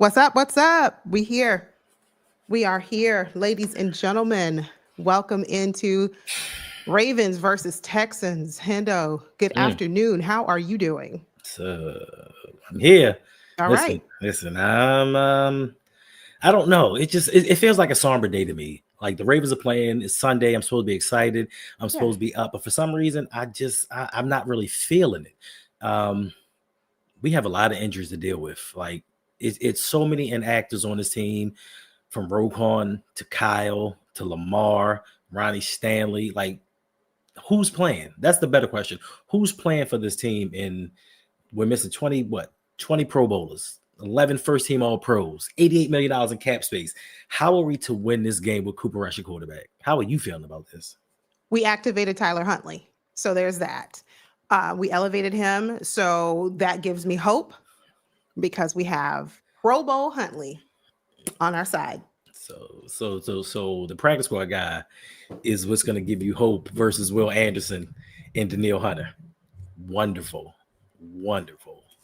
What's up? What's up? We here. We are here, ladies and gentlemen. Welcome into Ravens versus Texans. Hendo, good afternoon. How are you doing? So I'm here. All Listen, right. listen. I don't know. It feels like a somber day to me. Like the Ravens are playing. It's Sunday. I'm supposed to be excited. I'm supposed to be up, but for some reason, I'm not really feeling it. We have a lot of injuries to deal with. Like it's so many inactives on this team, from RouG to Kyle to Lamar, Ronnie Stanley. Like, who's playing? That's the better question. Who's playing for this team? And we're missing 20 Pro Bowlers, 11 first-team All-Pros, $88 million in cap space. How are we to win this game with Cooper Rush at quarterback? How are you feeling about this? We activated Tyler Huntley. So there's that. We elevated him. So that gives me hope because we have Pro Bowl Huntley on our side. So the practice squad guy is what's going to give you hope versus Will Anderson and Danielle Hunter. Wonderful.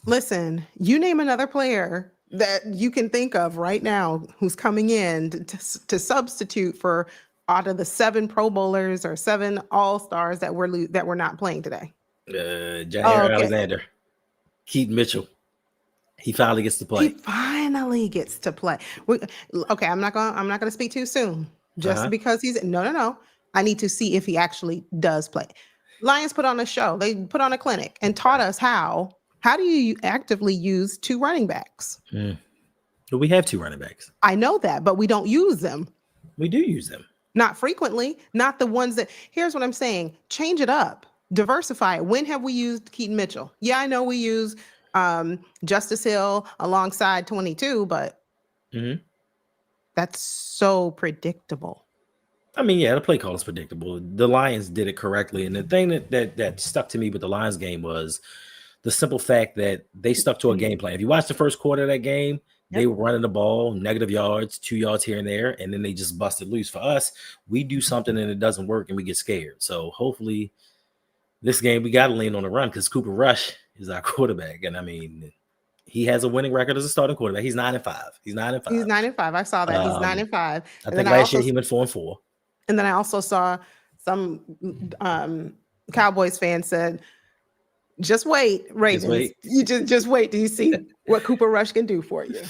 Listen, you name another player that you can think of right now who's coming in to substitute for out of the 7 Pro Bowlers or 7 All-Stars that we're not playing today. Jair Alexander, Keaton Mitchell. He finally gets to play. Okay, I'm not gonna speak too soon. Just because he's no. I need to see if he actually does play. Lions put on a show. They put on a clinic and taught us how do you actively use 2 running backs. But we have 2 running backs. I know that, but we don't use them. We do use them. Not frequently. Not the ones that. Here's what I'm saying. Change it up. Diversify it. When have we used Keaton Mitchell? Yeah, I know we use Justice Hill alongside 22, but that's so predictable. I mean, yeah, the play call is predictable. The Lions did it correctly. And the thing that stuck to me with the Lions game was the simple fact that they stuck to a game plan. If you watch the first quarter of that game, they were running the ball, negative yards, 2 yards here and there, and then they just busted loose. For us, we do something and it doesn't work and we get scared. So hopefully this game, we got to lean on the run because Cooper Rush is our quarterback. And I mean, he has a winning record as a starting quarterback. He's 9-5. He's 9-5. I saw that. He's 9-5. I think last year he went 4-4. And then I also saw some Cowboys fans said, just wait, Ravens. You just wait till you see what Cooper Rush can do for you.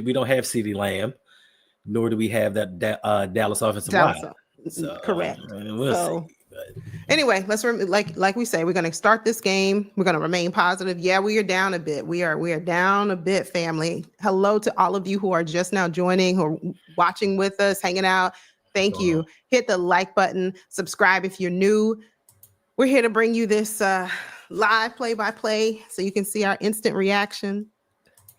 we don't have CeeDee Lamb, nor do we have that Dallas offensive line. So, correct. We'll see. But anyway, let's like we say, we're going to start this game. We're going to remain positive. Yeah, we are down a bit. We are down a bit, family. Hello to all of you who are just now joining, who are watching with us, hanging out. Thank you. Hit the like button. Subscribe if you're new. We're here to bring you this live play-by-play so you can see our instant reaction.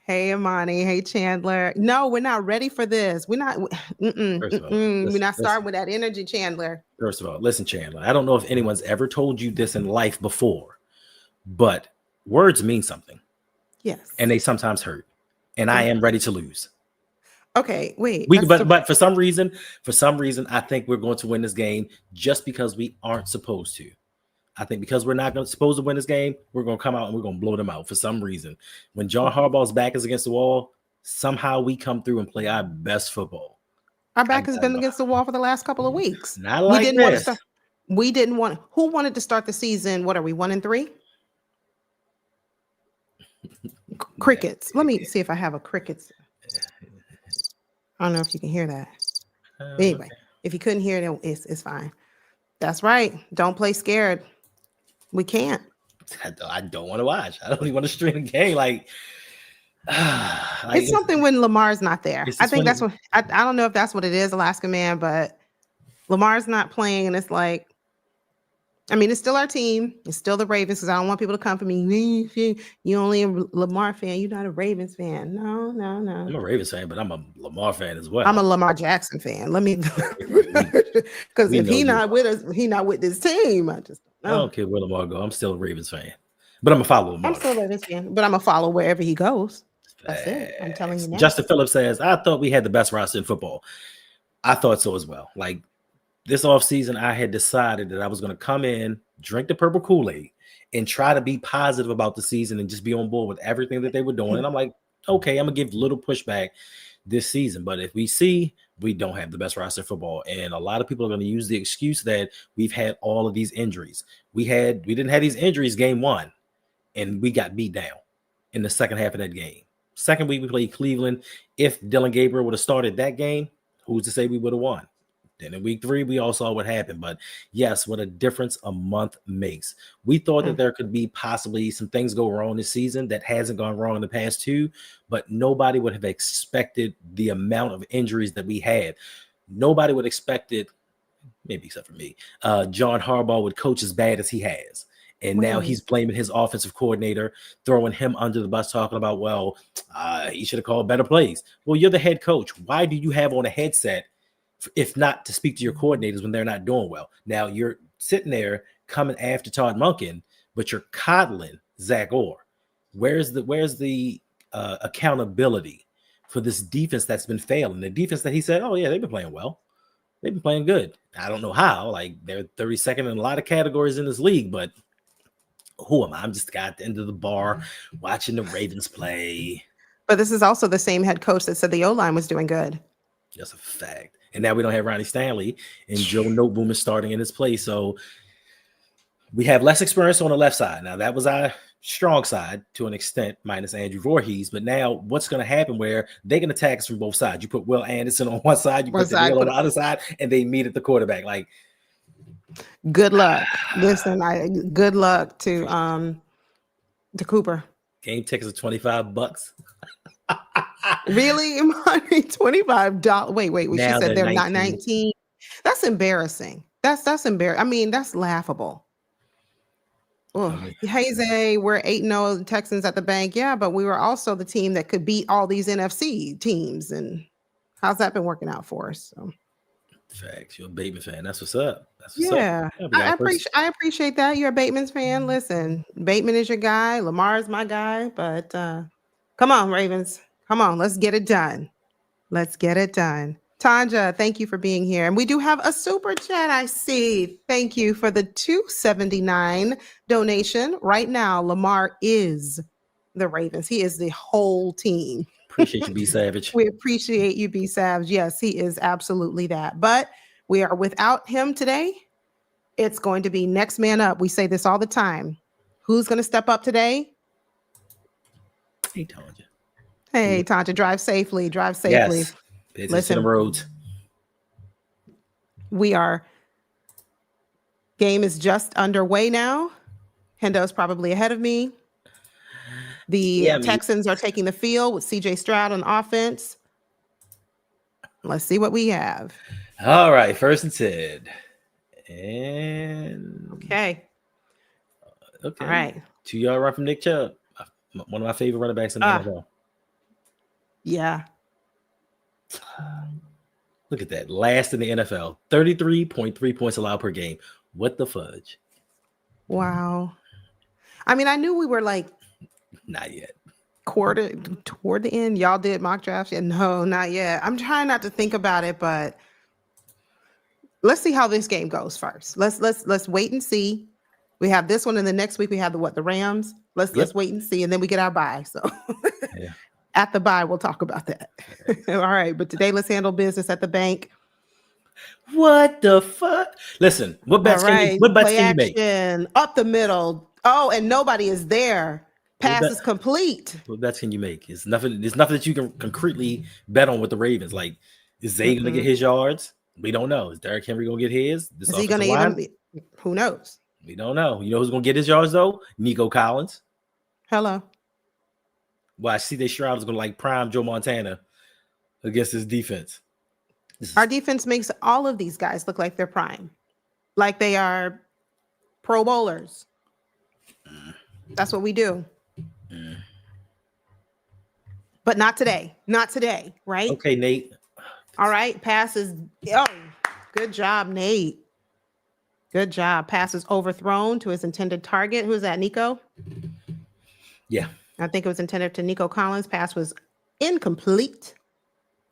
Hey, Amani. Hey, Chandler. No, we're not ready for this. We're not. We're not starting with that energy, Chandler. First of all, listen, Chandler. I don't know if anyone's ever told you this in life before, but words mean something. Yes. And they sometimes hurt. And I am ready to lose. Okay, wait. But for some reason, I think we're going to win this game just because we aren't supposed to. I think because we're not supposed to win this game, we're going to come out and we're going to blow them out for some reason. When John Harbaugh's back is against the wall, somehow we come through and play our best football. Our back has been against the wall for the last couple of weeks. Not like this. We didn't want. Who wanted to start the season? What are we, 1-3? Crickets. Let me see if I have a crickets. I don't know if you can hear that. Anyway, if you couldn't hear it, it's fine. That's right. Don't play scared. We can't. I don't want to watch. I don't even want to stream a game. It's something when Lamar's not there. I think that's what I don't know if that's what it is, Alaska Man, but Lamar's not playing, and it's like, I mean, it's still our team. It's still the Ravens, because I don't want people to come for me. You only a Lamar fan. You're not a Ravens fan. No. I'm a Ravens fan, but I'm a Lamar fan as well. I'm a Lamar Jackson fan. Let me, because if he's not with us, he's not with this team. I don't care where Lamar go. I'm still a Ravens fan, but I'm a follow Lamar. I'm still a Ravens fan, but I'm a follow wherever he goes. That's it. I'm telling you now. Justin Phillips says, I thought we had the best roster in football. I thought so as well. Like, this offseason, I had decided that I was going to come in, drink the purple Kool-Aid, and try to be positive about the season and just be on board with everything that they were doing. And I'm like, okay, I'm gonna give little pushback this season. But if we see we don't have the best roster in football, and a lot of people are going to use the excuse that we've had all of these injuries. We didn't have these injuries game one, and we got beat down in the second half of that game. Second week we played Cleveland. If Dylan Gabriel would have started that game, who's to say we would have won? Then in week 3, we all saw what happened. But yes, what a difference a month makes. We thought that there could be possibly some things go wrong this season that hasn't gone wrong in the past 2, but nobody would have expected the amount of injuries that we had. Nobody would have expected, maybe except for me, John Harbaugh would coach as bad as he has. And now he's blaming his offensive coordinator, throwing him under the bus, talking about, he should have called better plays. Well, you're the head coach. Why do you have on a headset if not to speak to your coordinators when they're not doing well? Now you're sitting there coming after Todd Monken, but you're coddling Zach Orr. Where's the accountability for this defense that's been failing? The defense that he said, oh yeah, they've been playing well. They've been playing good. I don't know how. Like, they're 32nd in a lot of categories in this league, but who am I? I'm just the guy at the end of the bar watching the Ravens play. But this is also the same head coach that said the O-line was doing good. That's a fact. And now we don't have Ronnie Stanley, and Joe Noteboom is starting in his place. So we have less experience on the left side. Now, that was our strong side to an extent, minus Andrew Voorhees. But now what's going to happen where they can attack us from both sides? You put Will Anderson on one side, you put Daniel on the other side, and they meet at the quarterback. Like, good luck. Listen, good luck to Cooper. Game tickets are $25. Really? Money? $25. Wait. She said they're not 19. That's embarrassing. That's embarrassing. I mean, that's laughable. Oh, Hazy, we're 8-0 Texans at the bank. Yeah, but we were also the team that could beat all these NFC teams. And how's that been working out for us? So. Facts. You're a Bateman fan. That's what's up. Yeah, I appreciate that. You're a Bateman's fan. Listen, Bateman is your guy. Lamar's my guy. But come on, Ravens. Come on. Let's get it done. Let's get it done. Tanja, thank you for being here. And we do have a super chat, I see. Thank you for the $2.79 donation. Right now, Lamar is the Ravens. He is the whole team. Appreciate you, B Savage. We appreciate you, B Savage. Yes, he is absolutely that. But we are without him today. It's going to be next man up. We say this all the time. Who's going to step up today? Hey, Tanja. Hey, Tanja, drive safely. Drive safely. Yes. Listen, the roads. Game is just underway now. Hendo's probably ahead of me. The Texans are taking the field with CJ Stroud on offense. Let's see what we have. All right, 1st and 10. And okay. All right. 2-yard run from Nick Chubb. One of my favorite running backs in the NFL. Yeah. Look at that. Last in the NFL. 33.3 points allowed per game. What the fudge? Wow. I mean, I knew we were like not yet. Toward the end. Y'all did mock drafts? Yeah, no, not yet. I'm trying not to think about it, but let's see how this game goes first. Let's wait and see. We have this one, and the next week we have the Rams. Let's wait and see, and then we get our bye. So yeah. At the bye, we'll talk about that. All right, but today let's handle business at the bank. What the fuck? Listen, what bets can you make? Up the middle. Oh, and nobody is there. Pass is complete. What bets can you make? There's nothing that you can concretely bet on with the Ravens. Like, is Zay gonna get his yards? We don't know. Is Derrick Henry gonna get his? Is he gonna even? Who knows? We don't know. You know who's gonna get his yards though? Nico Collins. Hello. Well, I see Stroud is gonna like prime Joe Montana against his defense. Our defense makes all of these guys look like they're prime, like they are Pro Bowlers. That's what we do. But not today. Not today, right? Okay, Nate. All right. Passes. Oh, good job, Nate. Good job. Passes overthrown to his intended target. Who's that, Nico? Yeah. I think it was intended to Nico Collins. Pass was incomplete.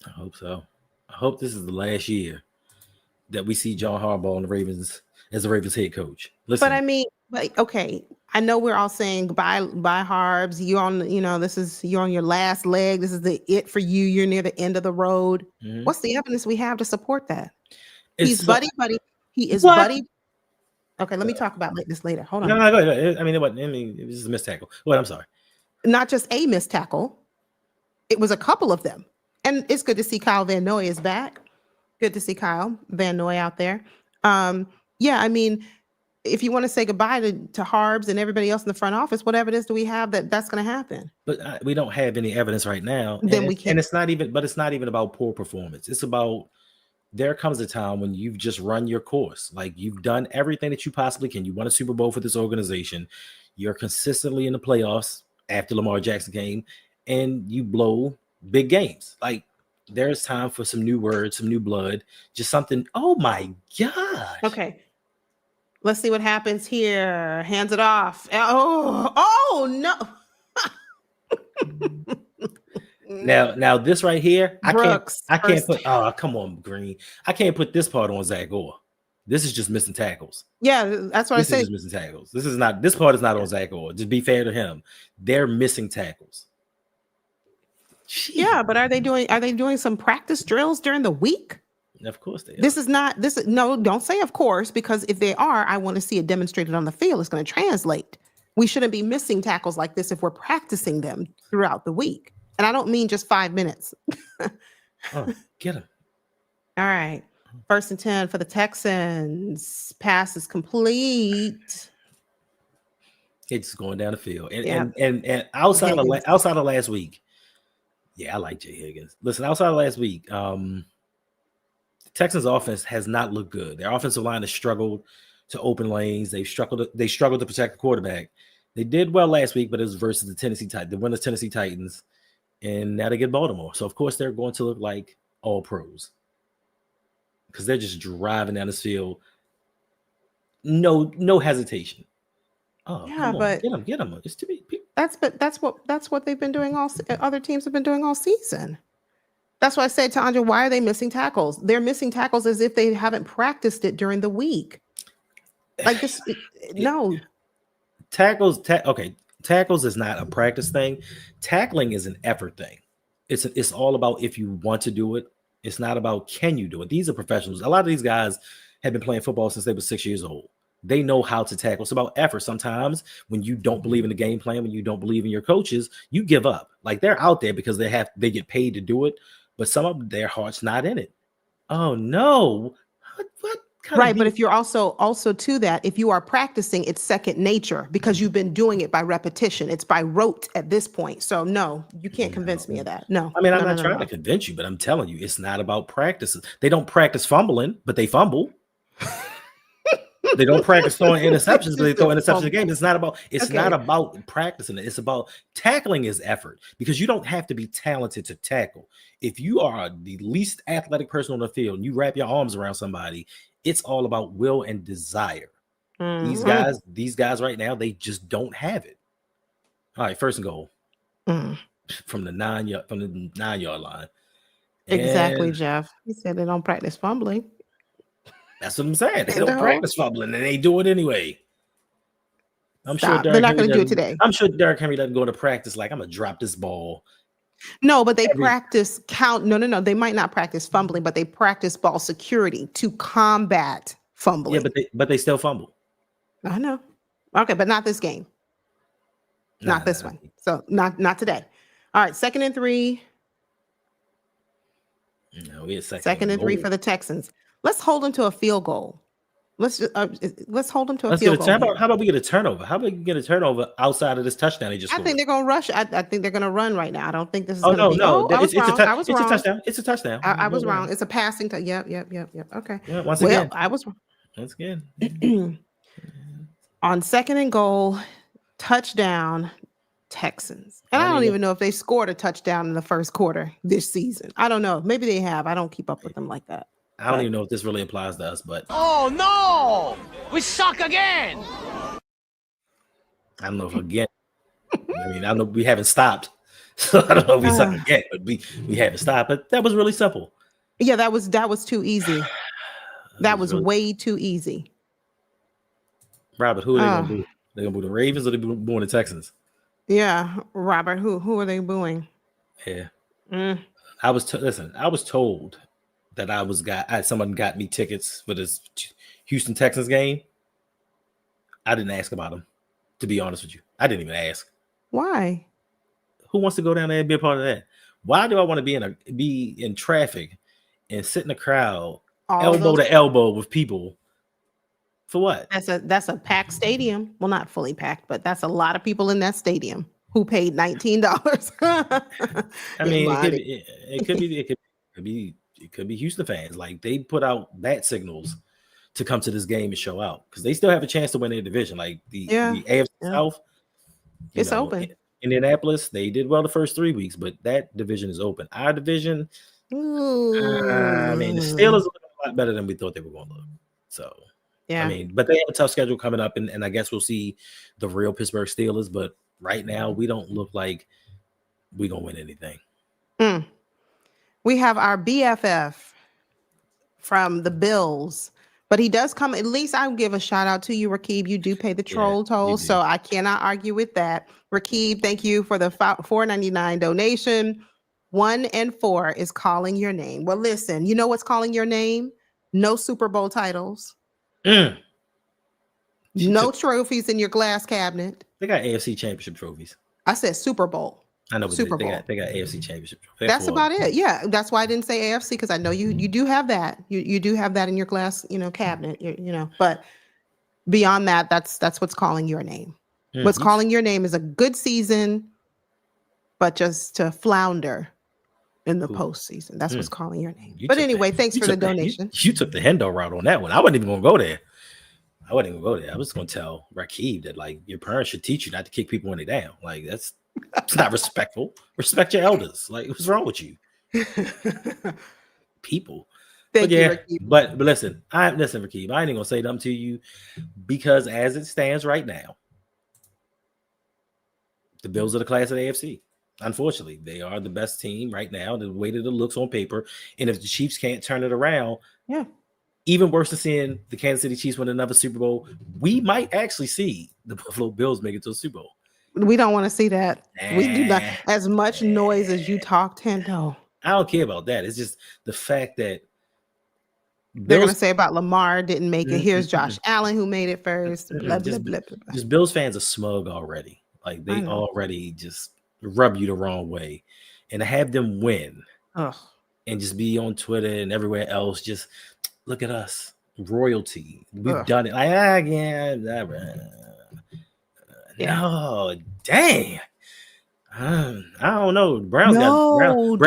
I hope so. I hope this is the last year that we see John Harbaugh and the Ravens as the Ravens head coach. Listen, but I mean, But okay, I know we're all saying goodbye Harbs. You're on, you're on your last leg. This is it for you. You're near the end of the road. Mhm. What's the evidence we have to support that? It's He's so, buddy. He is what? buddy. Okay, let me talk about this later. Hold on. No, go ahead. I mean, it was just a missed tackle. What? I'm sorry. Not just a missed tackle. It was a couple of them. And it's good to see Kyle Van Noy is back. Good to see Kyle Van Noy out there. Yeah, I mean, if you want to say goodbye to Harbs and everybody else in the front office, what evidence do we have that's going to happen? But we don't have any evidence right now. Then we can't. And it's not even about poor performance. It's about, there comes a time when you've just run your course. Like, you've done everything that you possibly can. You won a Super Bowl for this organization. You're consistently in the playoffs after Lamar Jackson came, and you blow big games. Like, there's time for some new words, some new blood, just something. Oh my gosh. Okay. Let's see what happens here. Hands it off. Oh no. Now this right here, Brooks, I can't put, oh, come on, Green. I can't put this part on Zach Orr. This is just missing tackles. Yeah, that's what I said. This is just missing tackles. This part is not on Zach Orr. Just be fair to him. They're missing tackles. Jeez. Yeah, but are they doing some practice drills during the week? Of course they are. No, don't say of course, because if they are, I want to see it demonstrated on the field. It's going to translate. We shouldn't be missing tackles like this if we're practicing them throughout the week. And I don't mean just 5 minutes. Oh, get him. All right. 1st and 10 for the Texans. Pass is complete. It's just going down the field. And outside of last week, yeah, I like Jay Higgins. Listen, outside of last week, the Texans offense has not looked good. Their offensive line has struggled to open lanes. They struggled to protect the quarterback. They did well last week, but it was versus the winners Tennessee Titans. And now they get Baltimore. So, of course, they're going to look like all pros because they're just driving down this field. No hesitation. Oh, yeah, but get them. It's too many people. That's what they've been doing other teams have been doing all season. That's why I said to Andre, why are they missing tackles? They're missing tackles as if they haven't practiced it during the week. Like this, no. Tackles is not a practice thing. Tackling is an effort thing. It's all about if you want to do it. It's not about can you do it. These are professionals. A lot of these guys have been playing football since they were 6 years old. They know how to tackle. It's about effort. Sometimes when you don't believe in the game plan, when you don't believe in your coaches, you give up. Like, they're out there because they get paid to do it, but some of their heart's not in it. Oh no. What? Right, but if you're also to that, if you are practicing, it's second nature because you've been doing it by repetition. It's by rote at this point. So no, you can't convince me of that. No. I mean, I'm not trying to convince you, but I'm telling you, it's not about practices. They don't practice fumbling, but they fumble. They don't practice throwing interceptions, but they throw interceptions a game. It's not about practicing it. It's about tackling is effort because you don't have to be talented to tackle. If you are the least athletic person on the field and you wrap your arms around somebody, it's all about will and desire. Mm-hmm. These guys right now, they just don't have it. All right, 1st and goal from the 9-yard line. Exactly, Jeff. He said they don't practice fumbling. That's what I'm saying. They don't practice fumbling, and they do it anyway. Sure they're not going to do it today. I'm sure Derrick Henry doesn't go to practice like, I'm going to drop this ball. No, but they practice count. No. They might not practice fumbling, but they practice ball security to combat fumbling. Yeah, but they still fumble. I know. Okay, but not this game. Not this one. So not today. All right, 2nd and 3. No, we had 2nd and 3 for the Texans. Let's hold them to a field goal. Let's hold them to a field goal. How about we get a turnover? How about we get a turnover outside of this touchdown they just scored? I think they're going to rush. I think they're going to run right now. I don't think this is going to be. No. I was wrong. It's a touchdown. It's a touchdown. I was wrong. It's a passing. Yep. Okay. Yeah, once again. I was wrong. Once again. On 2nd and goal, touchdown, Texans. And I don't even know if they scored a touchdown in the 1st quarter this season. I don't know. Maybe they have. I don't keep up with them like that. I don't even know if this really applies to us, but oh no, we suck again. I don't know if again. I mean, I know we haven't stopped, so I don't know if we suck again, but we haven't stopped. But that was really simple. Yeah, that was too easy. That was way too easy. Robert, who are they gonna Oh, boo? They gonna boo the Ravens or they booing the Texans? yeah, Robert. Who are they booing? Yeah, Mm. I was listen. I was told that someone got me tickets for this Houston Texans game. I didn't ask about them. To be honest with you, I didn't even ask. Why? Who wants to go down there and be a part of that? Why do I want to be in traffic and sit in a crowd, All of elbow those. to elbow with people? For what? That's a packed stadium. Well, not fully packed, but that's a lot of people in that stadium who paid $19. I mean, Money. it could be Houston fans. Like they put out bat signals to come to this game and show out because they still have a chance to win their division. Like the AFC South, It's open. Indianapolis, they did well the first 3 weeks, but that division is open. Our division, I mean, the Steelers are looking a lot better than we thought they were going to look. So, yeah. I mean, but they have a tough schedule coming up, and I guess we'll see the real Pittsburgh Steelers. But right now, we don't look like we're going to win anything. We have our BFF from the Bills, but he does come. At least I will give a shout out to you, Rakib. You do pay the troll toll, so I cannot argue with that. Rakib, thank you for the $4.99 donation. 1 and 4 is calling your name. Well, listen, you know what's calling your name? No Super Bowl titles. No trophies in your glass cabinet. They got AFC Championship trophies. I said Super Bowl. I know, but Super Bowl. They got AFC Championship. That's about it. Yeah, that's why I didn't say AFC because I know you do have that. You do have that in your glass, cabinet. But beyond that, that's what's calling your name. What's calling your name is a good season, but just to flounder in the postseason. That's what's calling your name. But anyway, thanks for the donation. You took the Hendo route on that one. I wasn't even gonna go there. I was gonna tell Rakib that like your parents should teach you not to kick people when they're down. Like it's not respectful. Respect your elders. Like what's wrong with you? People. Thank you, Rakib. But listen, Rakib, I ain't even gonna say nothing to you because as it stands right now, the Bills are the class of the AFC. Unfortunately, they are the best team right now, the way that it looks on paper. And if the Chiefs can't turn it around, even worse than seeing the Kansas City Chiefs win another Super Bowl, we might actually see the Buffalo Bills make it to a Super Bowl. We don't want to see that. We do not. As much noise as you talk, Tendo. I don't care about that. It's just the fact that they're going to say about Lamar didn't make it. Here's Josh Allen who made it first. Blah, blah, blah, blah. Just Bills fans are smug already. Like they already just rub you the wrong way. And to have them win and just be on Twitter and everywhere else, just look at us. Royalty. We've done it. Like, no, dang. I don't know. Browns. No.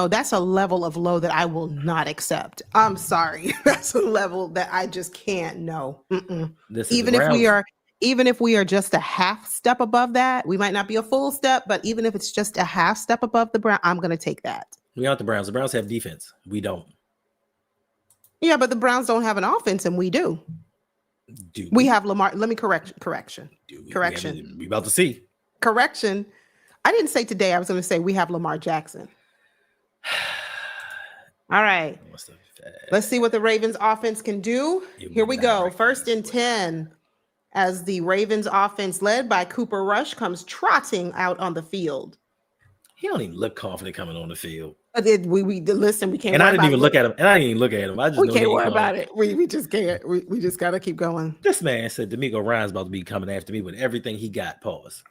That's a level of low that I will not accept. I'm sorry. That's a level that I just can't. No. Even if we are just a half step above that, we might not be a full step, but even if it's just a half step above the Browns, I'm going to take that. We aren't the Browns. The Browns have defense. We don't. Yeah, but the Browns don't have an offense, and we do. We have Lamar. Let me correction. Correction. We about to see. Correction. I didn't say today. I was going to say we have Lamar Jackson. All right. Let's see what the Ravens offense can do. Here we go. 1st and 10 as the Ravens offense led by Cooper Rush comes trotting out on the field. He don't even look confident coming on the field. We listen. We can't. And I didn't even look at him. I just we can't worry about it. We just can't. We just gotta keep going. This man said D'Amico Ryan's about to be coming after me with everything he got. Pause.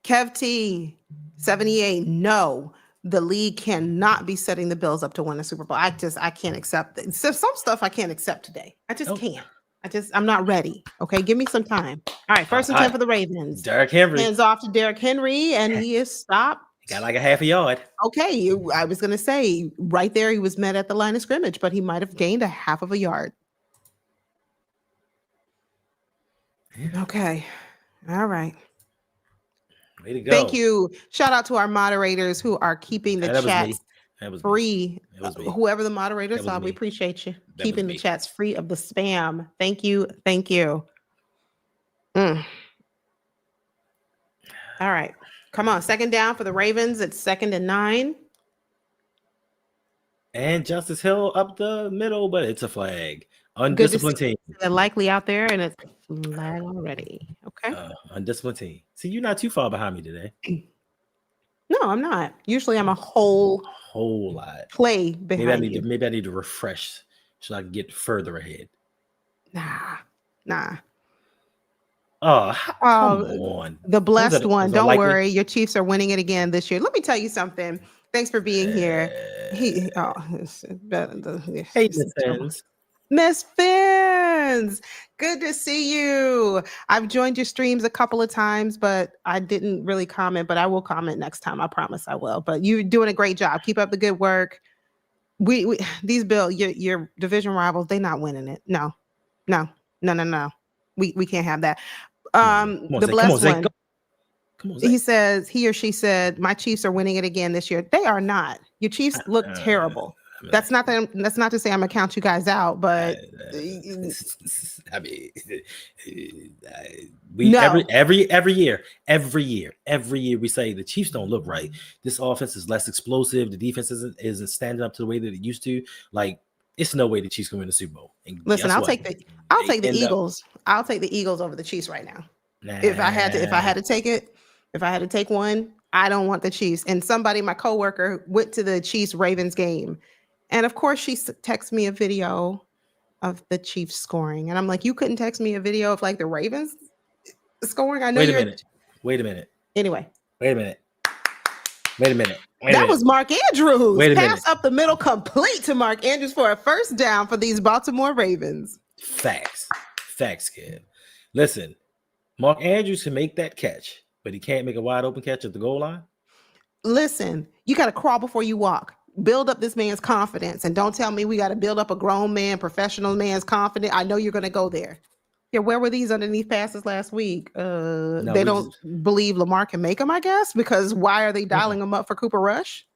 Kev T 78. No, the league cannot be setting the Bills up to win a Super Bowl. I can't accept it. So some stuff I can't accept today. I just can't. I'm not ready. Okay, give me some time. All right, 1st and 10 for the Ravens. Derrick Henry. Hands off to Derrick Henry, and he is stopped. He got like a half a yard. Okay, I was going to say right there he was met at the line of scrimmage, but he might have gained a half of a yard. Okay. All right. Way to go. Thank you. Shout out to our moderators who are keeping the chats free. Whoever the moderators are, we appreciate you. Keeping the chats free of the spam. Thank you. All right. Come on. 2nd down for the Ravens. It's 2nd and 9. And Justice Hill up the middle, but it's a flag. Good to see Undisciplined team. they're likely out there, and it's flag already. Okay. Undisciplined team. See, you're not too far behind me today. No, I'm not. Usually, I'm a whole lot. play behind you. Maybe I need to refresh so I can get further ahead. Nah. Oh, come on. The blessed one. Don't likely? worry. Your Chiefs are winning it again this year. Let me tell you something. Thanks for being here. Hey, Miss Fins, good to see you. I've joined your streams a couple of times, but I didn't really comment, but I will comment next time. I promise I will. But you're doing a great job. Keep up the good work. We these Bill, your division rivals, they not winning it. No. We can't have that. The blessed one. He says, he or she said, my Chiefs are winning it again this year. They are not. Your Chiefs look terrible. That's not to say I'm gonna count you guys out, but I mean, every year we say the Chiefs don't look right. This offense is less explosive. The defense isn't standing up to the way that it used to. Like, it's no way the Chiefs can win the Super Bowl. And listen, I'll take the Eagles. I'll take the Eagles over the Chiefs right now. If I had to take one, I don't want the Chiefs. And my coworker, went to the Chiefs-Ravens game. And of course, she texted me a video of the Chiefs scoring. And I'm like, you couldn't text me a video of like the Ravens scoring? I know. Wait a minute. Anyway. Wait a minute. That was Mark Andrews. Wait a minute. Pass up the middle complete to Mark Andrews for a first down for these Baltimore Ravens. Facts, kid. Listen, Mark Andrews can make that catch, but he can't make a wide open catch at the goal line. Listen, you got to crawl before you walk. Build up this man's confidence, and don't tell me we got to build up a grown man, professional man's confidence. I know you're going to go there. Yeah, where were these underneath passes last week? They don't believe Lamar can make them, I guess, because why are they dialing them up for Cooper Rush?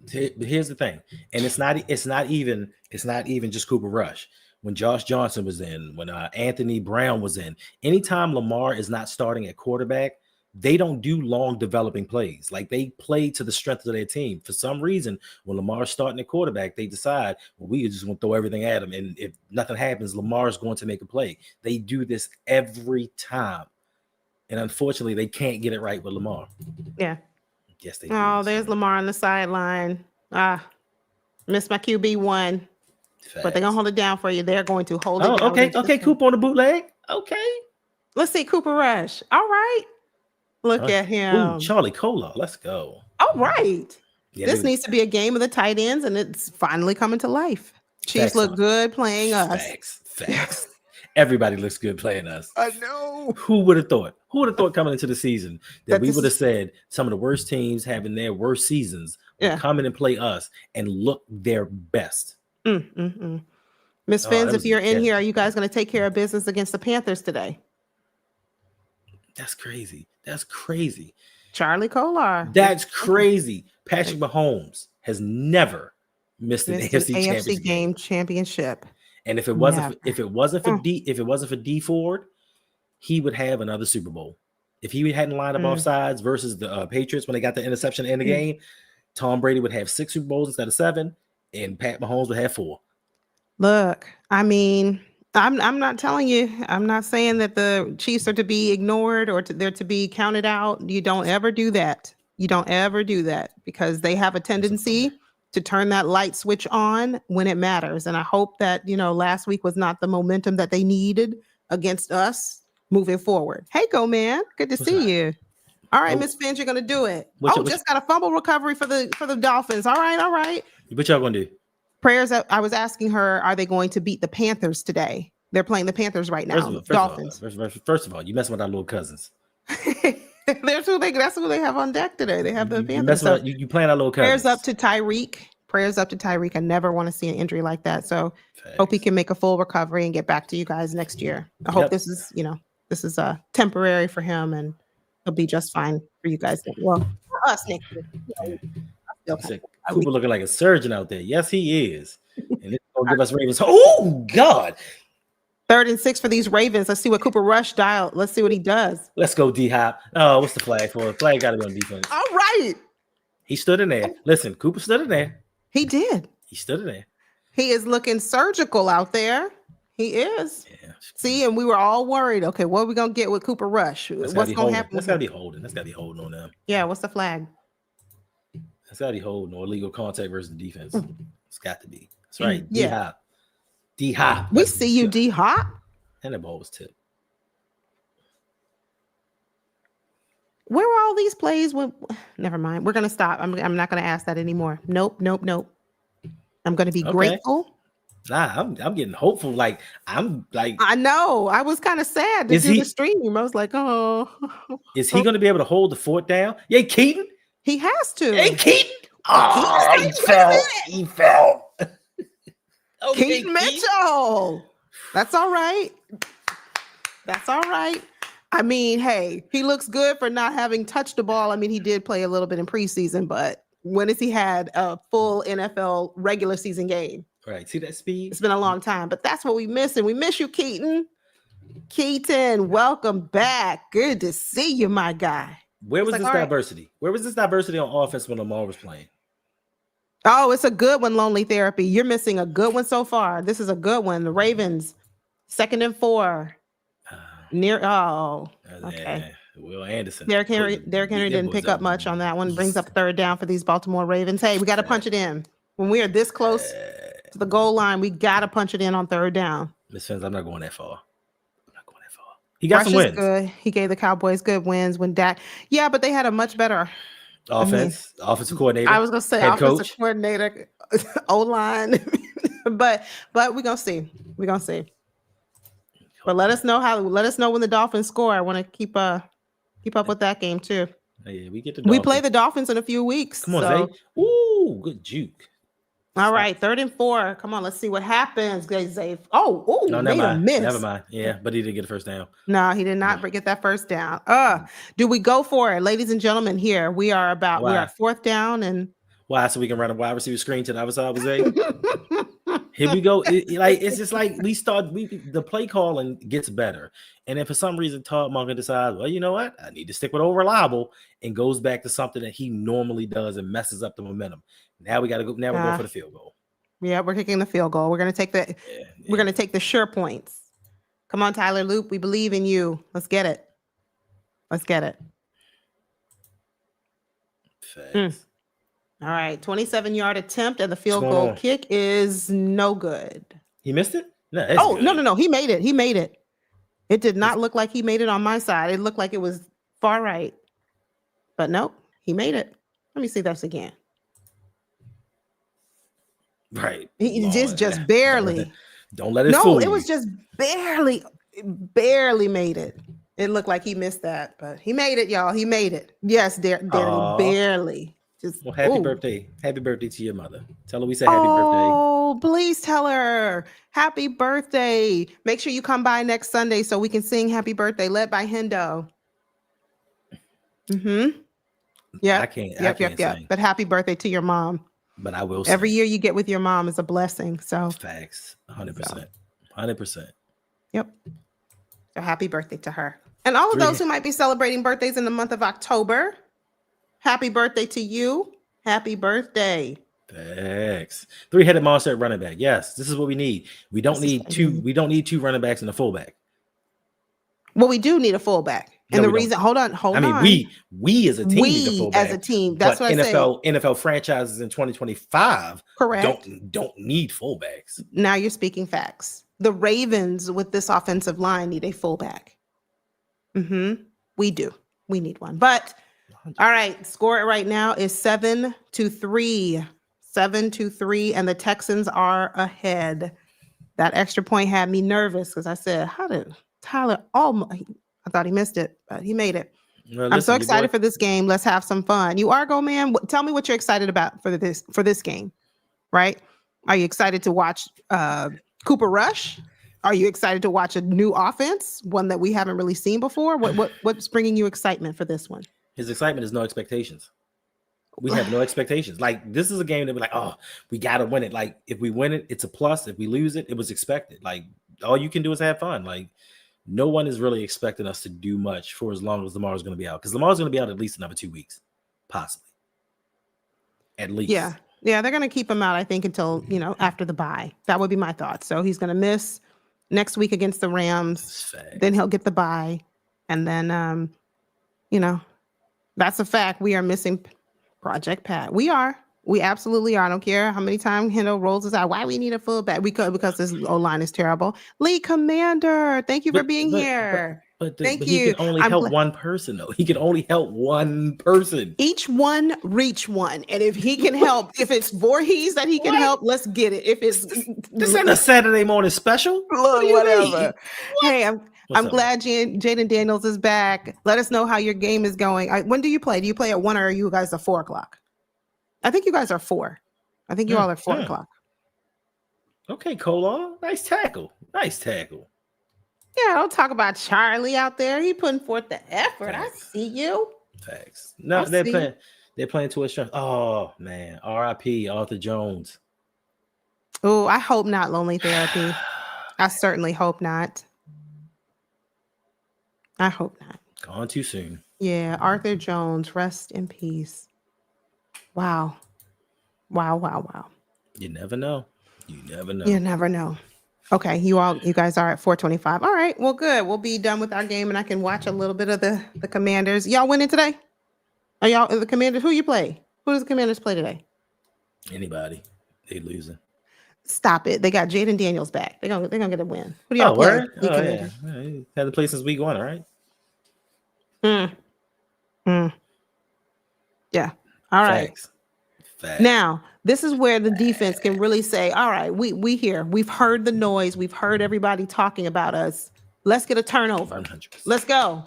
Here's the thing, and it's not even just Cooper Rush. When Josh Johnson was in, when Anthony Brown was in, anytime Lamar is not starting at quarterback, they don't do long developing plays. Like, they play to the strength of their team. For some reason, when Lamar's starting at quarterback, they decide, well, we just want to throw everything at him. And if nothing happens, Lamar's going to make a play. They do this every time. And unfortunately, they can't get it right with Lamar. Yeah. Yes, they do. There's Lamar on the sideline. Missed my QB1. But they're going to hold it down for you. They're going to hold it down. Okay. Cooper on the bootleg. Okay. Let's see Cooper Rush. All right. Look at him. Ooh, Charlie Kolar. Let's go. All right. Yeah, this needs to be a game of the tight ends, and it's finally coming to life. Chiefs look good playing us. Facts. Everybody looks good playing us. I know. Who would have thought? Coming into the season that we would have said some of the worst teams having their worst seasons would come in and play us and look their best. Miss Fins, if you're in here, are you guys going to take care of business against the Panthers today? That's crazy. Charlie Kolar. That's crazy. Patrick Mahomes has never missed an AFC championship. And if it wasn't for D Ford, he would have another Super Bowl. If he hadn't lined up off sides versus the Patriots when they got the interception in the game, Tom Brady would have 6 Super Bowls instead of 7, and Pat Mahomes would have 4. Look, I mean, I'm not telling you. I'm not saying that the Chiefs are to be ignored or they're to be counted out. You don't ever do that. Because they have a tendency to turn that light switch on when it matters. And I hope that, last week was not the momentum that they needed against us moving forward. Hey, Go Man. Good to see you. All right, Miss Fins, you're going to do it. Just got a fumble recovery for the Dolphins. All right. What y'all going to do? Prayers. I was asking her, are they going to beat the Panthers today? They're playing the Panthers right now. Dolphins. First of all, you messing with our little cousins. That's who they have on deck today. They have the Panthers. You playing our little cousins. Prayers up to Tyreek. I never want to see an injury like that. So hope he can make a full recovery and get back to you guys next year. I hope this is temporary for him and he'll be just fine for you guys. Well, for us next year. Cooper looking like a surgeon out there. Yes, he is. And it's going to give us Ravens. Oh, God. 3rd and 6 for these Ravens. Let's see what Cooper Rush dialed. Let's see what he does. Let's go, D-Hop. Oh, what's the flag for? Flag got to be on defense. All right. He stood in there. Listen, Cooper stood in there. He did. He stood in there. He is looking surgical out there. He is. Yeah. See, and we were all worried. Okay, what are we gonna get with Cooper Rush? That's What's gonna holding. happen? That's with gotta him? be holding. That's gotta be holding on them. Yeah, what's the flag? That's gotta be holding or illegal contact versus the defense. It's got to be. That's right. D Yeah. Hop. D Hop. We see you, D Hop. And the ball was tipped. Where were all these plays? When never mind. We're gonna stop. I'm not gonna ask that anymore. Nope. I'm gonna be grateful. Nah, I'm getting hopeful. Like I'm like I know. I was kind of sad to do the stream. I was like, oh. Is he gonna be able to hold the fort down? Yay, Keaton. He has to. Hey, Keaton. Oh, he fell. Okay, Keaton Mitchell. That's all right. I mean, hey, he looks good for not having touched the ball. I mean, he did play a little bit in preseason, but when has he had a full NFL regular season game? Right. See that speed? It's been a long time, but that's what we miss. And we miss you, Keaton. Keaton, welcome back. Good to see you, my guy. Where was this diversity? Right. Where was this diversity on offense when Lamar was playing? Oh, it's a good one, Lonely Therapy. You're missing a good one so far. This is a good one. The Ravens, 2nd and 4. Okay. Yeah. Will Anderson. Derrick Henry didn't pick up much on that one. Brings up 3rd down for these Baltimore Ravens. Hey, we got to punch it in. When we are this close to the goal line, we got to punch it in on 3rd down. Miss Fins, I'm not going that far. He got some wins. Good. He gave the Cowboys good wins when Dak. Yeah, but they had a much better offensive coordinator. I was gonna say offensive coordinator, O-line, but we're gonna see. But let us know when the Dolphins score. I want to keep up with that game too. Yeah, we play the Dolphins in a few weeks. Come on, Zay. Ooh, good juke. All right, 3rd and 4. Come on, let's see what happens. Zay. Oh, no, never mind. Yeah, but he didn't get a first down. No, he did not get that first down. Do we go for it, ladies and gentlemen? Here we are we are 4th down and why? So we can run a wide receiver screen to the other side, Zay. Here we go. It's just like the play calling gets better, and then for some reason Todd Monken decides, well, you know what? I need to stick with old reliable, and goes back to something that he normally does and messes up the momentum. Now we got to go. Now we're going for the field goal. Yeah, we're kicking the field goal. We're going to take the. Yeah. We're going to take the sure points. Come on, Tyler Loop. We believe in you. Let's get it. All right, 27-yard attempt and the field goal kick is no good. He missed it? No. No. He made it. It did not look like he made it on my side. It looked like it was far right. But nope, he made it. Let me see this again. Right. He just barely. Don't let it fool you. It was just barely made it. It looked like he missed that, but he made it, y'all. He made it. Yes, barely. Well, happy birthday. Happy birthday to your mother. Tell her we said happy birthday. Oh, please tell her. Happy birthday. Make sure you come by next Sunday so we can sing happy birthday, led by Hendo. Yeah. I can't sing. But happy birthday to your mom. But I will Every year you get with your mom is a blessing. So facts. 100%. 100%. Yep. So happy birthday to her. And all of those who might be celebrating birthdays in the month of October. Happy birthday to you. Happy birthday. Thanks. 3-headed monster at running back. Yes, this is what we need. We don't need two running backs and a fullback. Well, we do need a fullback. And the reason, hold on. I mean, we as a team need a fullback. As a team. That's what NFL franchises in 2025 don't need fullbacks. Now you're speaking facts. The Ravens with this offensive line need a fullback. We do. We need one. But all right, score it right now is 7-3. 7-3, and the Texans are ahead. That extra point had me nervous because I said, how did Tyler I thought he missed it, but he made it. Well, I'm so excited for this game. Let's have some fun. You are, man. Tell me what you're excited about for this game, right? Are you excited to watch Cooper Rush? Are you excited to watch a new offense, one that we haven't really seen before? What's bringing you excitement for this one? His excitement is no expectations. We have no expectations. Like, this is a game that we're like, oh, we got to win it. Like, if we win it, it's a plus. If we lose it, it was expected. Like, all you can do is have fun. Like, no one is really expecting us to do much for as long as Lamar's going to be out. Because Lamar's going to be out at least another 2 weeks, possibly. At least. Yeah, they're going to keep him out, I think, until, after the bye. That would be my thought. So he's going to miss next week against the Rams. Fact. Then he'll get the bye. And then, that's a fact. We are missing Project Pat. We are. We absolutely are. I don't care how many times Hendo rolls us out. Why we need a fullback? Because this O-line is terrible. Lee Commander, thank you for being here. But Thank he you. can only help one person, though. He can only help one person. Each one, reach one. And if he can help, if it's Voorhees that he can help, let's get it. If it's this ain't a Saturday morning special. Look, whatever. Hey, I'm up, glad Jaden Daniels is back. Let us know how your game is going. When do you play? Do you play at 1 or are you guys at 4 o'clock? I think you guys are 4. I think you all are 4 o'clock. Okay, Colon. Nice tackle. Yeah, don't talk about Charlie out there. He putting forth the effort. Facts. I see you. Facts. No, they're playing to his strength. Oh man, R.I.P. Arthur Jones. Oh, I hope not. Lonely Therapy. I certainly hope not. I hope not. Gone too soon. Yeah, Arthur Jones, rest in peace. Wow. You never know. You never know. Okay, you guys are at 4:25. All right, well, good. We'll be done with our game, and I can watch a little bit of the Commanders. Y'all winning today? Are y'all the Commanders? Who you play? Who does the Commanders play today? Anybody? They losing. Stop it. They got Jaden Daniels back. They're gonna get a win. Who do y'all play? Word? Oh, yeah. Had to play since week 1, right? Yeah. All right. Facts. Now, this is where the defense can really say, all right, we here. We've heard the noise. We've heard everybody talking about us. Let's get a turnover. 100%. Let's go.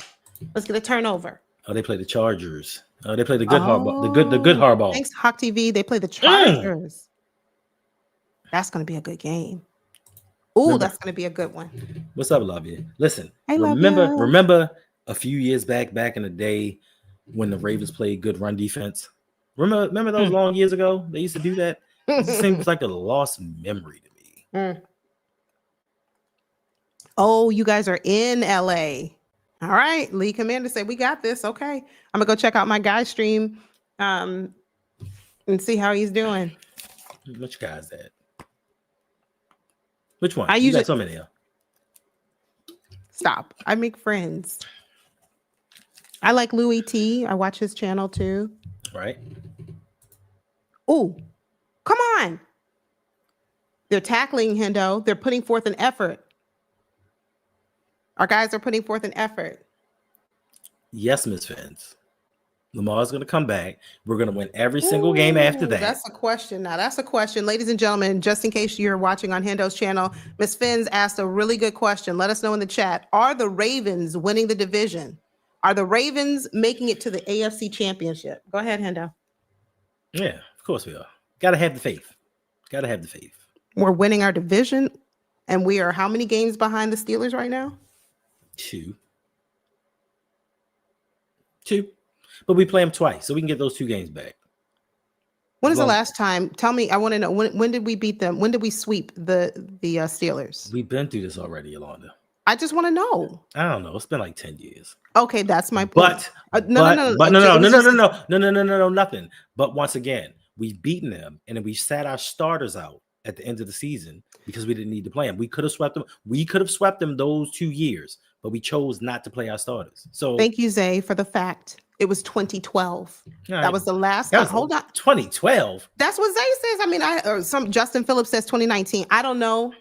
Let's get a turnover. Oh, they play the Chargers. Oh, they play the good hardball. The good hardball. Thanks, Hawk TV. They play the Chargers. That's going to be a good game. Ooh, that's going to be a good one. What's up, love you? Listen, Hey, remember a few years back in the day when the Ravens played good run defense? Remember those long years ago? They used to do that. It seems like a lost memory to me. Oh, you guys are in LA. All right. Lee Commander said, we got this. Okay. I'm going to go check out my guy stream and see how he's doing. Which guy is that? Which one? I You usually got so many of them. Stop. I make friends. I like Louis T. I watch his channel too. Right. Oh, come on. They're tackling Hendo. They're putting forth an effort. Our guys are putting forth an effort. Yes, Miss Fins. Lamar's going to come back. We're going to win every single game after that. That's a question. Now, that's a question. Ladies and gentlemen, just in case you're watching on Hendo's channel, Miss Fins asked a really good question. Let us know in the chat. Are the Ravens winning the division? Are the Ravens making it to the AFC Championship? Go ahead, Hendo. Yeah, of course we are. Got to have the faith. We're winning our division, and we are how many games behind the Steelers right now? 2. But we play them twice, so we can get those 2 games back. When is the last time? Tell me. I want to know. When did we beat them? When did we sweep the Steelers? We've been through this already, Yolanda. I just want to know. I don't know. It's been like 10 years. Okay, that's my point. No, nothing. But once again, we've beaten them, and then we sat our starters out at the end of the season because we didn't need to play them. We could have swept them. We could have swept them those 2 years, but we chose not to play our starters. So thank you, Zay, for the fact. It was 2012. Right. That was the last time. Hold on. 2012. That's what Zay says. I mean, Justin Phillips says 2019. I don't know.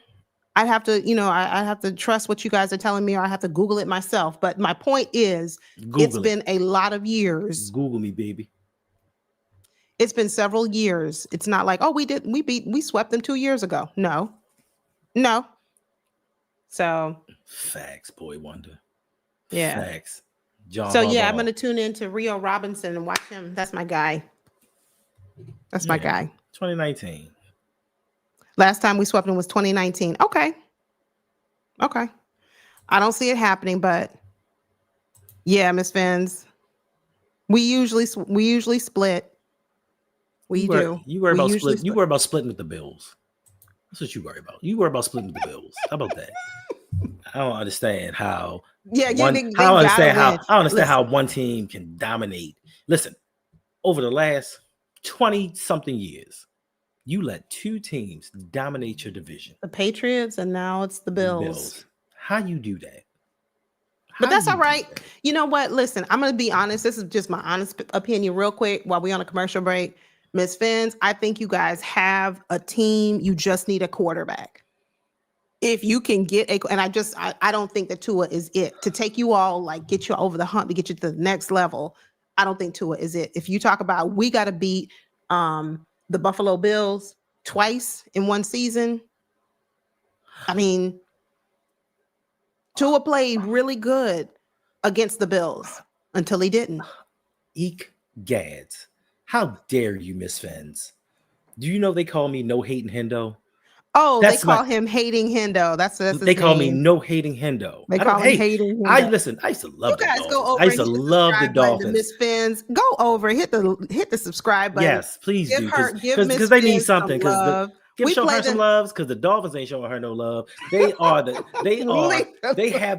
I have to, I have to trust what you guys are telling me, or I have to Google it myself. But my point is, it's been a lot of years. Google me, baby. It's been several years. It's not like, we swept them 2 years ago. No. So facts, boy wonder. Yeah. Facts. John. So I'm going to tune in to Rio Robinson and watch him. That's my guy. My guy. 2019. Last time we swept him was 2019. Okay. I don't see it happening, but yeah, Miss Fins. We usually split. You worry about splitting with the Bills. That's what you worry about. You worry about splitting with the Bills. How about that? I don't understand how. I don't understand how one team can dominate. Listen, over the last 20 something years, You let two teams dominate your division. The Patriots, and now it's the Bills. How you do that? But that's all right. You know what? Listen, I'm going to be honest. This is just my honest opinion real quick while we're on a commercial break. Miss Fins, I think you guys have a team. You just need a quarterback. If you can get and I don't think that Tua is it to take you all, like get you over the hump to get you to the next level. I don't think Tua is it. If you talk about, we got to beat the Buffalo Bills twice in one season. I mean, Tua played really good against the Bills until he didn't. Eek gads. How dare you, Miss Fins? Do you know they call me No Hating Hendo? Oh, they call him Hating Hendo. That's they call me No Hating Hendo. They call him Hating Hendo. Listen, I used to love you guys the go over. I used to love the Dolphins. Miss Fins, go over, hit the subscribe button. Yes, please do, because they need something. Because show her some loves, because the Dolphins ain't showing her no love. They have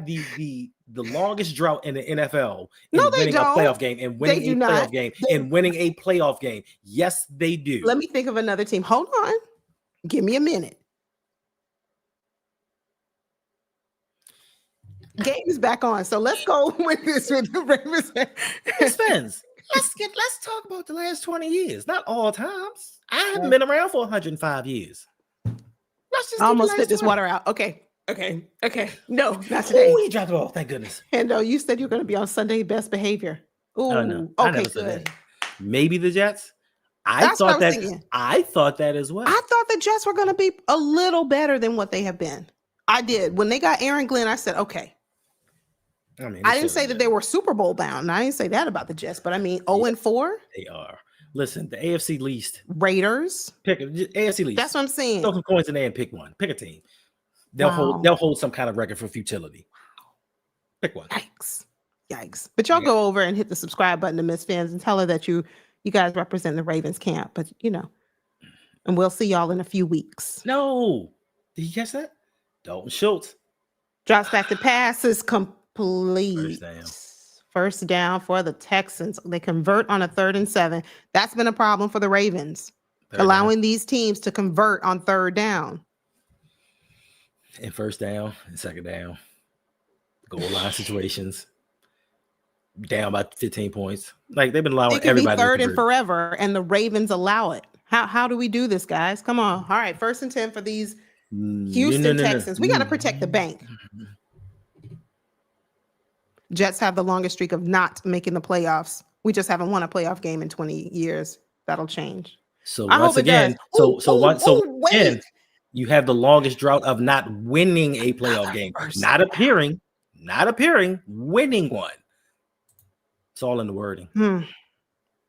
the longest drought in the NFL in winning a playoff game and winning a playoff game. Yes, they do. Let me think of another team. Hold on, give me a minute. Game is back on, so let's go with this with the Ravens. Miss Fins, let's talk about the last 20 years, not all times. I haven't been around for 105 years. Let's just almost spit this water out. Okay. No, not today. Oh, he dropped the ball. Thank goodness. Hendo, you said you're going to be on Sunday best behavior. Ooh, oh, no. Okay, good. Maybe the Jets. I thought that as well. I thought the Jets were going to be a little better than what they have been. I did. When they got Aaron Glenn, I said, okay. I didn't say that they were Super Bowl bound. I didn't say that about the Jets, but I mean 0-4. They are. Listen, the AFC least. Raiders. Pick AFC least. That's what I'm saying. Throw some coins in there and pick one. Pick a team. They'll hold some kind of record for futility. Pick one. Yikes. But y'all go over and hit the subscribe button to Miss Fins and tell her that you guys represent the Ravens camp. But and we'll see y'all in a few weeks. No. Did you catch that? Dalton Schultz. Drops back to passes complete. First down for the Texans. They convert on a 3rd and 7. That's been a problem for the Ravens. Allowing these teams to convert on 3rd down. And first down and second down. Goal line situations. Down by 15 points. Like they've been allowing everybody to 3rd and forever, and the Ravens allow it. How do we do this, guys? Come on. All right, 1st and 10 for these Houston Texans. We got to protect the bank. Jets have the longest streak of not making the playoffs. We just haven't won a playoff game in 20 years. That'll change. So once again, you have the longest drought of not winning a playoff game. Not appearing, winning one. It's all in the wording.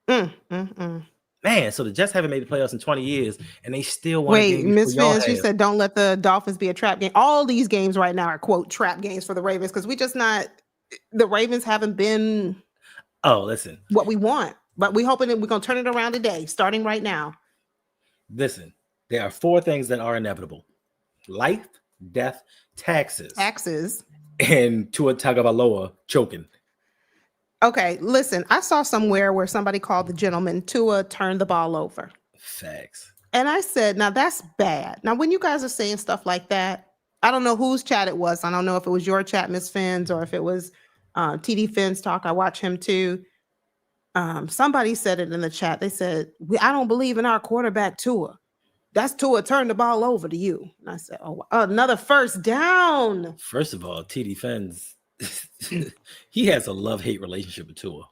Man, so the Jets haven't made the playoffs in 20 years, and they still want to. Wait, Miss Fins, you said don't let the Dolphins be a trap game. All these games right now are, quote, trap games for the Ravens because the Ravens haven't been what we want. But we're hoping that we're going to turn it around today, starting right now. Listen, there are 4 things that are inevitable. Life, death, taxes. And Tua Tagovailoa choking. Okay, listen, I saw somewhere where somebody called the gentleman Tua turned the ball over. Facts. And I said, now that's bad. Now, when you guys are saying stuff like that, I don't know whose chat it was. I don't know if it was your chat, Miss Fins, or if it was TD Fins Talk. I watch him too. Somebody said it in the chat. They said, I don't believe in our quarterback Tua. That's Tua turned the ball over to you. And I said, another first down. First of all, TD Fins, he has a love-hate relationship with Tua.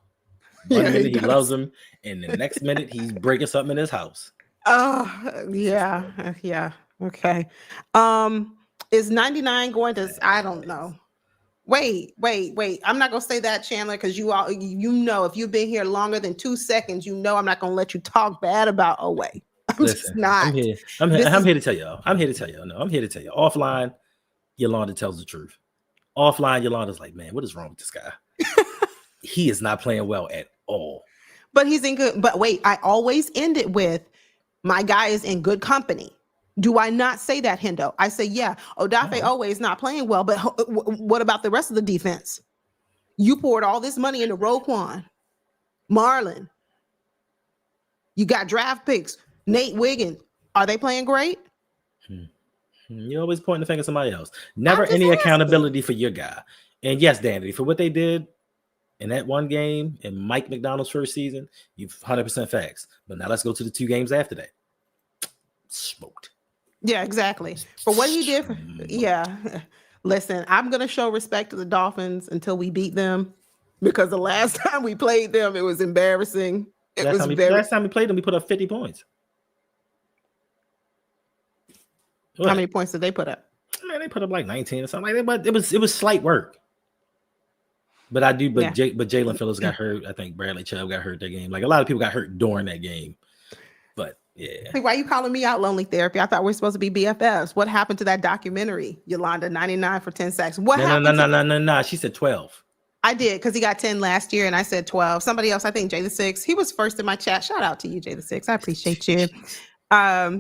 One minute he loves him, and the next minute he's breaking something in his house. Yeah. Okay. Is 99 going to? I don't know. Wait. I'm not gonna say that, Chandler, because you know, if you've been here longer than 2 seconds, I'm not gonna let you talk bad about Oway. Listen, I'm here to tell y'all. I'm here to tell you. Offline, Yolanda tells the truth. Offline, Yolanda's like, man, what is wrong with this guy? He is not playing well at all. But he's in good. But wait, I always end it with, my guy is in good company. Do I not say that, Hendo? I say, yeah, Odafe always not playing well, but what about the rest of the defense? You poured all this money into Roquan, Marlon. You got draft picks, Nate Wiggins. Are they playing great? You always pointing the finger at somebody else. Never just any asking. accountability for your guy. And yes, Danny, for what they did in that one game in Mike McDonald's first season, you've 100% facts. But now let's go to the 2 games after that. Smoked. Yeah, exactly. For what he did. Yeah. Listen, I'm going to show respect to the Dolphins until we beat them, because the last time we played them, it was embarrassing. Last time we played them, we put up 50 points. How many points did they put up? Man, they put up like 19 or something like that, but it was slight work. But Jalen Phillips got hurt. I think Bradley Chubb got hurt that game. Like a lot of people got hurt during that game. But yeah. Like, why are you calling me out, Lonely Therapy? I thought we were supposed to be BFFs. What happened to that documentary? Yolanda, 99 for 10 sacks. What happened? No. She said 12. I did, because he got 10 last year and I said 12. Somebody else, I think Jay the Six, he was first in my chat. Shout out to you, Jay the Six. I appreciate you.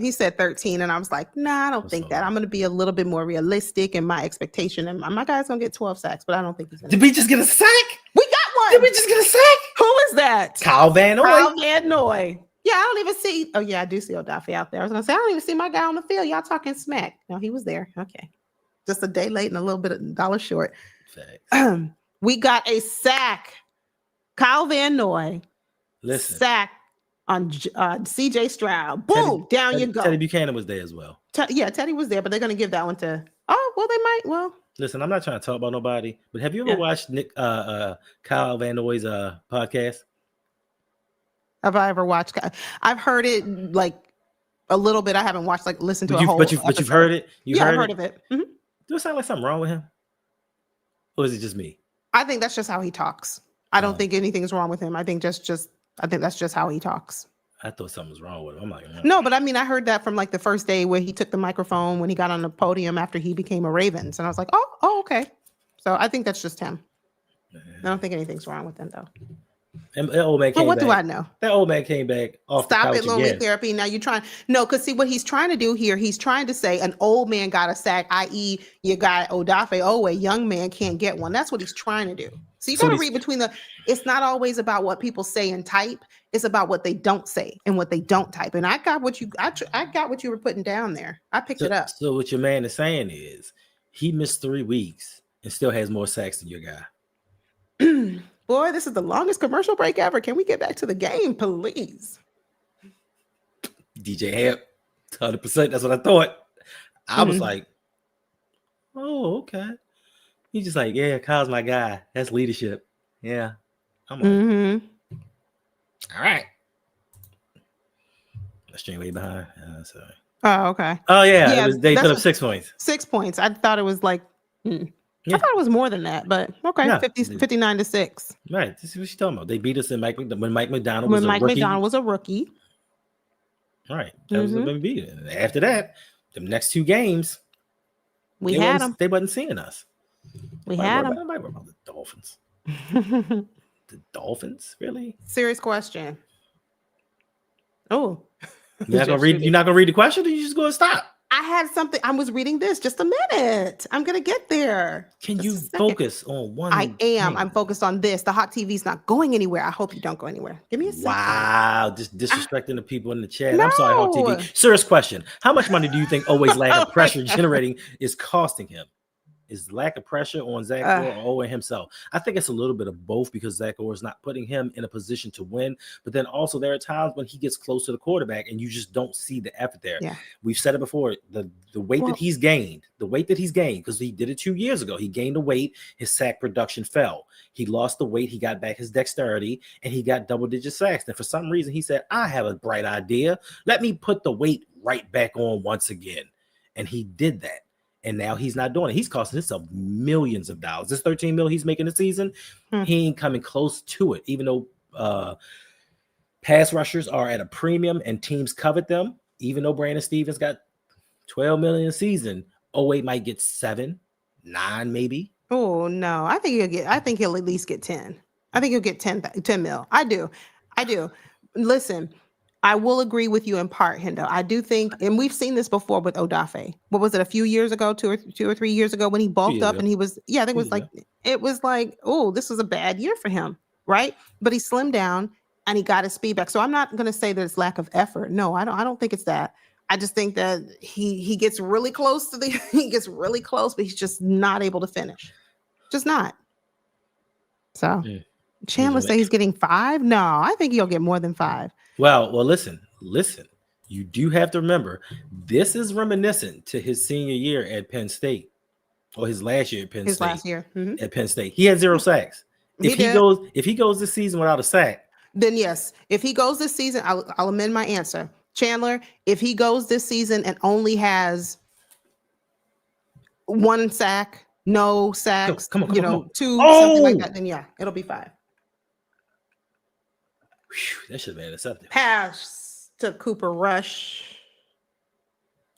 He said 13, and I was like, nah, I don't think that. I'm going to be a little bit more realistic in my expectation. And my guy's going to get 12 sacks, but I don't think he's going to. Did we just get a sack? We got one. Did we just get a sack? Who is that? Kyle Van Noy. Yeah, I don't even see. Oh, yeah, I do see Odafe out there. I was going to say, I don't even see my guy on the field. Y'all talking smack. No, he was there. Okay. Just a day late and a little bit of $1 short. We got a sack. Kyle Van Noy. Listen. Sack on CJ Stroud. Boom, down you go. Teddy Buchanan was there as well. Teddy was there, but they're going to give that one to, they might. Well, listen, I'm not trying to talk about nobody, but have you ever watched Kyle Van Noy's podcast? Have I ever watched? I've heard it like a little bit. I haven't watched, like, listened to a whole. But you've heard it? I've heard of it. Mm-hmm. Does it sound like something wrong with him? Or is it just me? I think that's just how he talks. I don't think anything's wrong with him. I think that's just how he talks. I thought something was wrong with him. I'm like, no, but I mean, I heard that from like the first day where he took the microphone when he got on the podium after he became a Ravens. And I was like, oh, okay. So I think that's just him. I don't think anything's wrong with him, though. And that old man came what back. do I know? That old man came back off Stop the it, couch Lonely again. Therapy. Now you're trying. No, because see what he's trying to do here, he's trying to say an old man got a sack, i.e. you got Odafe. Oh, a young man can't get one. That's what he's trying to do. So you got to read between it's not always about what people say and type. It's about what they don't say and what they don't type. And I got what you were putting down there. I picked it up. So what your man is saying is he missed 3 weeks and still has more sacks than your guy. Boy, this is the longest commercial break ever. Can we get back to the game, please? DJ Hamp, 100%. That's what I thought. I was like, oh, okay. He's just like, yeah, Kyle's my guy. That's leadership. Yeah. I'm on. All right. A string way behind. Sorry. Oh, okay. Oh, yeah. They put up 6 points. 6 points. I thought it was like, I thought it was more than that, but okay. No, 59-6. Right. This is what she's talking about. They beat us when Mike McDonald was a rookie. All right. That was when we beat it. And after that, the next 2 games, we had them. They wasn't seeing us. We had them. I might worry about the Dolphins. The Dolphins? Really? Serious question. Oh. You're not gonna read the question, or you just gonna stop? I had something. I was reading this. Just a minute. I'm gonna get there. Can you focus on one? I am. I'm focused on this. The hot TV's not going anywhere. I hope you don't go anywhere. Give me a second. Wow, just disrespecting the people in the chat. No. I'm sorry, hot TV. Serious question. How much money do you think always lack of pressure generating is costing him? Is lack of pressure on Zach Orr or Owen himself? I think it's a little bit of both, because Zach Orr is not putting him in a position to win. But then also there are times when he gets close to the quarterback and you just don't see the effort there. Yeah. We've said it before. The weight that he's gained, because he did it 2 years ago. He gained the weight. His sack production fell. He lost the weight. He got back his dexterity, and he got double-digit sacks. And for some reason, he said, I have a bright idea. Let me put the weight right back on once again. And he did that. And now he's not doing it. He's costing himself millions of dollars. This $13 million he's making this season, he ain't coming close to it. Even though pass rushers are at a premium and teams covet them, even though Brandon Stevens got $12 million a season, 08 might get 7, 9 maybe. Oh no, I think he'll at least get 10. I think he'll get 10 mil. I do. Listen. I will agree with you in part, Hendo. I do think, and we've seen this before with Odafe. What was it, a few years ago, two or 3 years ago, when he bulked up and he was, I think it was like, oh, this was a bad year for him, right? But he slimmed down and he got his speed back. So I'm not going to say that it's lack of effort. No, I don't think it's that. I just think that he gets really close to he gets really close, but he's just not able to finish. Just not. So Chandler say he's getting 5. No, I think he'll get more than 5. Well, listen. You do have to remember, this is reminiscent to his senior year at Penn State, or his last year at Penn State. His last year at Penn State, he had 0 sacks. If he goes this season without a sack, then yes. If he goes this season, I'll amend my answer. Chandler, if he goes this season and only has 1 sack, no sacks, come on, 2, something like that, then yeah, it'll be 5. Whew, that should have been intercepted. Pass to Cooper Rush,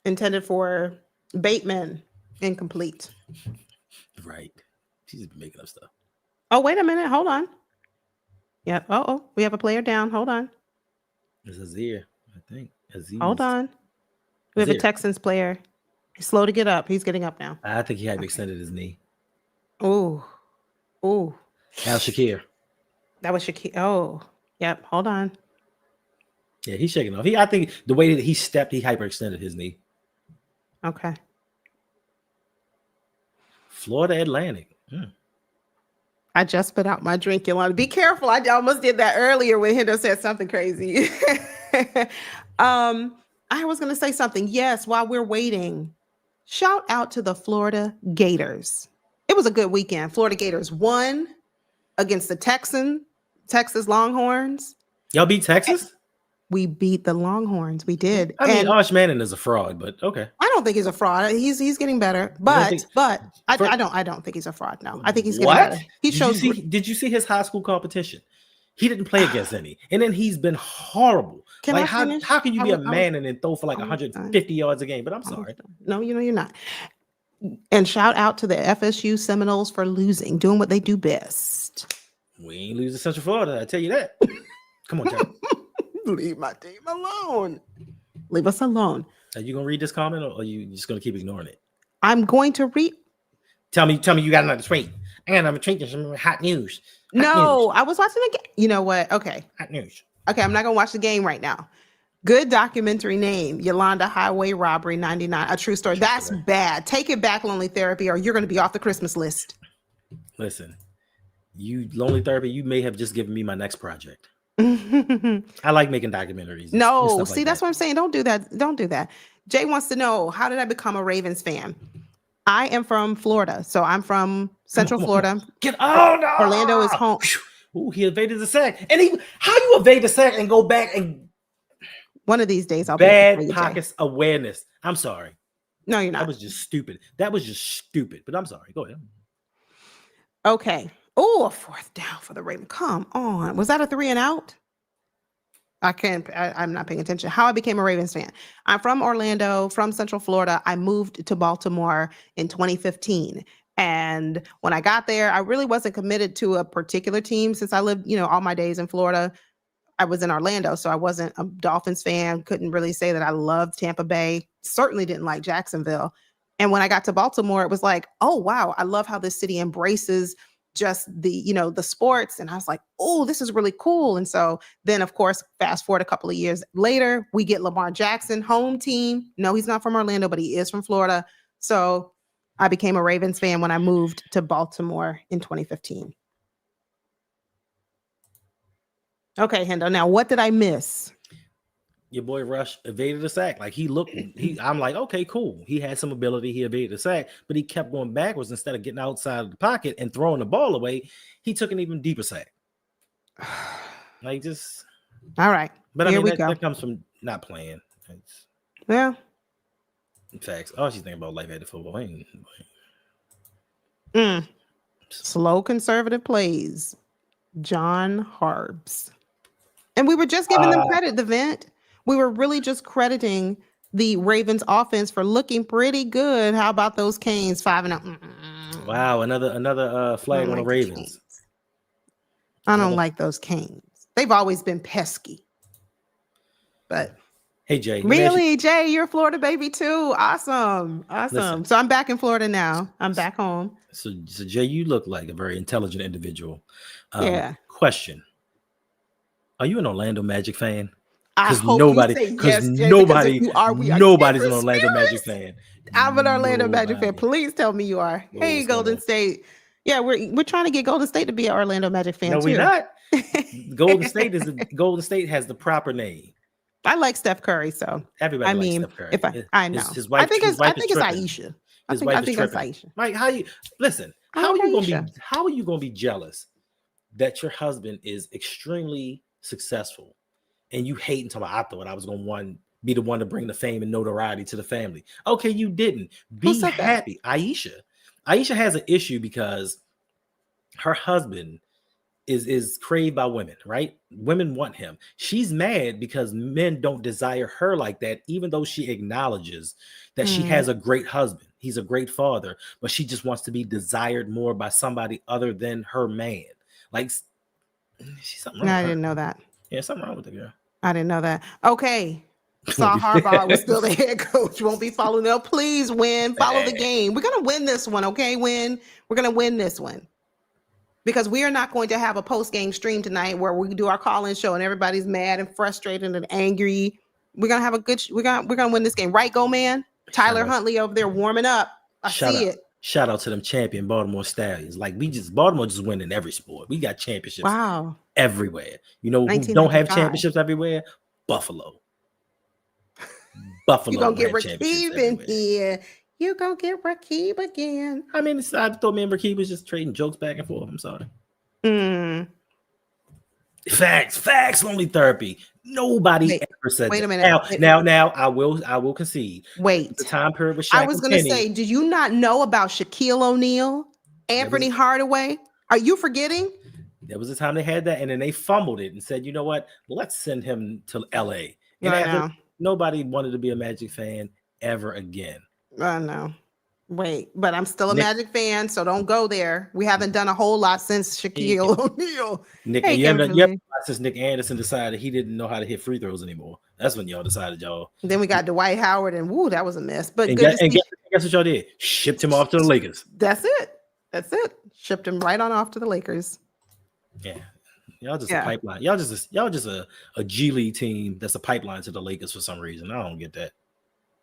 intended for Bateman, incomplete. Right. She's been making up stuff. Oh, wait a minute. Hold on. Yep. Oh, we have a player down. Hold on. It's Aziz, I think. Aziz. Hold on. We have a Texans player. He's slow to get up. He's getting up now. I think he had extended his knee. Ooh. Al Shakir. That was Shakir. Oh, yep. Hold on. Yeah, he's shaking off. I think the way that he stepped, he hyperextended his knee. Okay. Florida Atlantic. I just spit out my drink, Yolanda. Be careful. I almost did that earlier when Hendo said something crazy. I was going to say something. Yes, while we're waiting, shout out to the Florida Gators. It was a good weekend. Florida Gators won against the Texas Longhorns. Y'all beat Texas? We beat the Longhorns. We did. I mean, Arch Manning is a fraud, but okay. I don't think he's a fraud. He's getting better, but I don't think he's a fraud. No, I think he's getting better. Did you see his high school competition? He didn't play against any, and then he's been horrible. How can you be a man and then throw for like 150 yards a game? But I'm sorry. No, you're not. And shout out to the FSU Seminoles for doing what they do best. We ain't losing Central Florida. I tell you that. Come on, Terry. Leave my team alone. Leave us alone. Are you gonna read this comment, or are you just gonna keep ignoring it? I'm going to read. Tell me you got another tweet. I got another tweet. There's some hot news. I was watching the game. You know what? Okay. Hot news. Okay, I'm not gonna watch the game right now. Good documentary name, Yolanda Highway Robbery 99. A true story. That's bad. Take it back, Lonely Therapy, or you're gonna be off the Christmas list. Listen, you Lonely Therapy, you may have just given me my next project. I like making documentaries. No, see, that's what I'm saying. Don't do that. Don't do that. Jay wants to know, how did I become a Ravens fan? I am from Florida, so I'm from Central Florida. Orlando is home. Ooh, he evaded the sack. And how you evade the sack and go back and one of these days I'll bad pockets awareness. I'm sorry. No, you're not. That was just stupid. But I'm sorry. Go ahead. Okay. Oh, a 4th down for the Ravens. Come on. Was that a 3 and out? I'm not paying attention. How I became a Ravens fan. I'm from Orlando, from Central Florida. I moved to Baltimore in 2015. And when I got there, I really wasn't committed to a particular team since I lived, all my days in Florida. I was in Orlando, so I wasn't a Dolphins fan. Couldn't really say that I loved Tampa Bay. Certainly didn't like Jacksonville. And when I got to Baltimore, it was like, oh, wow, I love how this city embraces just the sports. And I was like, oh, this is really cool. And so then, of course, fast forward a couple of years later, we get Lamar Jackson, home team. No, he's not from Orlando, but he is from Florida. So I became a Ravens fan when I moved to Baltimore in 2015. Okay, Hendo. Now, what did I miss? Your boy Rush evaded the sack. Like I'm like, okay, cool. He had some ability. He evaded the sack, but he kept going backwards instead of getting outside of the pocket and throwing the ball away. He took an even deeper sack. Like just all right. But I mean, that comes from not playing. Yeah. In fact, all she's thinking about life at the football. Slow conservative plays. John Harbs. And we were just giving them credit, the vent. We were really just crediting the Ravens offense for looking pretty good. How about those Canes 5 and 0? Wow, another flag on the Ravens. I don't like those Canes. They've always been pesky. But hey, Jay. Really, Jay, you're a Florida baby too. Awesome. Listen, so I'm back in Florida now. I'm back home. So Jay, you look like a very intelligent individual. Yeah. Question. Are you an Orlando Magic fan? I hope you say yes, Jay, because if you are, we are nobody's an kindred Orlando Magic spirits. fan. I'm an Orlando Magic fan. Nobody. Please tell me you are. Whoa, Hey, what's going Golden on? State. Yeah, we're trying to get Golden State to be an Orlando Magic fan No, too. we're not. Golden State has the proper name. I like Steph Curry, so Everybody I likes mean, Steph Curry. if I know, His wife, I think his it's wife is tripping. Aisha. I His wife is think it's tripping. Aisha. Mike, how are you Aisha. gonna be jealous that your husband is extremely successful and you hate until I thought I was gonna be the one to bring the fame and notoriety to the family? Okay, you didn't. Be happy. Aisha has an issue because her husband is craved by women, right? Women want him. She's mad because men don't desire her like that, even though she acknowledges that she has a great husband. He's a great father, but she just wants to be desired more by somebody other than her man. Like, she's something wrong. No, I didn't know that. Yeah, something wrong with the girl. I didn't know that. Okay. Saw Harbaugh was still the head coach. Won't be following up. Please win. Follow the game. We're gonna win this one, okay? We're gonna win this one. Because we are not going to have a post-game stream tonight where we do our call-in show and everybody's mad and frustrated and angry. We're gonna have we're gonna win this game, right? Go man. Tyler Huntley over there warming up. I see it. Shout out to them champion Baltimore Stallions. Like Baltimore just win in every sport. We got championships everywhere. You know who don't have championships everywhere? Buffalo. You gonna get Rakib in here. You gonna get Rakib again. I mean, I thought me and Rakib was just trading jokes back and forth. I'm sorry. Facts, lonely therapy. Nobody ever said wait a that. minute. Now I will concede. Wait. The time period with Shaq I was gonna say, did you not know about Shaquille O'Neal, Anthony Hardaway? Are you forgetting? There was a time they had that, and then they fumbled it and said, you know what? Let's send him to LA. And nobody wanted to be a Magic fan ever again. I know. Wait, but I'm still a Magic fan, so don't go there. We haven't done a whole lot since Shaquille O'Neal. Since Nick Anderson decided he didn't know how to hit free throws anymore. That's when y'all decided y'all. Then we got Dwight Howard, and woo, that was a mess. But guess what y'all did? Shipped him off to the Lakers. That's it. Shipped him right on off to the Lakers. Yeah. Y'all just a pipeline. Y'all just a G League team that's a pipeline to the Lakers for some reason. I don't get that.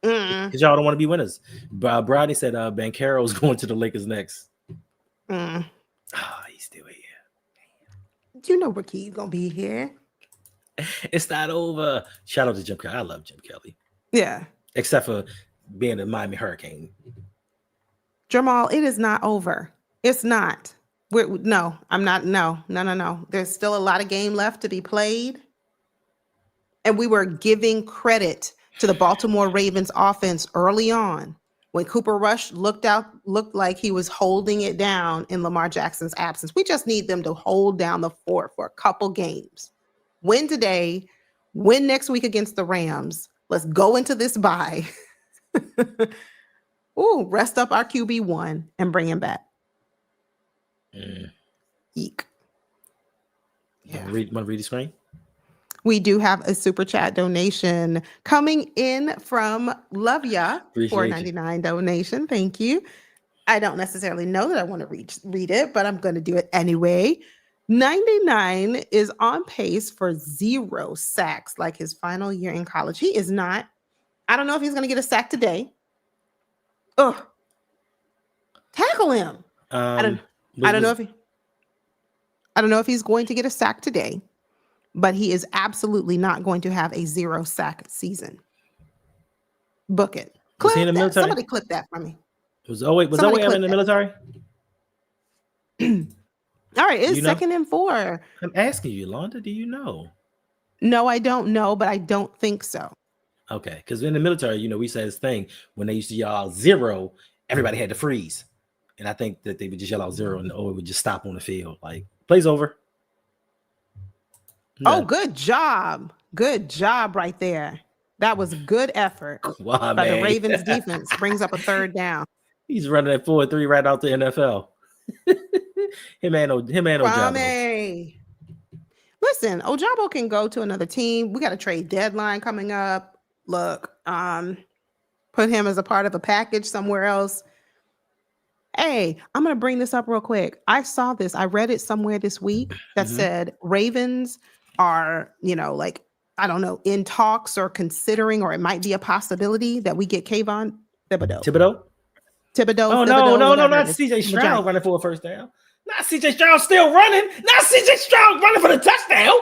Because y'all don't want to be winners. Brady said Banchero's going to the Lakers next. He's still here. You know Rakib's gonna be here. It's not over. Shout out to Jim Kelly. I love Jim Kelly. Yeah. Except for being a Miami Hurricane. Jamal, it is not over. It's not. I'm not. No. There's still a lot of game left to be played. And we were giving credit to the Baltimore Ravens offense early on when Cooper Rush looked like he was holding it down in Lamar Jackson's absence. We just need them to hold down the fort for a couple games. Win today, win next week against the Rams. Let's go into this bye. Rest up our QB1 and bring him back. Eek. Yeah. Want to read the screen? We do have a super chat donation coming in from Love Ya, $4.99 donation. Thank you. I don't necessarily know that I want to read it, but I'm going to do it anyway. 99 is on pace for 0 sacks like his final year in college. He is not. I don't know if he's going to get a sack today. Tackle him. I don't know if he's going to get a sack today. But he is absolutely not going to have a 0 sack season. Book it. Was he in the military? Somebody clip that for me. Was Owe ever in the military? All right, it's 2nd and 4. I'm asking you, Londa, do you know? No, I don't know, but I don't think so. Okay, because in the military, we said this thing when they used to yell out 0, everybody had to freeze. And I think that they would just yell out 0 and Owe would just stop on the field. Like, play's over. Oh, good job. Good job right there. That was good effort by the Ravens defense. Brings up a 3rd down. He's running at 4-3 right out the NFL. him and Ojabo. Listen, Ojabo can go to another team. We got a trade deadline coming up. Look, put him as a part of a package somewhere else. Hey, I'm going to bring this up real quick. I saw this. I read it somewhere this week that said Ravens are, I don't know, in talks or considering, or it might be a possibility that we get Kayvon Thibodeau. Thibodeau? Thibodeau. Oh, Thibodeau, no, whatever not it is. CJ Vagina. Stroud running for a first down. Not CJ Stroud still running. Not CJ Stroud running for the touchdown.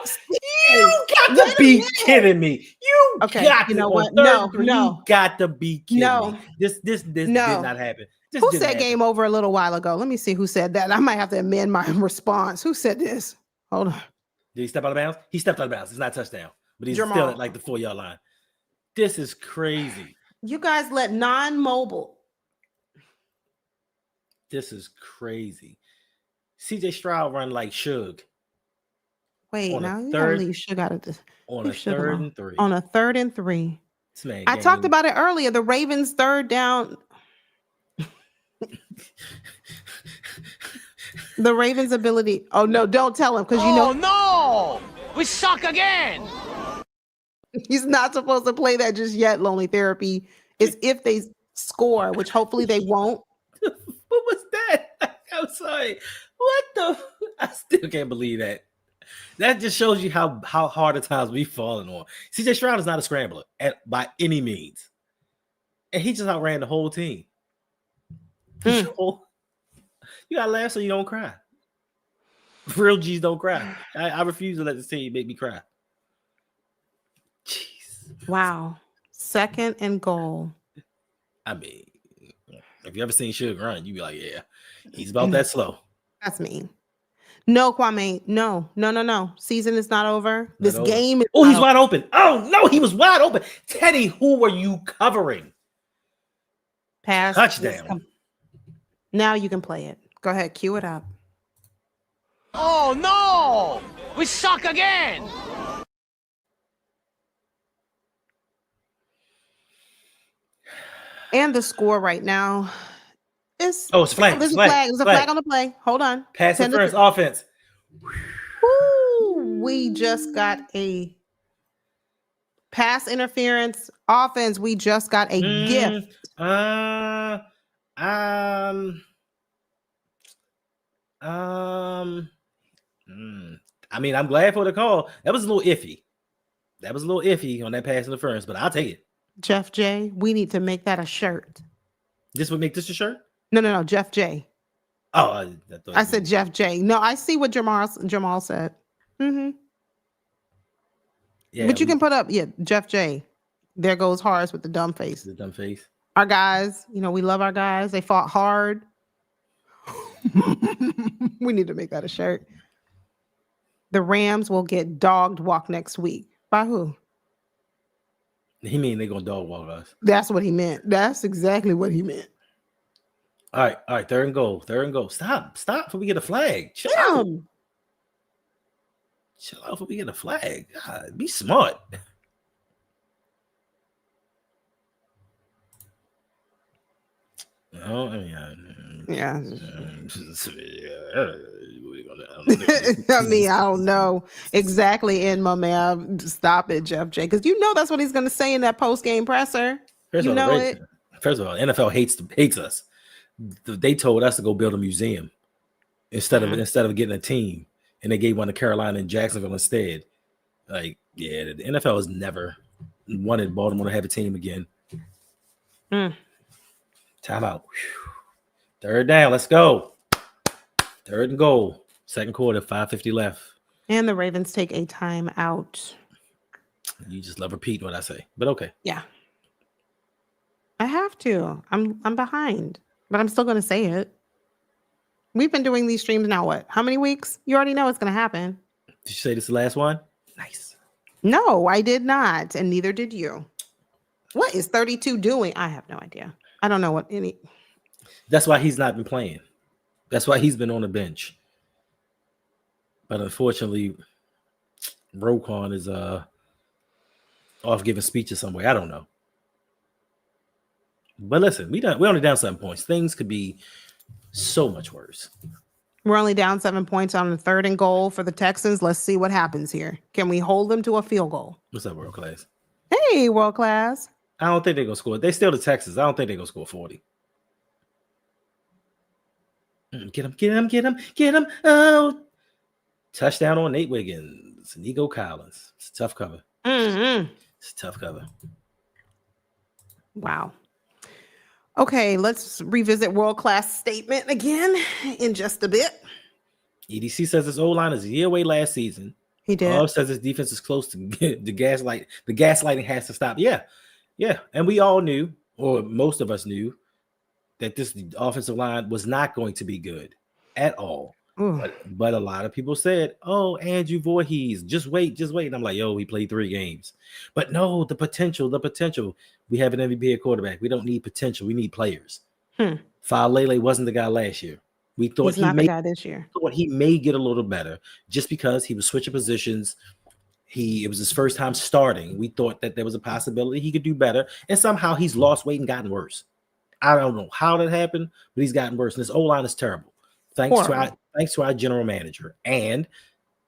You got to be kidding me. You Okay, got you to know on what? third No, and three, no. You got to be kidding No. me. This did No. not happen. This Who didn't said happen. game over a little while ago? Let me see who said that. I might have to amend my response. Who said this? Hold on. Did he step out of bounds? He stepped out of bounds. It's not a touchdown, but he's still Jamal. at like the 4-yard line. This is crazy. You guys let non-mobile. This is crazy. CJ Stroud run like Suge. Wait, On a now you third- gotta leave Suge out of this. On Leave a Suge third alone. and three. On a 3rd and 3. This man I talked gained- about it earlier. The Ravens' 3rd down. The Ravens' ability. Oh no, don't tell him, because you know no! We suck again! he's not supposed to play that just yet. Lonely Therapy is if they score, which hopefully they won't. What was that? I'm sorry. What the? I still can't believe that. That just shows you how hard at times we've fallen on. CJ Stroud is not a scrambler by any means. And he just outran the whole team. You gotta laugh so you don't cry. Real G's don't cry. I refuse to let this team make me cry. Jeez. Wow. 2nd and goal. I mean, if you ever seen Suge run, you'd be like, yeah, he's about that slow. That's mean. No, Kwame. No. Season is not over. This over. game is Oh, not he's over. wide open. Oh, no, he was wide open. Teddy, who were you covering? Pass. Touchdown. Now you can play it. Go ahead. Cue it up. Oh no! We suck again! And the score right now is. Oh, it's a flag. There's It's a flag. There's a flag on the play. Hold on. Pass 10 to interference offense. Woo, we just got a pass interference offense. We just got a gift. I mean, I'm glad for the call. That was a little iffy. On that pass interference, but I'll take it. Jeff J, we need to make that a shirt. This would make this a shirt? No, Jeff J. Oh, I said Jeff J. No, I see what Jamal said. Mm-hmm. Yeah, but you can put up, Jeff J. There goes Horace with the dumb face. The dumb face. Our guys, we love our guys. They fought hard. We need to make that a shirt. The Rams will get dogged walk next week. By who? He mean they're gonna dog walk us. That's what he meant. That's exactly what he meant. All right. Third and goal. Stop before we get a flag. Chill out before we get a flag. God, be smart. No, I mean, Yeah. I I mean, I don't know exactly in my man. Stop it, Jeff J. Because that's what he's going to say in that post-game presser. First of all, NFL hates us. They told us to go build a museum instead of getting a team, and they gave one to Carolina and Jacksonville instead. Like, yeah, the NFL has never wanted Baltimore to have a team again. Time out. Third down. Let's go. Third and goal. Second quarter. 5:50 left. And the Ravens take a timeout. You just love repeating what I say, but okay. Yeah, I have to. I'm behind, but I'm still going to say it. We've been doing these streams now. What? How many weeks? You already know it's going to happen. Did you say this is the last one? Nice. No, I did not, and neither did you. What is 32 doing? I have no idea. I don't know what any. That's why he's not been playing. That's why he's been on the bench. But unfortunately, Roquan is off giving speeches somewhere. I don't know. But listen, we only down 7 points. Things could be so much worse. We're only down 7 points on the 3rd and goal for the Texans. Let's see what happens here. Can we hold them to a field goal? What's up, world class? Hey, world class. I don't think they're gonna score. They still the Texans. I don't think they're gonna score 40. Get him. Oh, touchdown on Nate Wiggins, Nico Collins. It's a tough cover. It's a tough cover. Wow. Okay, let's revisit world-class statement again in just a bit. EDC says his O-line is a year away last season. He did. Bob says his defense is close to the gaslight. The gaslighting has to stop. Yeah. And we all knew, or most of us knew, that this offensive line was not going to be good at all. But a lot of people said, "Oh, Andrew Voorhees, just wait." And I'm like, "Yo, he played 3 games." But no, the potential. We have an MVP at quarterback. We don't need potential. We need players. Falele wasn't the guy last year. We thought He's not the guy this year. Thought he may get a little better just because he was switching positions. It was his first time starting. We thought that there was a possibility he could do better, and somehow he's lost weight and gotten worse. I don't know how that happened, but he's gotten worse. And his O-line is terrible. Thanks to our general manager and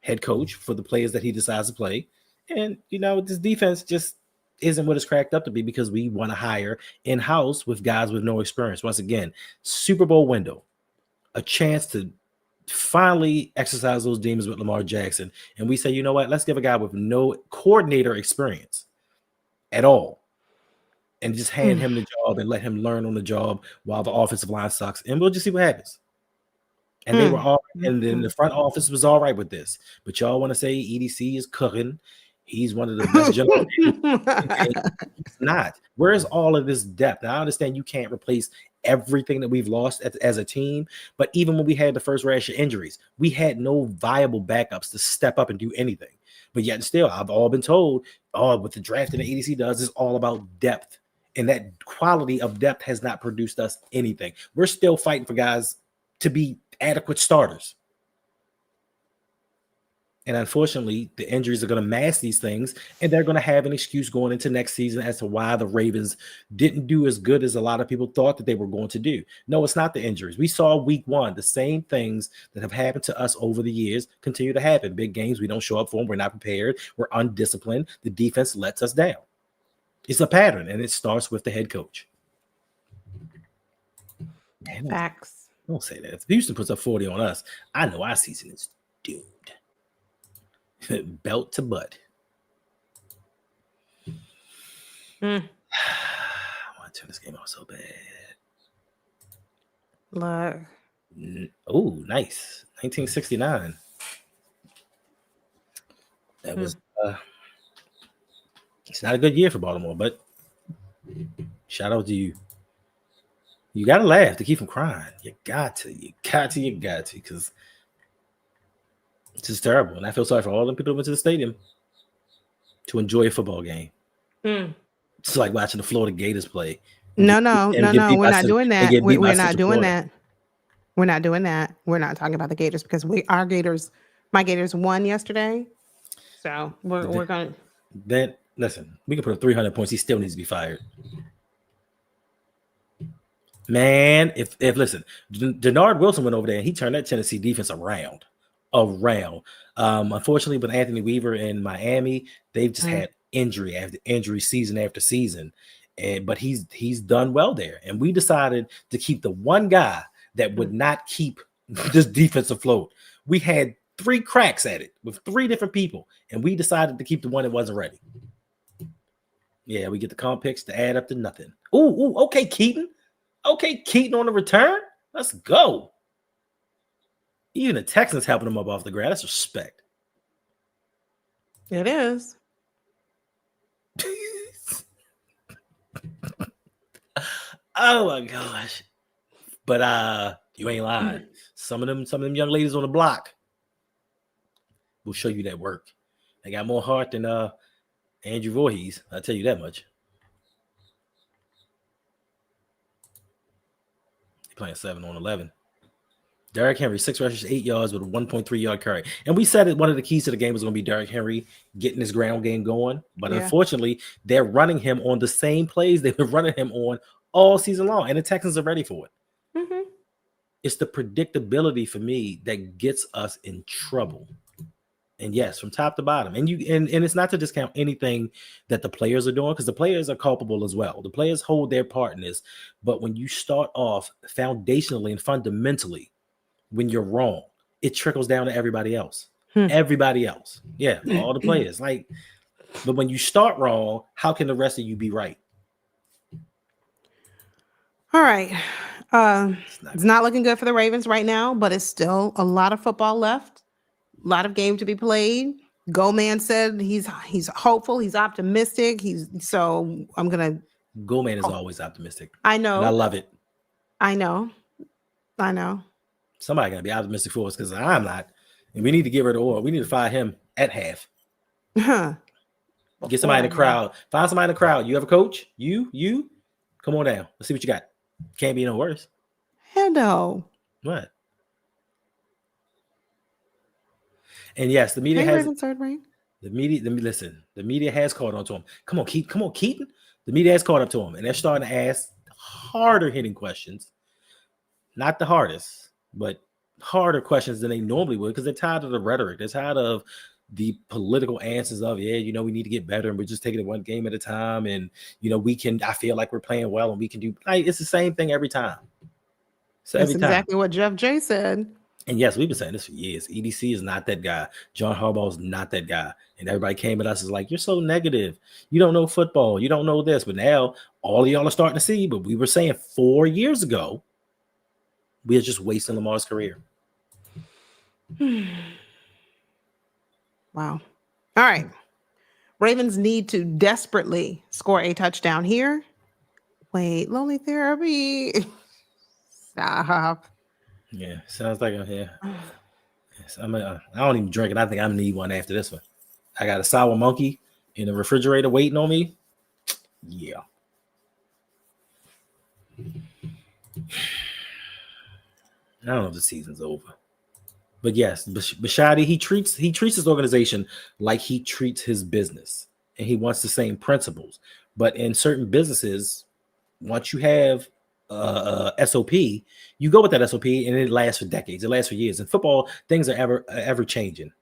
head coach for the players that he decides to play. And, this defense just isn't what it's cracked up to be because we want to hire in-house with guys with no experience. Once again, Super Bowl window, a chance to finally exercise those demons with Lamar Jackson. And we say, you know what? Let's give a guy with no coordinator experience at all and just hand him the job and let him learn on the job while the offensive line sucks. And we'll just see what happens. And they were all, and then the front office was all right with this. But y'all want to say EDC is cooking. He's one of the best general managers. He's not. Where's all of this depth? Now, I understand you can't replace everything that we've lost as a team, but even when we had the first rash of injuries, we had no viable backups to step up and do anything. But yet still, I've all been told, what the draft and the EDC does is all about depth. And that quality of depth has not produced us anything. We're still fighting for guys to be adequate starters. And unfortunately, the injuries are going to mask these things, and they're going to have an excuse going into next season as to why the Ravens didn't do as good as a lot of people thought that they were going to do. No, it's not the injuries. We saw week 1, the same things that have happened to us over the years continue to happen. Big games, we don't show up for them. We're not prepared. We're undisciplined. The defense lets us down. It's a pattern, and it starts with the head coach. Man, Facts. Don't say that. If Houston puts up 40 on us, I know our season is doomed. Belt to butt. I want to turn this game off so bad. Look. Oh, nice. 1969. That was it's not a good year for Baltimore, but shout out to you. You gotta laugh to keep from crying. You got to, because it's just terrible. And I feel sorry for all the people who went to the stadium to enjoy a football game. It's like watching the Florida Gators play. No. We're not doing that. We're not doing that. We're not doing that. We're not talking about the Gators because my Gators won yesterday. So we're going to. Then listen, we can put up 300 points. He still needs to be fired. Man, if listen, Denard Wilson went over there and he turned that Tennessee defense around. Unfortunately, with Anthony Weaver in Miami, they've just had injury after injury, season after season. But he's done well there. And we decided to keep the one guy that would not keep this defense afloat. We had 3 cracks at it with 3 different people, and we decided to keep the one that wasn't ready. Yeah, we get the comp picks to add up to nothing. Ooh, okay, Keaton. Okay, Keaton on the return. Let's go. Even the Texans helping him up off the ground. That's respect. It is. Oh my gosh. But you ain't lying. Some of them young ladies on the block will show you that work. They got more heart than Andrew Voorhees. I'll tell you that much. Playing 7 on 11. Derrick Henry, 6 rushes, 8 yards with a 1.3 yard carry. And we said that one of the keys to the game was going to be Derrick Henry getting his ground game going. But unfortunately, they're running him on the same plays they've been running him on all season long. And the Texans are ready for it. It's the predictability for me that gets us in trouble. And yes, from top to bottom. And it's not to discount anything that the players are doing, because the players are culpable as well. The players hold their part in this. But when you start off foundationally and fundamentally, when you're wrong, it trickles down to everybody else. Everybody else. Yeah, all the players. Like, But when you start wrong, how can the rest of you be right? All right. It's not looking good for the Ravens right now, but it's still a lot of football left. A lot of game to be played. Goldman said he's hopeful, he's optimistic. I'm gonna. Goldman is always optimistic. I know. And I love it. I know. Somebody gotta be optimistic for us because I'm not. And we need to get rid of Orr. We need to fire him at half. Get somebody in the crowd. Find somebody in the crowd. You have a coach? You? Come on down. Let's see what you got. Can't be no worse. Hell no. What? And yes, the media has third ring. The media has caught on to him. Come on, Keaton. The media has caught up to him, and they're starting to ask harder hitting questions. Not the hardest, but harder questions than they normally would because they're tired of the rhetoric. They're tired of the political answers of, we need to get better and we're just taking it one game at a time. And, I feel like we're playing well and we can do, it's the same thing every time. So that's exactly what Jeff J said. And yes, we've been saying this for years. EDC is not that guy. John Harbaugh is not that guy. And everybody came at us as like, you're so negative. You don't know football. You don't know this. But now all of y'all are starting to see. But we were saying 4 years ago, we are just wasting Lamar's career. Wow. All right. Ravens need to desperately score a touchdown here. Wait, lonely therapy. Stop. Yeah, sounds like I'm here. Yes, I don't even drink it. I think I'm gonna need one after this one. I got a sour monkey in the refrigerator waiting on me. Yeah. I don't know if the season's over. But yes, Bishotti, he treats his organization like he treats his business, and he wants the same principles. But in certain businesses, once you have SOP, you go with that SOP, and it lasts for decades. It lasts for years. In football, things are ever changing,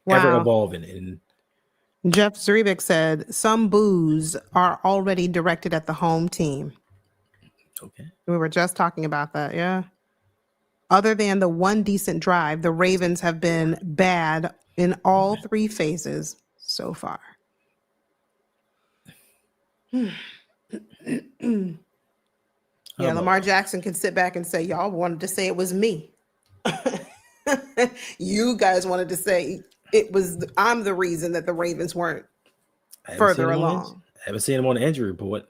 ever evolving. And Jeff Zrebick said some boos are already directed at the home team. Okay, we were just talking about that. Yeah. Other than the one decent drive, the Ravens have been bad in all three phases so far. Yeah, Lamar Jackson can sit back and say, y'all wanted to say it was me. You guys wanted to say I'm the reason that the Ravens weren't further along. I haven't seen him on the injury report.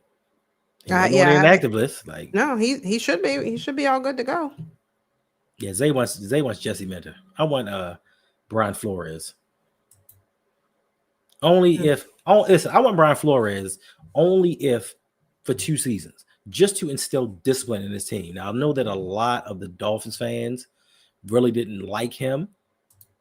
Yeah, inactive list. No, he should be. He should be all good to go. Yeah, Zay wants Jesse Minter. I want Brian Flores. I want Brian Flores only if for 2 seasons, just to instill discipline in his team. Now I know that a lot of the Dolphins fans really didn't like him,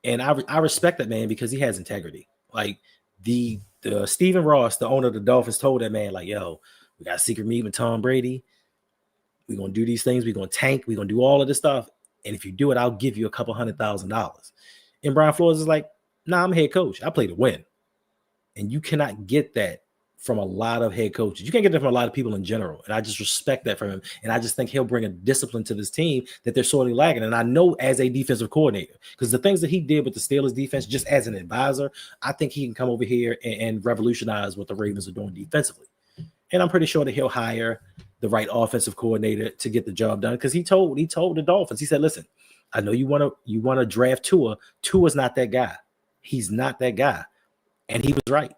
and I respect that man because he has integrity. Like the Stephen Ross, the owner of the Dolphins, told that man, like, yo, we got a secret meeting with Tom Brady. We're gonna do these things, we're gonna tank, we're gonna do all of this stuff. And if you do it, I'll give you $200,000. And Brian Flores is like, nah, I'm a head coach. I play to win. And you cannot get that from a lot of head coaches. You can't get that from a lot of people in general. And I just respect that from him. And I just think he'll bring a discipline to this team that they're sorely lacking. And I know as a defensive coordinator, because the things that he did with the Steelers defense, just as an advisor, I think he can come over here and revolutionize what the Ravens are doing defensively. And I'm pretty sure that he'll hire the right offensive coordinator to get the job done. Because he told the Dolphins, he said, listen, I know you want to draft Tua. Tua's not that guy. He's not that guy. And he was right.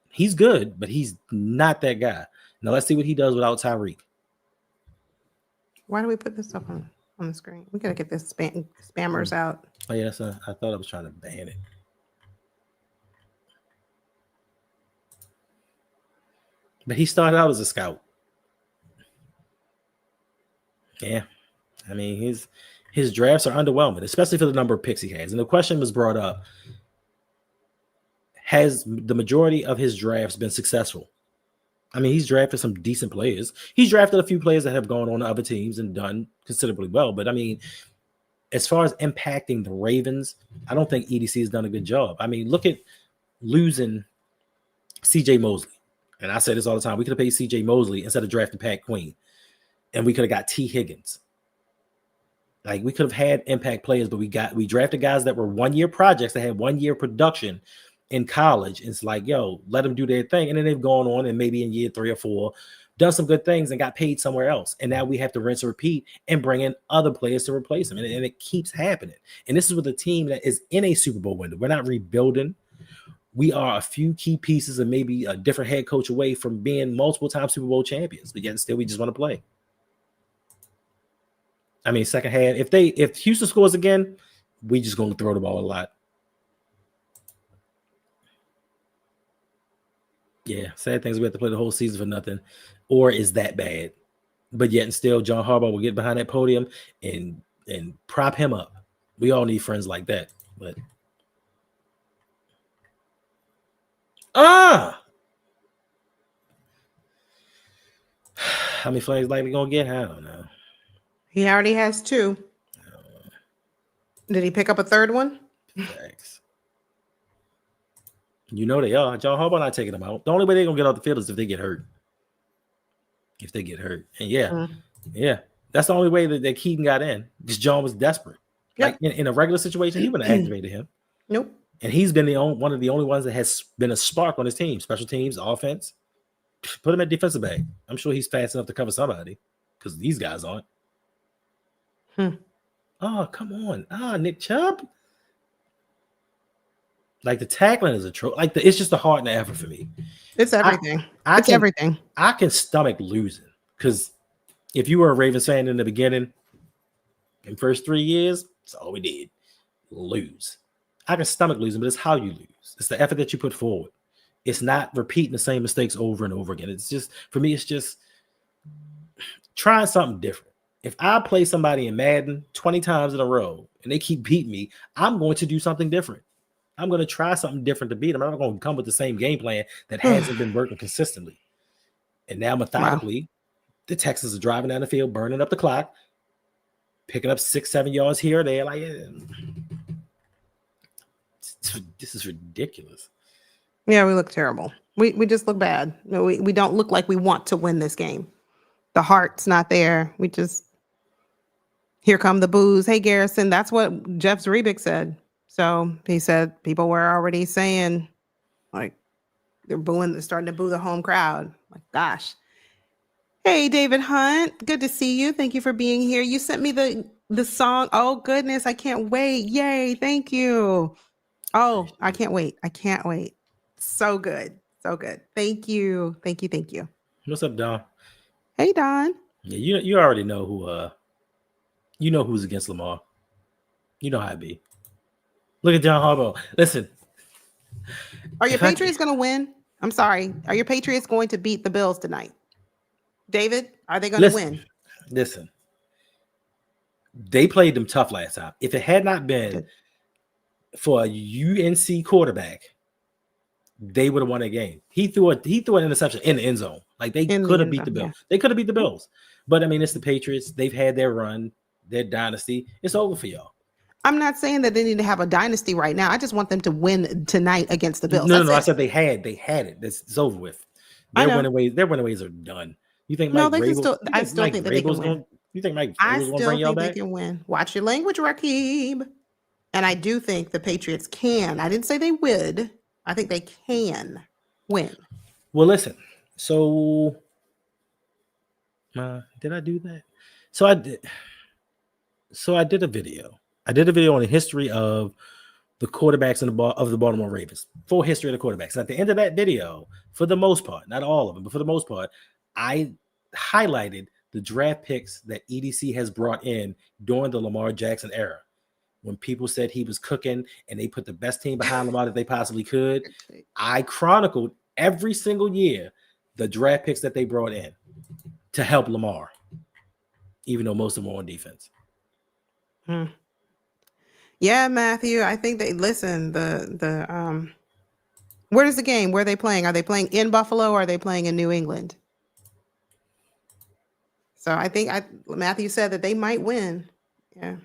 He's good, but he's not that guy. Now let's see what he does without Tyreek. Why do we put this up on the screen? We gotta get this spammers out. Oh yes, I thought I was trying to ban it. But he started out as a scout. Yeah. I mean, his drafts are underwhelming, especially for the number of picks he has. And the question was brought up, has the majority of his drafts been successful? I mean, he's drafted some decent players. He's drafted a few players that have gone on to other teams and done considerably well. But I mean, as far as impacting the Ravens, I don't think EDC has done a good job. I mean, look at losing CJ Mosley. And I say this all the time. We could have paid CJ Mosley instead of drafting Pat Queen. And we could have got T. Higgins. Like, we could have had impact players, but we drafted guys that were 1-year projects that had 1 year production. in college. It's like, yo, let them do their thing. And then they've gone on and maybe in year 3 or 4 done some good things and got paid somewhere else. And now we have to rinse and repeat and bring in other players to replace them. And it keeps happening. And this is with a team that is in a Super Bowl window. We're not rebuilding. We are a few key pieces and maybe a different head coach away from being multiple time Super Bowl champions. But yet still we just want to play. I mean, second half, if Houston scores again, we just going to throw the ball a lot. Yeah, sad things we have to play the whole season for nothing, or is that bad? But yet and still, John Harbaugh will get behind that podium and prop him up. We all need friends like that. But how many flags likely gonna get? I don't know. He already has 2. Did he pick up a third one? Thanks. You know they are. John Harbaugh not taking them out. The only way they're gonna get off the field is if they get hurt. If they get hurt. And yeah, that's the only way that Keaton got in. Because John was desperate. Yep. Like in a regular situation, he wouldn't have activated him. Nope. And he's been one of the only ones that has been a spark on his team. Special teams, offense. Put him at defensive back. I'm sure he's fast enough to cover somebody. Because these guys aren't. Oh, come on. Nick Chubb. Like the tackling is a trope. Like it's just the heart and the effort for me. It's everything. Everything. I can stomach losing because if you were a Ravens fan in the beginning, in first 3 years, that's all we did. Lose. I can stomach losing, but it's how you lose. It's the effort that you put forward. It's not repeating the same mistakes over and over again. It's just, for me, it's just trying something different. If I play somebody in Madden 20 times in a row and they keep beating me, I'm going to do something different. I'm going to try something different to beat them. I'm not going to come with the same game plan that hasn't been working consistently. And now methodically, the Texans are driving down the field, burning up the clock, picking up 6-7 yards here or there. Like, this is ridiculous. Yeah, we look terrible. We just look bad. We don't look like we want to win this game. The heart's not there. We just, here come the boos. Hey, Garrison, that's what Jeff Zrebic said. So he said people were already saying, like, they're starting to boo the home crowd. Like, gosh. Hey, David Hunt, good to see you. Thank you for being here. You sent me the song. Oh, goodness, I can't wait. Yay, thank you. Oh, I can't wait. I can't wait. So good. So good. Thank you. Thank you. Thank you. What's up, Don? Hey, Don. Yeah, you already know who's against Lamar. You know how it be. Look at John Harbaugh. Listen. Are your Patriots going to win? I'm sorry. Are your Patriots going to beat the Bills tonight? David, are they going to win? Listen. They played them tough last time. If it had not been for a UNC quarterback, they would have won a game. He threw an interception in the end zone. Like they could have beat the Bills. Yeah. They could have beat the Bills. But I mean, it's the Patriots. They've had their run, their dynasty. It's over for y'all. I'm not saying that they need to have a dynasty right now. I just want them to win tonight against the Bills. No. I said they had it. It's over with. Their winning ways are done. You think Mike Vrabel? I still think that they can win. You think Mike Vrabel's going to bring y'all back? I still think they can win. Watch your language, Rakib. And I do think the Patriots can. I didn't say they would. I think they can win. Well, listen. So, did I do that? So I did. So I did a video. I did a video on the history of the quarterbacks of the Baltimore Ravens. Full history of the quarterbacks. And at the end of that video, for the most part, not all of them, but for the most part, I highlighted the draft picks that EDC has brought in during the Lamar Jackson era. When people said he was cooking and they put the best team behind Lamar that they possibly could, I chronicled every single year the draft picks that they brought in to help Lamar, even though most of them were on defense. Yeah, Matthew, I think they listen. Where is the game? Where are they playing? Are they playing in Buffalo or are they playing in New England? So I think Matthew said that they might win. Yeah.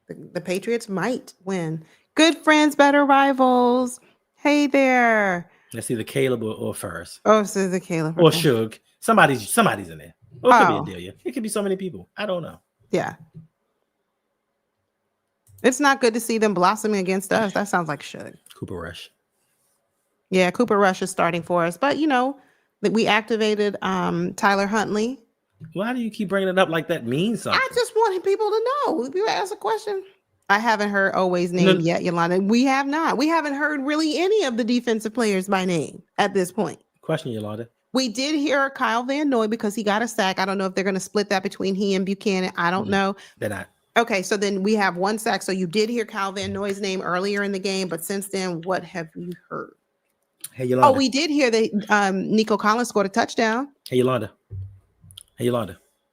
The Patriots might win. Good friends, better rivals. Hey there. Let's see the Caleb or Ferris. Oh, so the Caleb or Suge. Somebody's in there. Or it could be a Delia. It could be so many people. I don't know. Yeah. It's not good to see them blossoming against us. That sounds like Suge. Cooper Rush. Yeah, Cooper Rush is starting for us, but that we activated Tyler Huntley. Why do you keep bringing it up like that means something? I just wanted people to know. If you ask a question, I haven't heard Always name No. yet, Yolanda. We have not. We haven't heard really any of the defensive players by name at this point. Question, Yolanda. We did hear Kyle Van Noy because he got a sack. I don't know if they're going to split that between he and Buchanan. I don't know. They're not. Okay, so then we have one sack. So you did hear Kyle Van Noy's name earlier in the game, but since then, what have you heard? Hey, Yolanda. Oh, we did hear that Nico Collins scored a touchdown. Hey, Yolanda.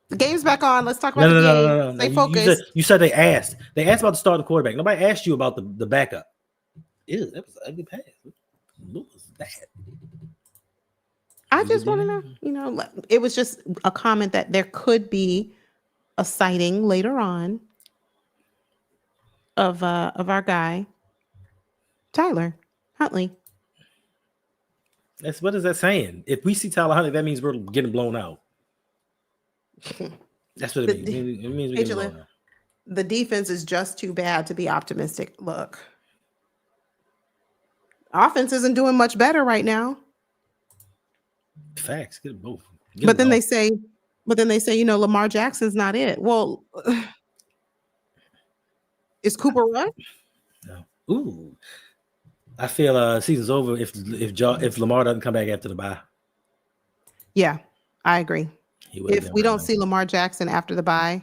The game's back on. Let's talk about the game. No. Stay focused. You said they asked. They asked about the starting quarterback. Nobody asked you about the backup. Ew, that was an ugly pass. What was that? I just want to know, it was just a comment that there could be a sighting later on of our guy, Tyler Huntley. What is that saying? If we see Tyler Huntley, that means we're getting blown out. That's what it means. It means we're getting blown out. The defense is just too bad to be optimistic. Look, offense isn't doing much better right now. Facts. Get both. But then they say, Lamar Jackson's not it. Well, is Cooper Rush? No. Ooh. I feel season's over if Lamar doesn't come back after the bye. Yeah, I agree. If we don't see Lamar Jackson after the bye,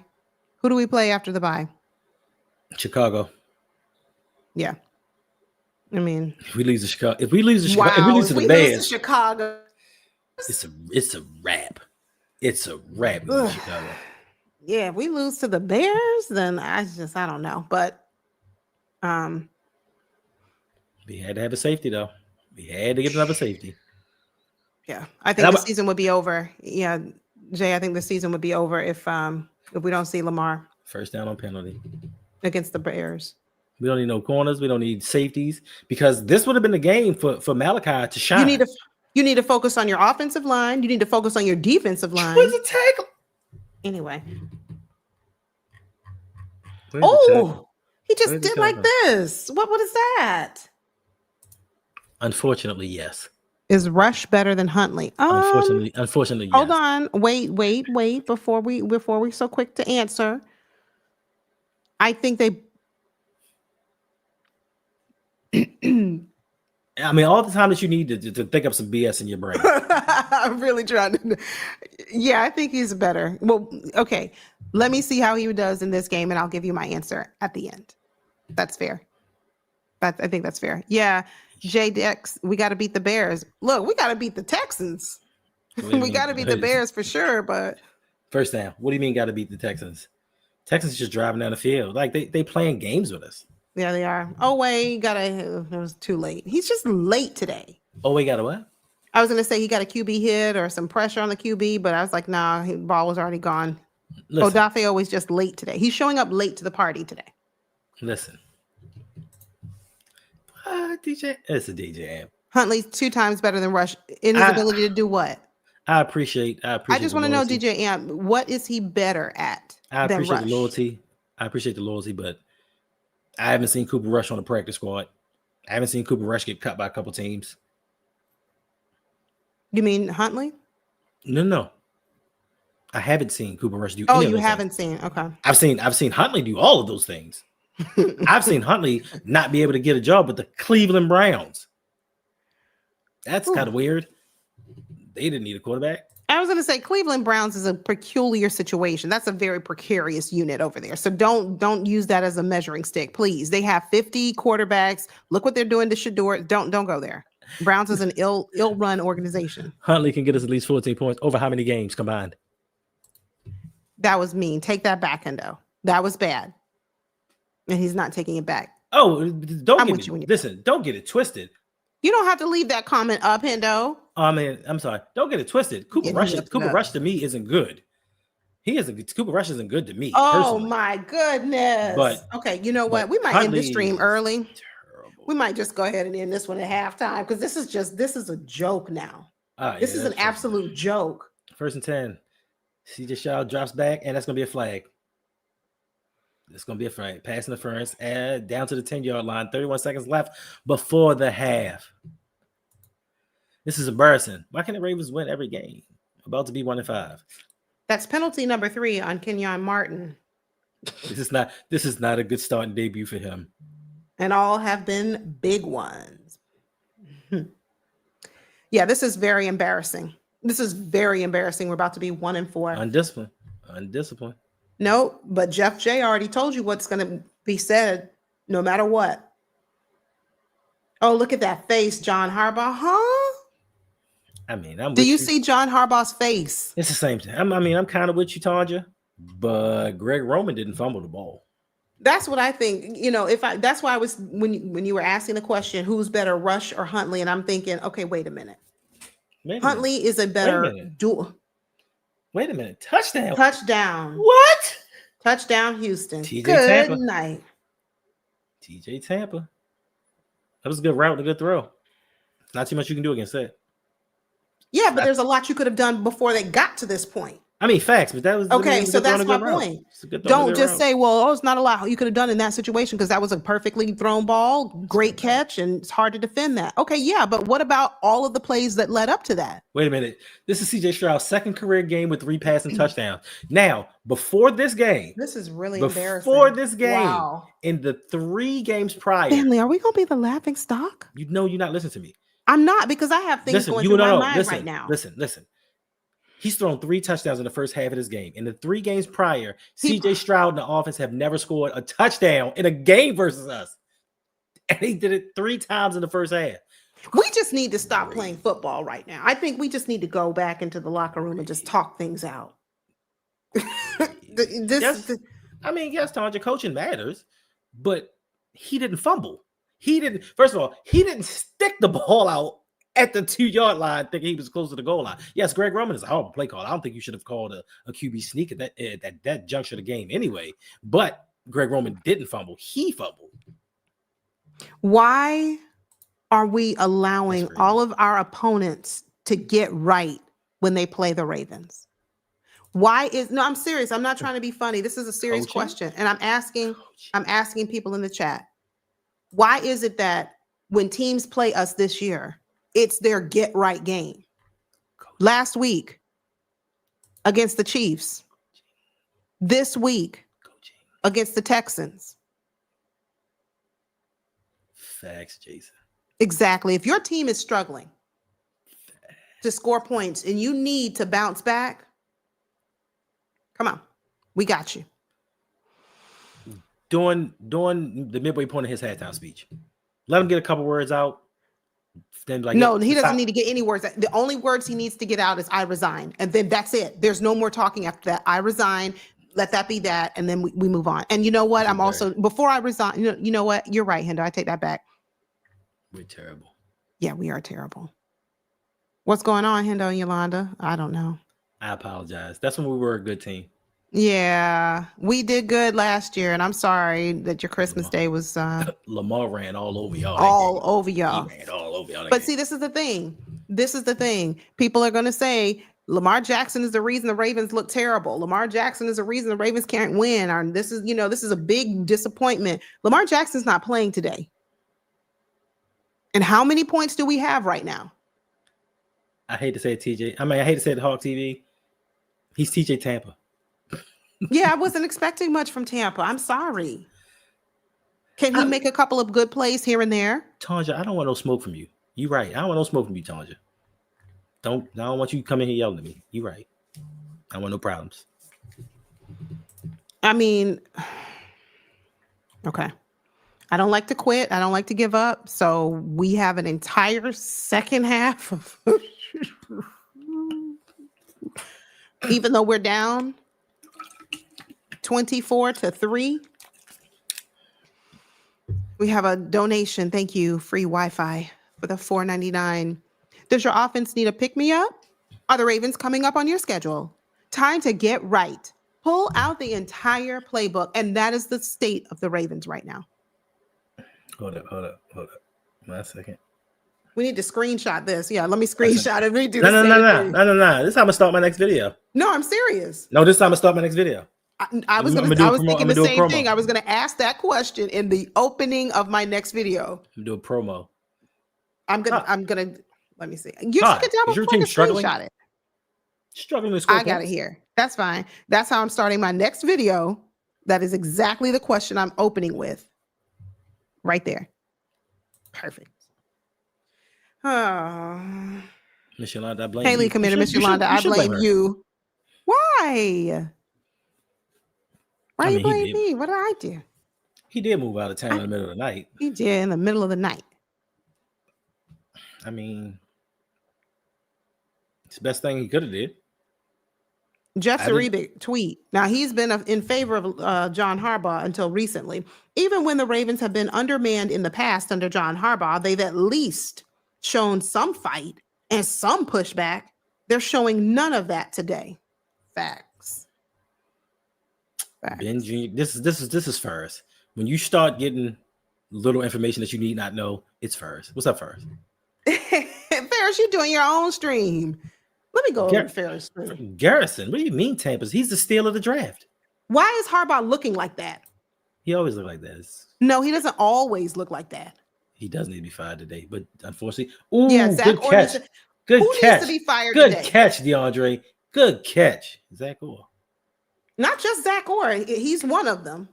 who do we play after the bye? Chicago. Yeah. I mean, if we lose to Chicago, if we lose to Bears, Chicago, it's a wrap. It's a wrap in Chicago. Yeah, if we lose to the Bears, then I don't know. But we had to have a safety though. We had to get another safety. Yeah, I think the season would be over. Yeah, Jay, I think the season would be over if we don't see Lamar. First down on penalty against the Bears. We don't need no corners. We don't need safeties because this would have been the game for Malachi to shine. You need to focus on your offensive line. You need to focus on your defensive line. Where's the tackle? Anyway. He just did like this. What is that? Unfortunately, yes. Is Rush better than Huntley? Unfortunately, yes. Hold on. Wait. Before we so quick to answer. I think they I mean, all the time that you need to think up some BS in your brain. I'm really trying to. Yeah, I think he's better. Well, okay. Let me see how he does in this game, and I'll give you my answer at the end. That's fair. I think that's fair. Yeah, J Dex, we got to beat the Bears. Look, we got to beat the Texans. We got to beat the Bears for sure. But first down. What do you mean got to beat the Texans? Texans just driving down the field like they playing games with us. Yeah, they are. Oh, wait, it was too late. He's just late today. Oh, we got a what? I was going to say he got a QB hit or some pressure on the QB, but I was like, nah, his ball was already gone. Odafe was just late today. He's showing up late to the party today. Listen. DJ, it's a DJ amp. Huntley's 2 times better than Rush in his ability to do what? I appreciate. I just want to know, DJ Amp, what is he better at? I appreciate Rush? the loyalty. I appreciate the loyalty, but I haven't seen Cooper Rush on the practice squad. I haven't seen Cooper Rush get cut by a couple teams. You mean Huntley? No. I haven't seen Cooper Rush do. Oh, you haven't seen? Okay. I've seen Huntley do all of those things. I've seen Huntley not be able to get a job with the Cleveland Browns. That's kind of weird. They didn't need a quarterback. I was going to say Cleveland Browns is a peculiar situation. That's a very precarious unit over there. So don't use that as a measuring stick, please. They have 50 quarterbacks. Look what they're doing to Shador. Don't go there. Browns is an ill-run organization. Huntley can get us at least 14 points over how many games combined? That was mean. Take that back, Hendo. That was bad. And he's not taking it back. Oh, don't get it twisted. You don't have to leave that comment up, Hendo. I mean, I'm sorry. Don't get it twisted. Cooper Rush to me isn't good. Cooper Rush isn't good to me. Oh personally. My goodness. But okay, you know what? We might end this stream early. Terrible. We might just go ahead and end this one at halftime because this is a joke now. This is an absolute joke. 1st and 10. CJ Stroud drops back, and that's gonna be a flag. It's gonna be a flag. Pass interference, down to the 10-yard line. 31 seconds left before the half. This is embarrassing. Why can't the Ravens win every game? About to be 1-5. That's penalty number 3 on Kenyon Martin. This is not a good starting debut for him. And all have been big ones. Yeah, this is very embarrassing. This is very embarrassing. We're about to be 1-4. Undisciplined. No, but Jeff J already told you what's going to be said no matter what. Oh, look at that face, John Harbaugh, huh? I mean, do you see John Harbaugh's face? It's the same thing. I'm kind of with you, Tanja, but Greg Roman didn't fumble the ball. That's what I think. That's why I was when you were asking the question, who's better, Rush or Huntley, and I'm thinking, okay, wait a minute. Huntley is a better dual. Wait a minute, touchdown! What? Touchdown, Houston. TJ Good Tampa. night. TJ Tampa. That was a good route and a good throw. Not too much you can do against that. Yeah, but there's a lot you could have done before they got to this point. I mean, facts, but that was okay. So that's my point. Don't just say, "Well, it's not a lot you could have done in that situation," because that was a perfectly thrown ball, great catch, and it's hard to defend that. Okay, yeah, but what about all of the plays that led up to that? Wait a minute. This is CJ Stroud's second career game with 3 passing touchdowns. Now, before this game, this is really embarrassing. Before this game, wow. In the 3 games prior, Stanley, are we gonna be the laughing stock? You know, you're not listening to me. I'm not, because I have things going through my mind right now. Listen. He's thrown 3 touchdowns in the first half of this game. In the 3 games prior, CJ Stroud and the offense have never scored a touchdown in a game versus us. And he did it 3 times in the first half. We just need to stop playing football right now. I think we just need to go back into the locker room and just talk things out. Yes, Tanja, coaching matters, but he didn't fumble. First of all, he didn't stick the ball out at the 2-yard line thinking he was close to the goal line. Yes, Greg Roman is a horrible play call. I don't think you should have called a QB sneak at that juncture of the game anyway. But Greg Roman didn't fumble. He fumbled. Why are we allowing all of our opponents to get right when they play the Ravens? I'm serious. I'm not trying to be funny. This is a serious question. And I'm asking people in the chat. Why is it that when teams play us this year, it's their get right game? Last week against the Chiefs, this week against the Texans. Facts, Jason. Exactly. If your team is struggling to score points and you need to bounce back, come on, we got you. During the midway point of his halftime speech, let him get a couple words out. Then no, he doesn't need to get any words. The only words he needs to get out is "I resign," and then that's it. There's no more talking after that. I resign. Let that be that, and then we move on. And you know what? I'm also before I resign. You know what? You're right, Hendo. I take that back. We're terrible. Yeah, we are terrible. What's going on, Hendo and Yolanda? I don't know. I apologize. That's when we were a good team. Yeah, we did good last year, and I'm sorry that your Christmas Day was Lamar ran all over y'all. He ran all over y'all. But see, this is the thing. People are going to say Lamar Jackson is the reason the Ravens look terrible. Lamar Jackson is the reason the Ravens can't win. Or this is a big disappointment. Lamar Jackson's not playing today. And how many points do we have right now? I hate to say it, TJ. I hate to say it, Hawk TV. He's TJ Tampa. Yeah, I wasn't expecting much from Tampa. I'm sorry. Can he make a couple of good plays here and there? Tanja, I don't want no smoke from you. You right. I don't want no smoke from you, Tanja. I don't want you coming here yelling at me. You right. I want no problems. I mean, okay. I don't like to quit. I don't like to give up. So we have an entire second half of even though we're down 24-3. We have a donation. Thank you. Free Wi-Fi for the $4.99. Does your offense need a pick-me-up? Are the Ravens coming up on your schedule? Time to get right. Pull out the entire playbook. And that is the state of the Ravens right now. Hold up. 1 second. We need to screenshot this. Yeah, let me screenshot it. We do No. This is how I'm gonna start my next video. No, I'm serious. No, this time I'm gonna start my next video. I was thinking the same thing. I was gonna ask that question in the opening of my next video. I'm gonna do a promo. I'm gonna Let me see. You Why? can double Is your click team and struggling? screenshot it. Struggling to score I got it points? here. That's fine. That's how I'm starting my next video. That is exactly the question I'm opening with. Right there. Perfect. Oh. Miss Yolanda, I blame Haley you. committed, Miss Yolanda. I blame blame her. you. Why? Why I you mean, blame me? What did I do? He did move out of town in the middle of the night. He did in the middle of the night. I mean, it's the best thing he could have did. Jeff Zaribic tweet. Now, he's been in favor of John Harbaugh until recently. Even when the Ravens have been undermanned in the past under John Harbaugh, they've at least shown some fight and some pushback. They're showing none of that today. Facts. Ben Jr. This is Ferris. When you start getting little information that you need not know, it's Ferris. What's up, Ferris? Ferris, you're doing your own stream. Let me go over to Ferris' stream. Garrison, what do you mean, Tampa's? He's the steal of the draft. Why is Harbaugh looking like that? He always look like that. No, he doesn't always look like that. He does need to be fired today, but unfortunately, Zach good catch. Good catch. Needs to be fired good today? catch, DeAndre. Good catch, Zach Orr. Not just Zach Orr. He's one of them.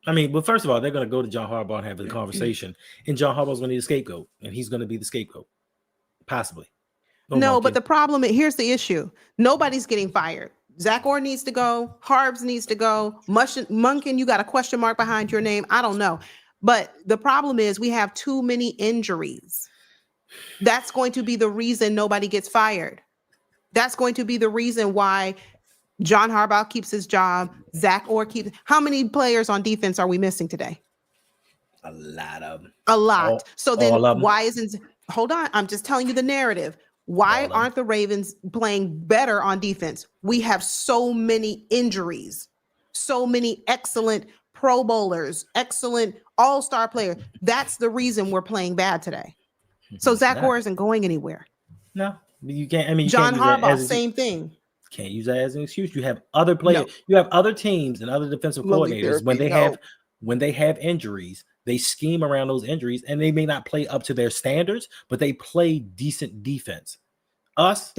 I mean, but first of all, they're going to go to John Harbaugh and have a conversation, and John Harbaugh's going to need a scapegoat, and he's going to be the scapegoat, possibly. No, but the problem is, here's the issue. Nobody's getting fired. Zach Orr needs to go. Harbs needs to go. Munkin, you got a question mark behind your name. I don't know. But the problem is we have too many injuries. That's going to be the reason nobody gets fired. That's going to be the reason why John Harbaugh keeps his job. Zach Orr keeps. How many players on defense are we missing today? A lot of them. A lot. So then why isn't, hold on, I'm just telling you the narrative. Why aren't the Ravens playing better on defense? We have so many injuries, so many excellent Pro Bowlers, excellent all-star players. That's the reason we're playing bad today. So Zach Orr isn't going anywhere. No, you can't. I mean, John Harbaugh, same thing. Can't use that as an excuse. You have other players. No. You have other teams and other defensive coordinators. When they have injuries, they scheme around those injuries, and they may not play up to their standards, but they play decent defense. Us,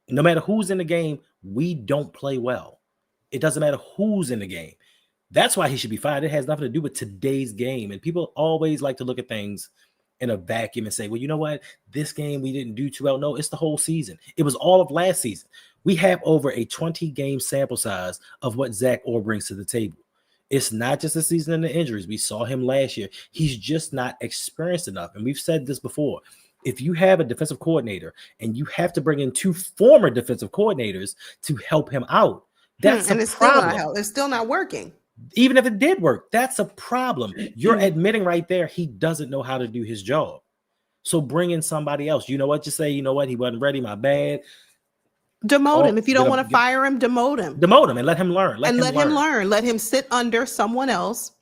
no matter who's in the game, we don't play well. It doesn't matter who's in the game. That's why he should be fired. It has nothing to do with today's game. And people always like to look at things in a vacuum and say, well, you know what? This game we didn't do too well. No, it's the whole season. It was all of last season. We have over a 20-game sample size of what Zach Orr brings to the table. It's not just the season and the injuries. We saw him last year. He's just not experienced enough. And we've said this before. If you have a defensive coordinator and you have to bring in two former defensive coordinators to help him out, that's a problem. It's still not working. Even if it did work, that's a problem. You're admitting right there he doesn't know how to do his job. So bring in somebody else. You know what? Just say, you know what? He wasn't ready. My bad. Demote him. If you don't want to fire him, demote him. Demote him and let him learn. Let him learn. Let him sit under someone else.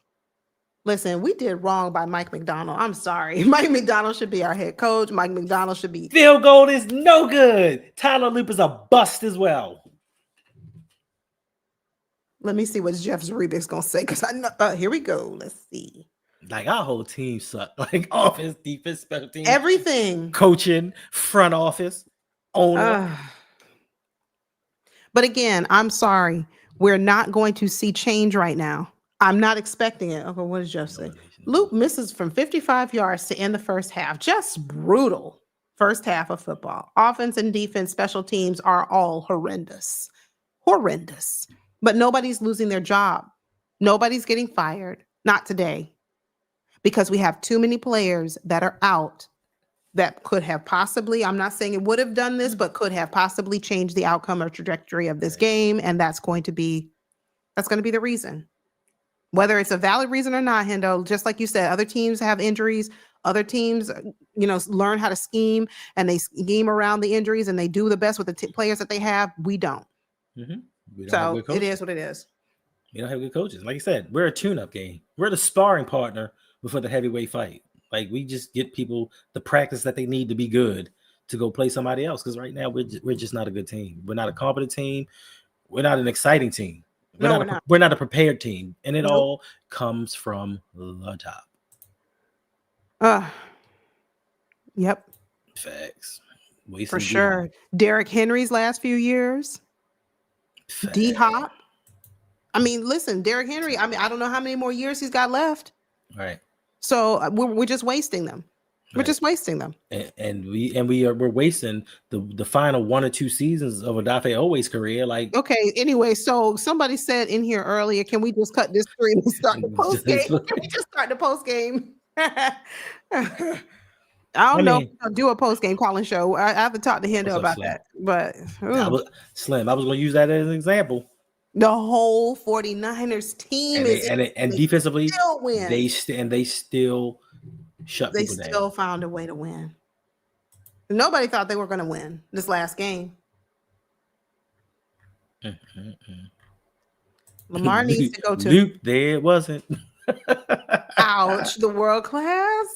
Listen, we did wrong by Mike McDonald. I'm sorry. Mike McDonald should be our head coach. Mike McDonald should be. Field goal is no good. Tyler Loop is a bust as well. Let me see what Jeff Zaribic's going to say, because I know. Here we go. Let's see. Like, our whole team sucked. Like, offense, defense, special teams. Everything. Coaching, front office, owner. But again, I'm sorry. We're not going to see change right now. I'm not expecting it. Okay, what does Jeff say? Luke misses from 55 yards to end the first half. Just brutal first half of football. Offense and defense, special teams are all horrendous. Horrendous. But nobody's losing their job. Nobody's getting fired. Not today. Because we have too many players that are out that could have possibly, I'm not saying it would have done this, but could have possibly changed the outcome or trajectory of this game. And that's going to be the reason. Whether it's a valid reason or not, Hendo, just like you said, other teams have injuries. Other teams, learn how to scheme, and they scheme around the injuries, and they do the best with the players that they have. We don't. Mm-hmm. So it is what it is. We don't have good coaches. Like I said, we're a tune-up game. We're the sparring partner before the heavyweight fight. Like, we just get people the practice that they need to be good to go play somebody else. Because right now we're just not a good team. We're not a competent team. We're not an exciting team. We're not a prepared team, and it all comes from the top. Yep. Facts. For sure. Derrick Henry's last few years. D Hop. I mean, listen, Derrick Henry. I mean, I don't know how many more years he's got left. Right. So we're just wasting them. We're just wasting them. And we're wasting the final 1 or 2 seasons of Odafe Oweh's career. Like, okay, anyway, so somebody said in here earlier, can we just cut this stream and start the post game? Can we just start the post game? I don't know if we'll do a post game calling show. I have to talk to Hendo about that. But Slim, I was going to use that as an example. The whole 49ers team and defensively still win. They still shut people down. They still found a way to win. Nobody thought they were going to win this last game. Lamar needs to go to Luke. There it wasn't. Ouch! The world class.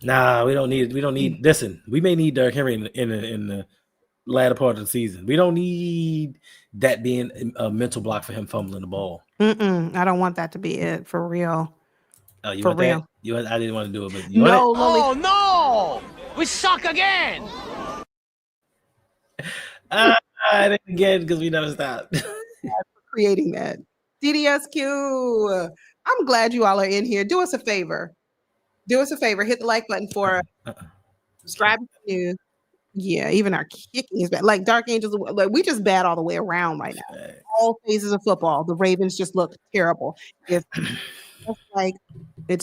Nah, we don't need. Listen, we may need Derrick Henry in the latter part of the season. We don't need that being a mental block for him fumbling the ball. I don't want that to be it for real. Oh, you for want real? That? I didn't want to do it, but you no. Oh no! We suck again. Again because we never stopped. Creating that DDSQ. I'm glad you all are in here. Do us a favor. Hit the like button for subscribe to the news. Yeah, even our kicking is bad. Like Dark Angels, like we just bad all the way around right now. All phases of football, the Ravens just look terrible. It's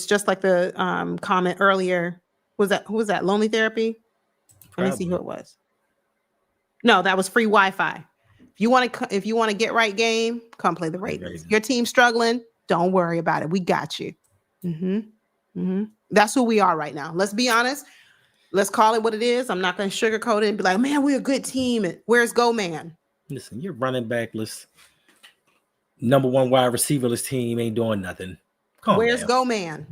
just like the comment earlier. Who was that? Lonely Therapy? Let me see who it was. No, that was free Wi-Fi. If you want to get right game, come play the Ravens. Your team's struggling, don't worry about it. We got you. That's who we are right now. Let's be honest. Let's call it what it is. I'm not going to sugarcoat it and be like, man, we're a good team. Where's Go Man? Listen, you're running backless. Number 1 wide receiverless team ain't doing nothing. Where's Go Man?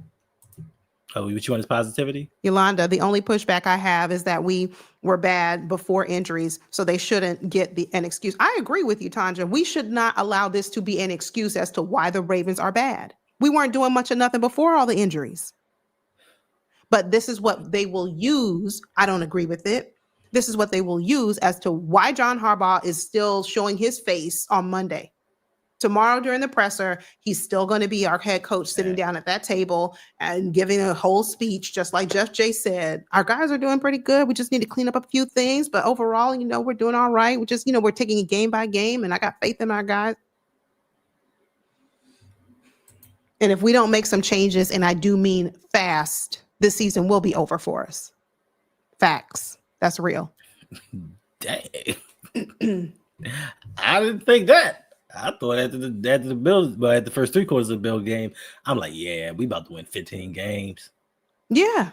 Oh, what you want is positivity? Yolanda, the only pushback I have is that we were bad before injuries, so they shouldn't get an excuse. I agree with you, Tanja. We should not allow this to be an excuse as to why the Ravens are bad. We weren't doing much of nothing before all the injuries. But this is what they will use. I don't agree with it. This is what they will use as to why John Harbaugh is still showing his face on Monday. Tomorrow during the presser, he's still going to be our head coach sitting down at that table and giving a whole speech, just like Jeff J said. Our guys are doing pretty good. We just need to clean up a few things. But overall, we're doing all right. We just, we're taking it game by game. And I got faith in our guys. And if we don't make some changes, and I do mean fast, this season will be over for us. Facts. That's real. Dang. I didn't think that. I thought after the Bills, but at the first 3 quarters of the Bill game, I'm like, yeah, we about to win 15 games. Yeah.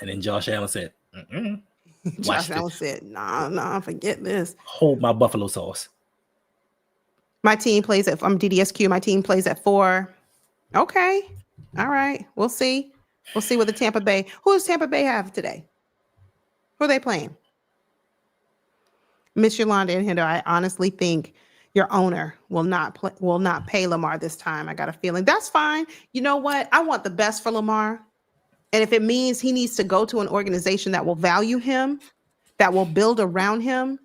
And then Josh Allen said, Josh Allen said, nah, forget this. Hold my buffalo sauce. My team plays I'm DDSQ. My team plays at 4. Okay. All right. We'll see. We'll see what the Tampa Bay. Who does Tampa Bay have today? Who are they playing? Miss Yolanda and Hendo, I honestly think your owner will not pay Lamar this time. I got a feeling. That's fine. You know what? I want the best for Lamar. And if it means he needs to go to an organization that will value him, that will build around him,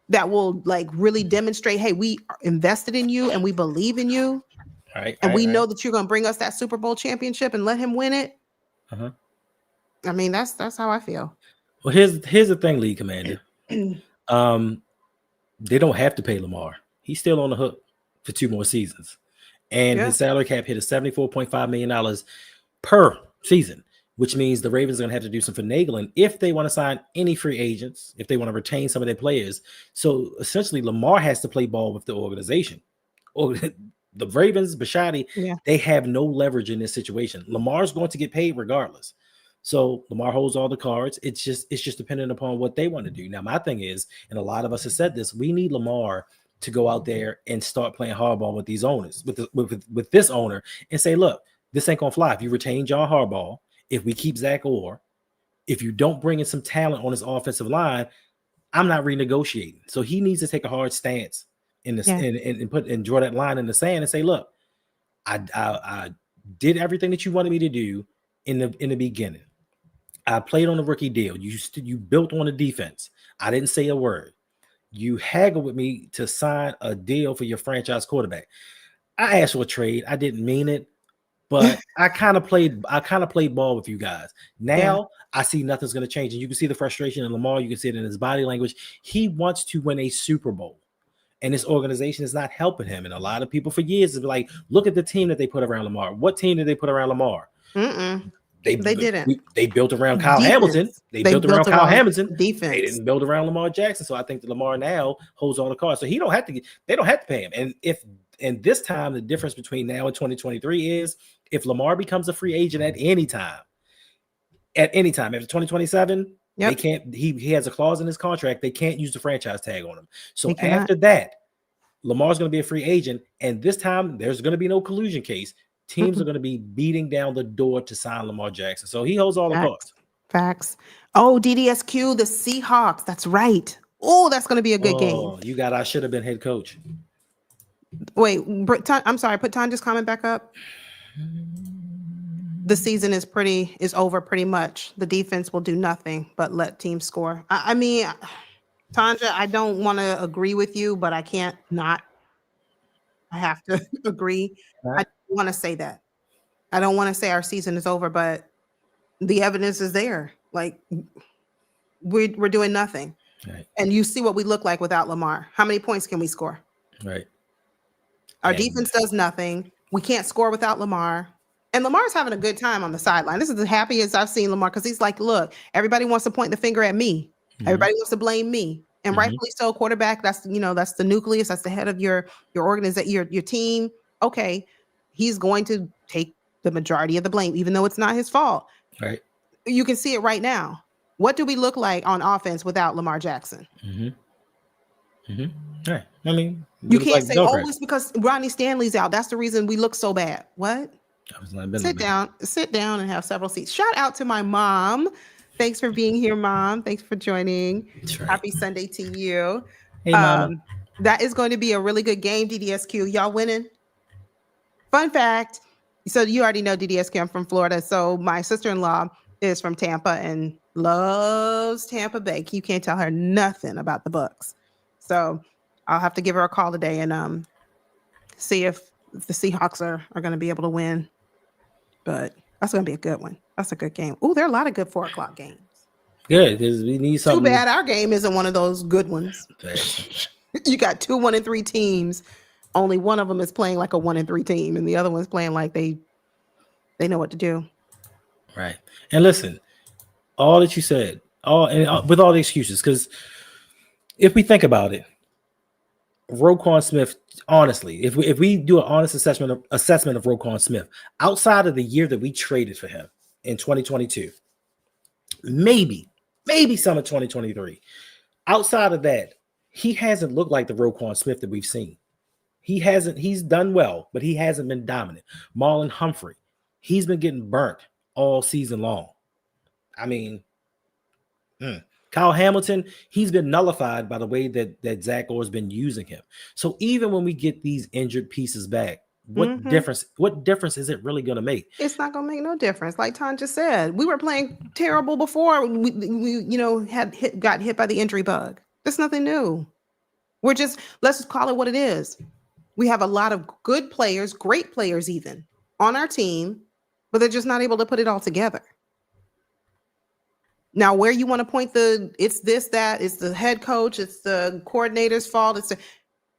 that will really demonstrate, hey, we are invested in you and we believe in you. And we know that you're going to bring us that Super Bowl championship and let him win it. I mean, that's how I feel. Well, here's the thing, League Commander. They don't have to pay Lamar. He's still on the hook for 2 more seasons. And his salary cap hit $74.5 million per season, which means the Ravens are going to have to do some finagling if they want to sign any free agents, if they want to retain some of their players. So essentially, Lamar has to play ball with the organization. Or the Ravens, Bisciotti, they have no leverage in this situation. Lamar's going to get paid regardless. So Lamar holds all the cards. It's just dependent upon what they want to do. Now, my thing is, and a lot of us have said this, we need Lamar to go out there and start playing hardball with these owners, with this owner, and say, look, this ain't gonna fly. If you retain John Harbaugh, if we keep Zach Orr, if you don't bring in some talent on his offensive line, I'm not renegotiating. So he needs to take a hard stance in this and draw that line in the sand and say, look, I did everything that you wanted me to do in the beginning. I played on a rookie deal. You built on the defense. I didn't say a word. You haggled with me to sign a deal for your franchise quarterback. I asked for a trade. I didn't mean it, but I kind of played ball with you guys. Now I see nothing's going to change, and you can see the frustration in Lamar. You can see it in his body language. He wants to win a Super Bowl, and this organization is not helping him. And a lot of people for years have been like, look at the team that they put around Lamar. What team did they put around Lamar? They didn't. They built around Kyle Hamilton. They built around Kyle Hamilton. Defense. They didn't build around Lamar Jackson. So I think that Lamar now holds all the cards. So they don't have to pay him. And this time, the difference between now and 2023 is if Lamar becomes a free agent at any time after 2027, they can't. He has a clause in his contract. They can't use the franchise tag on him. So after that, Lamar's going to be a free agent, and this time there's going to be no collusion case. Teams are going to be beating down the door to sign Lamar Jackson. So he holds all the cards. Facts. Oh, DDSQ, the Seahawks. That's right. Oh, that's going to be a good game. You got I should have been head coach. Wait, I'm sorry. Put Tanja's comment back up. The season is over pretty much. The defense will do nothing but let teams score. I mean, Tanja, I don't want to agree with you, but I can't not. I have to agree. I don't want to say that. I don't want to say our season is over, but the evidence is there. Like we're doing nothing. Right. And you see what we look like without Lamar. How many points can we score? Right. Our defense does nothing. We can't score without Lamar. And Lamar's having a good time on the sideline. This is the happiest I've seen Lamar because he's like, look, everybody wants to point the finger at me. Everybody wants to blame me. And rightfully so, quarterback, that's the nucleus, that's the head of your organization, your team. Okay, he's going to take the majority of the blame, even though it's not his fault. Right. You can see it right now. What do we look like on offense without Lamar Jackson? Right. I mean, you can't say, oh, it's because Ronnie Stanley's out. That's the reason we look so bad. What? Sit down and have several seats. Shout out to my mom. Thanks for being here, Mom. Thanks for joining. Right. Happy Sunday to you. Hey, Mama. That is going to be a really good game, DDSQ. Y'all winning? Fun fact. So you already know DDSQ. I'm from Florida. So my sister-in-law is from Tampa and loves Tampa Bay. You can't tell her nothing about the Bucs. So I'll have to give her a call today and see if the Seahawks are going to be able to win. But that's going to be a good one. That's a good game. Oh, there are a lot of good 4:00 games. Good, because we need something. Too bad our game isn't one of those good ones. You got 2 1-3 teams. Only one of them is playing like a 1-3 team, and the other one's playing like they know what to do. Right. And listen, all that you said, with all the excuses, because if we think about it, Roquan Smith, honestly, if we do an honest assessment of Roquan Smith, outside of the year that we traded for him in 2022, maybe some of 2023, outside of that, he hasn't looked like the Roquan Smith that we've seen. He's done well, but he hasn't been dominant. Marlon Humphrey, he's been getting burnt all season long. I mean, Kyle Hamilton, he's been nullified by the way that Zach Orr's been using him. So even when we get these injured pieces back, what difference is it really going to make? It's not going to make no difference. Like Tanja said, we were playing terrible before we got hit by the injury bug. That's nothing new. Let's just call it what it is. We have a lot of good players, great players even, on our team, but they're just not able to put it all together. Now, where you want to point it's the head coach, it's the coordinator's fault.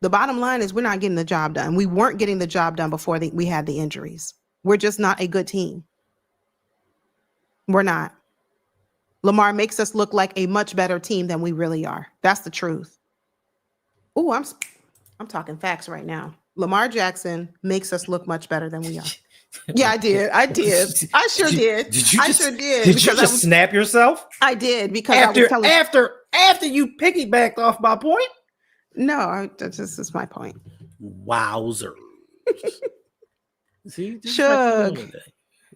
The bottom line is we're not getting the job done. We weren't getting the job done before we had the injuries. We're just not a good team. We're not. Lamar makes us look like a much better team than we really are. That's the truth. Oh, I'm talking facts right now. Lamar Jackson makes us look much better than we are. Yeah, I did. I sure did. Did you just snap yourself? I did because after you piggybacked off my point. No, this is my point. Wowzer. See, Shug.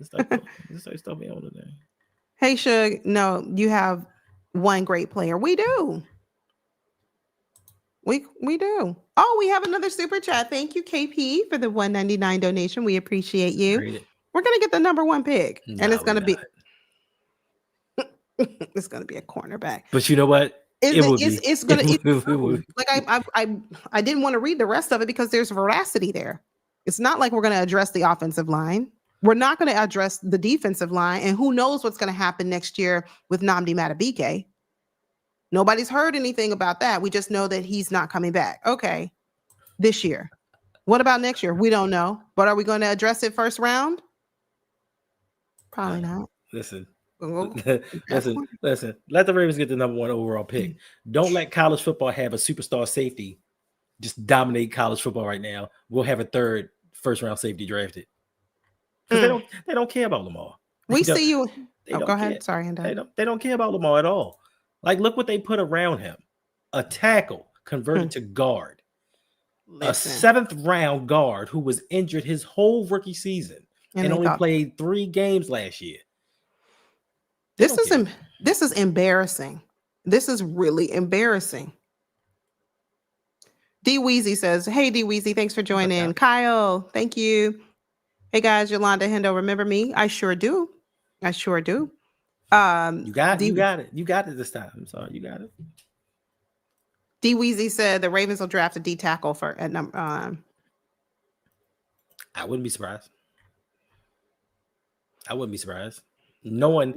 Stop me on today. Hey, Shug. No, you have one great player. We do. We do. Oh, we have another super chat. Thank you, KP, for the $1.99 donation. We appreciate you. We're gonna get the number 1 pick, and Nah, it's gonna we're be not. it's gonna be a cornerback. But you know what? It would be. It's gonna It would. like I didn't want to read the rest of it because there's veracity there. It's not like we're gonna address the offensive line. We're not gonna address the defensive line, and who knows what's gonna happen next year with Nnamdi Madubuike. Nobody's heard anything about that. We just know that he's not coming back. Okay, this year. What about next year? We don't know. But are we going to address it first round? Probably not. Listen. Listen. Listen. Let the Ravens get the number 1 overall pick. Don't let college football have a superstar safety just dominate college football right now. We'll have a 3rd first-round safety drafted. Because they don't care about Lamar. We see you. Go ahead. Care. Sorry, Hendo. They don't care about Lamar at all. Like, look what they put around him. A tackle converted to guard. Listen. A 7th round guard who was injured his whole rookie season and only played 3 games last year. This is embarrassing. This is really embarrassing. D Weezy says, "Hey D Weezy, thanks for joining." Kyle, thank you. Hey guys, Yolanda Hendo, remember me? I sure do. You got it. You got it this time. I'm sorry, you got it. D Weezy said the Ravens will draft a D tackle for at number. I wouldn't be surprised. Knowing,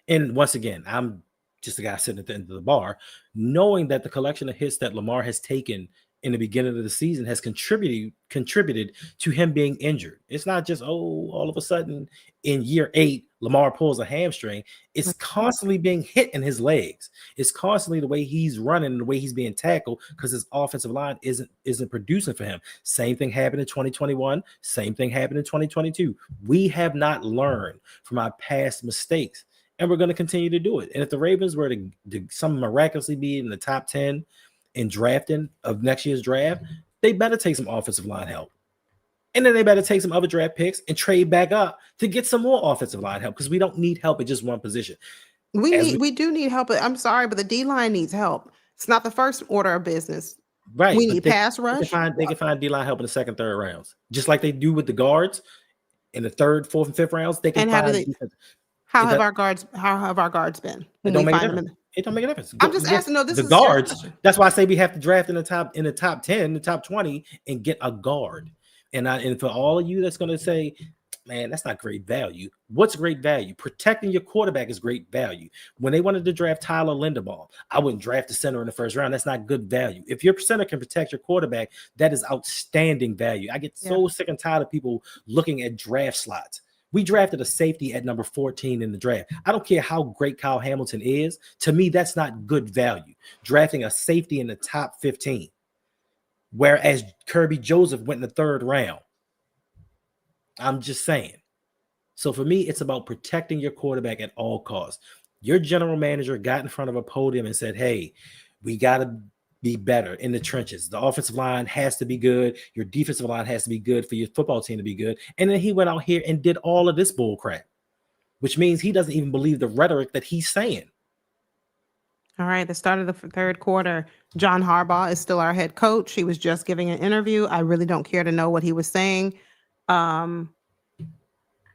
and once again, I'm just a guy sitting at the end of the bar, knowing that the collection of hits that Lamar has taken in the beginning of the season has contributed to him being injured. It's not just, all of a sudden in year 8, Lamar pulls a hamstring. It's constantly being hit in his legs. It's constantly the way he's running, the way he's being tackled, because his offensive line isn't producing for him. Same thing happened in 2021. Same thing happened in 2022. We have not learned from our past mistakes, and we're going to continue to do it. And if the Ravens were to some miraculously be in the top 10 in drafting of next year's draft, they better take some offensive line help. And then they better take some other draft picks and trade back up to get some more offensive line help, because we don't need help at just one position. We do need help. I'm sorry, but the D-line needs help. It's not the first order of business. Right. We need pass rush. They can find D-line help in the 2nd, 3rd rounds. Just like they do with the guards in the 3rd, 4th, and 5th rounds. They can how have our guards been? It don't make a difference. It don't make a difference. I'm just asking. No, this the is guards. That's why I say we have to draft in the top 10, the top 20, and get a guard. And for all of you that's going to say, man, that's not great value. What's great value? Protecting your quarterback is great value. When they wanted to draft Tyler Linderbaum, I wouldn't draft the center in the 1st round. That's not good value. If your center can protect your quarterback, that is outstanding value. I get so sick and tired of people looking at draft slots. We drafted a safety at number 14 in the draft. I don't care how great Kyle Hamilton is. To me, that's not good value. Drafting a safety in the top 15, whereas Kirby Joseph went in the 3rd round. I'm just saying. So for me, it's about protecting your quarterback at all costs. Your general manager got in front of a podium and said, hey, we got to be better in the trenches. The offensive line has to be good. Your defensive line has to be good for your football team to be good. And then he went out here and did all of this bull crap, which means he doesn't even believe the rhetoric that he's saying. All right, the start of the 3rd quarter, John Harbaugh is still our head coach. He was just giving an interview. I really don't care to know what he was saying.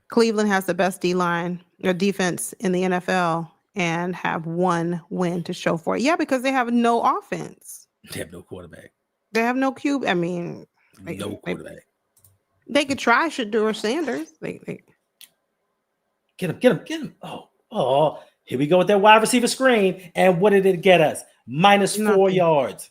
Cleveland has the best D-line or defense in the NFL and have 1 win to show for it. Yeah, because they have no offense. They have no quarterback. They have no QB. I mean, no quarterback. They could try Shedeur Sanders. They Get him. Oh, here we go with that wide receiver screen. And what did it get us? -4 yards.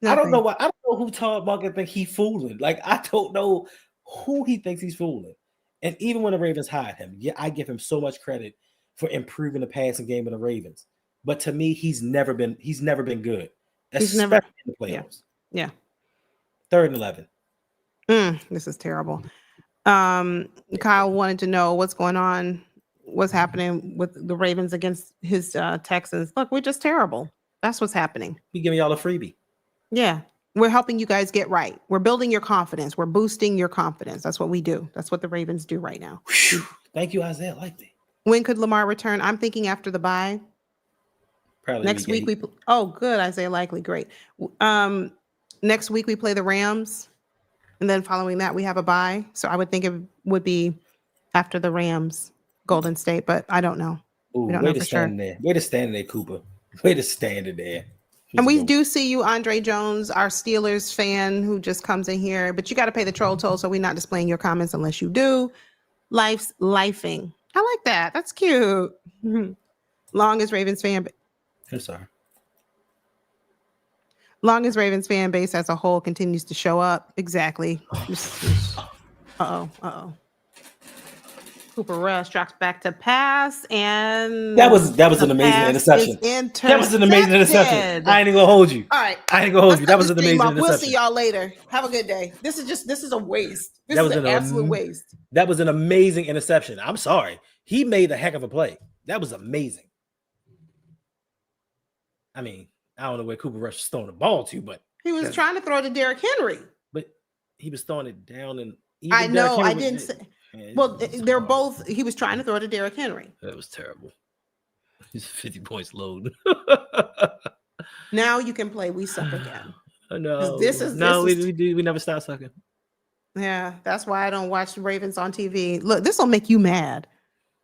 Nothing. I don't know who Todd Monken think he's fooling. Like, I don't know who he thinks he's fooling. And even when the Ravens hired him, I give him so much credit for improving the passing game of the Ravens. But to me, he's never been good. Especially in the playoffs. Yeah. 3rd and 11. This is terrible. Kyle wanted to know what's going on, what's happening with the Ravens against his Texans. Look, we're just terrible. That's what's happening. We giving y'all a freebie. Yeah. We're helping you guys get right. We're building your confidence. We're boosting your confidence. That's what we do. That's what the Ravens do right now. Whew. Thank you, Isaiah. I like that. When could Lamar return? I'm thinking after the bye. Probably next week. Good. Isaiah Likely. Great. Next week we play the Rams. And then following that, we have a bye. So I would think it would be after the Rams, Golden State, but I don't know. Ooh, We don't way know to for stand sure. there. Way to stand there, Cooper. Way to stand in there. And we do see you, Andre Jones, our Steelers fan who just comes in here, but you got to pay the troll toll, so we're not displaying your comments unless you do. Life's lifing. I like that. That's cute. Long as Ravens fan. I'm sorry. Long as Ravens fan base as a whole continues to show up. Exactly. Uh-oh. Cooper Rush drops back to pass, and that was an amazing interception. That was an amazing interception. I ain't even gonna hold you. All right. I ain't gonna hold you. That was an amazing interception. We'll see y'all later. Have a good day. This is a waste. This is an absolute waste. That was an amazing interception. I'm sorry. He made a heck of a play. That was amazing. I mean, I don't know where Cooper Rush was throwing the ball to, but he was trying to throw to Derrick Henry. But he was throwing it down, and I know. I didn't say. Well, they're both. He was trying to throw to Derrick Henry. That was terrible. He's 50 points low. Now you can play We Suck Again. No, we never stop sucking. Yeah, that's why I don't watch the Ravens on TV. Look, this will make you mad.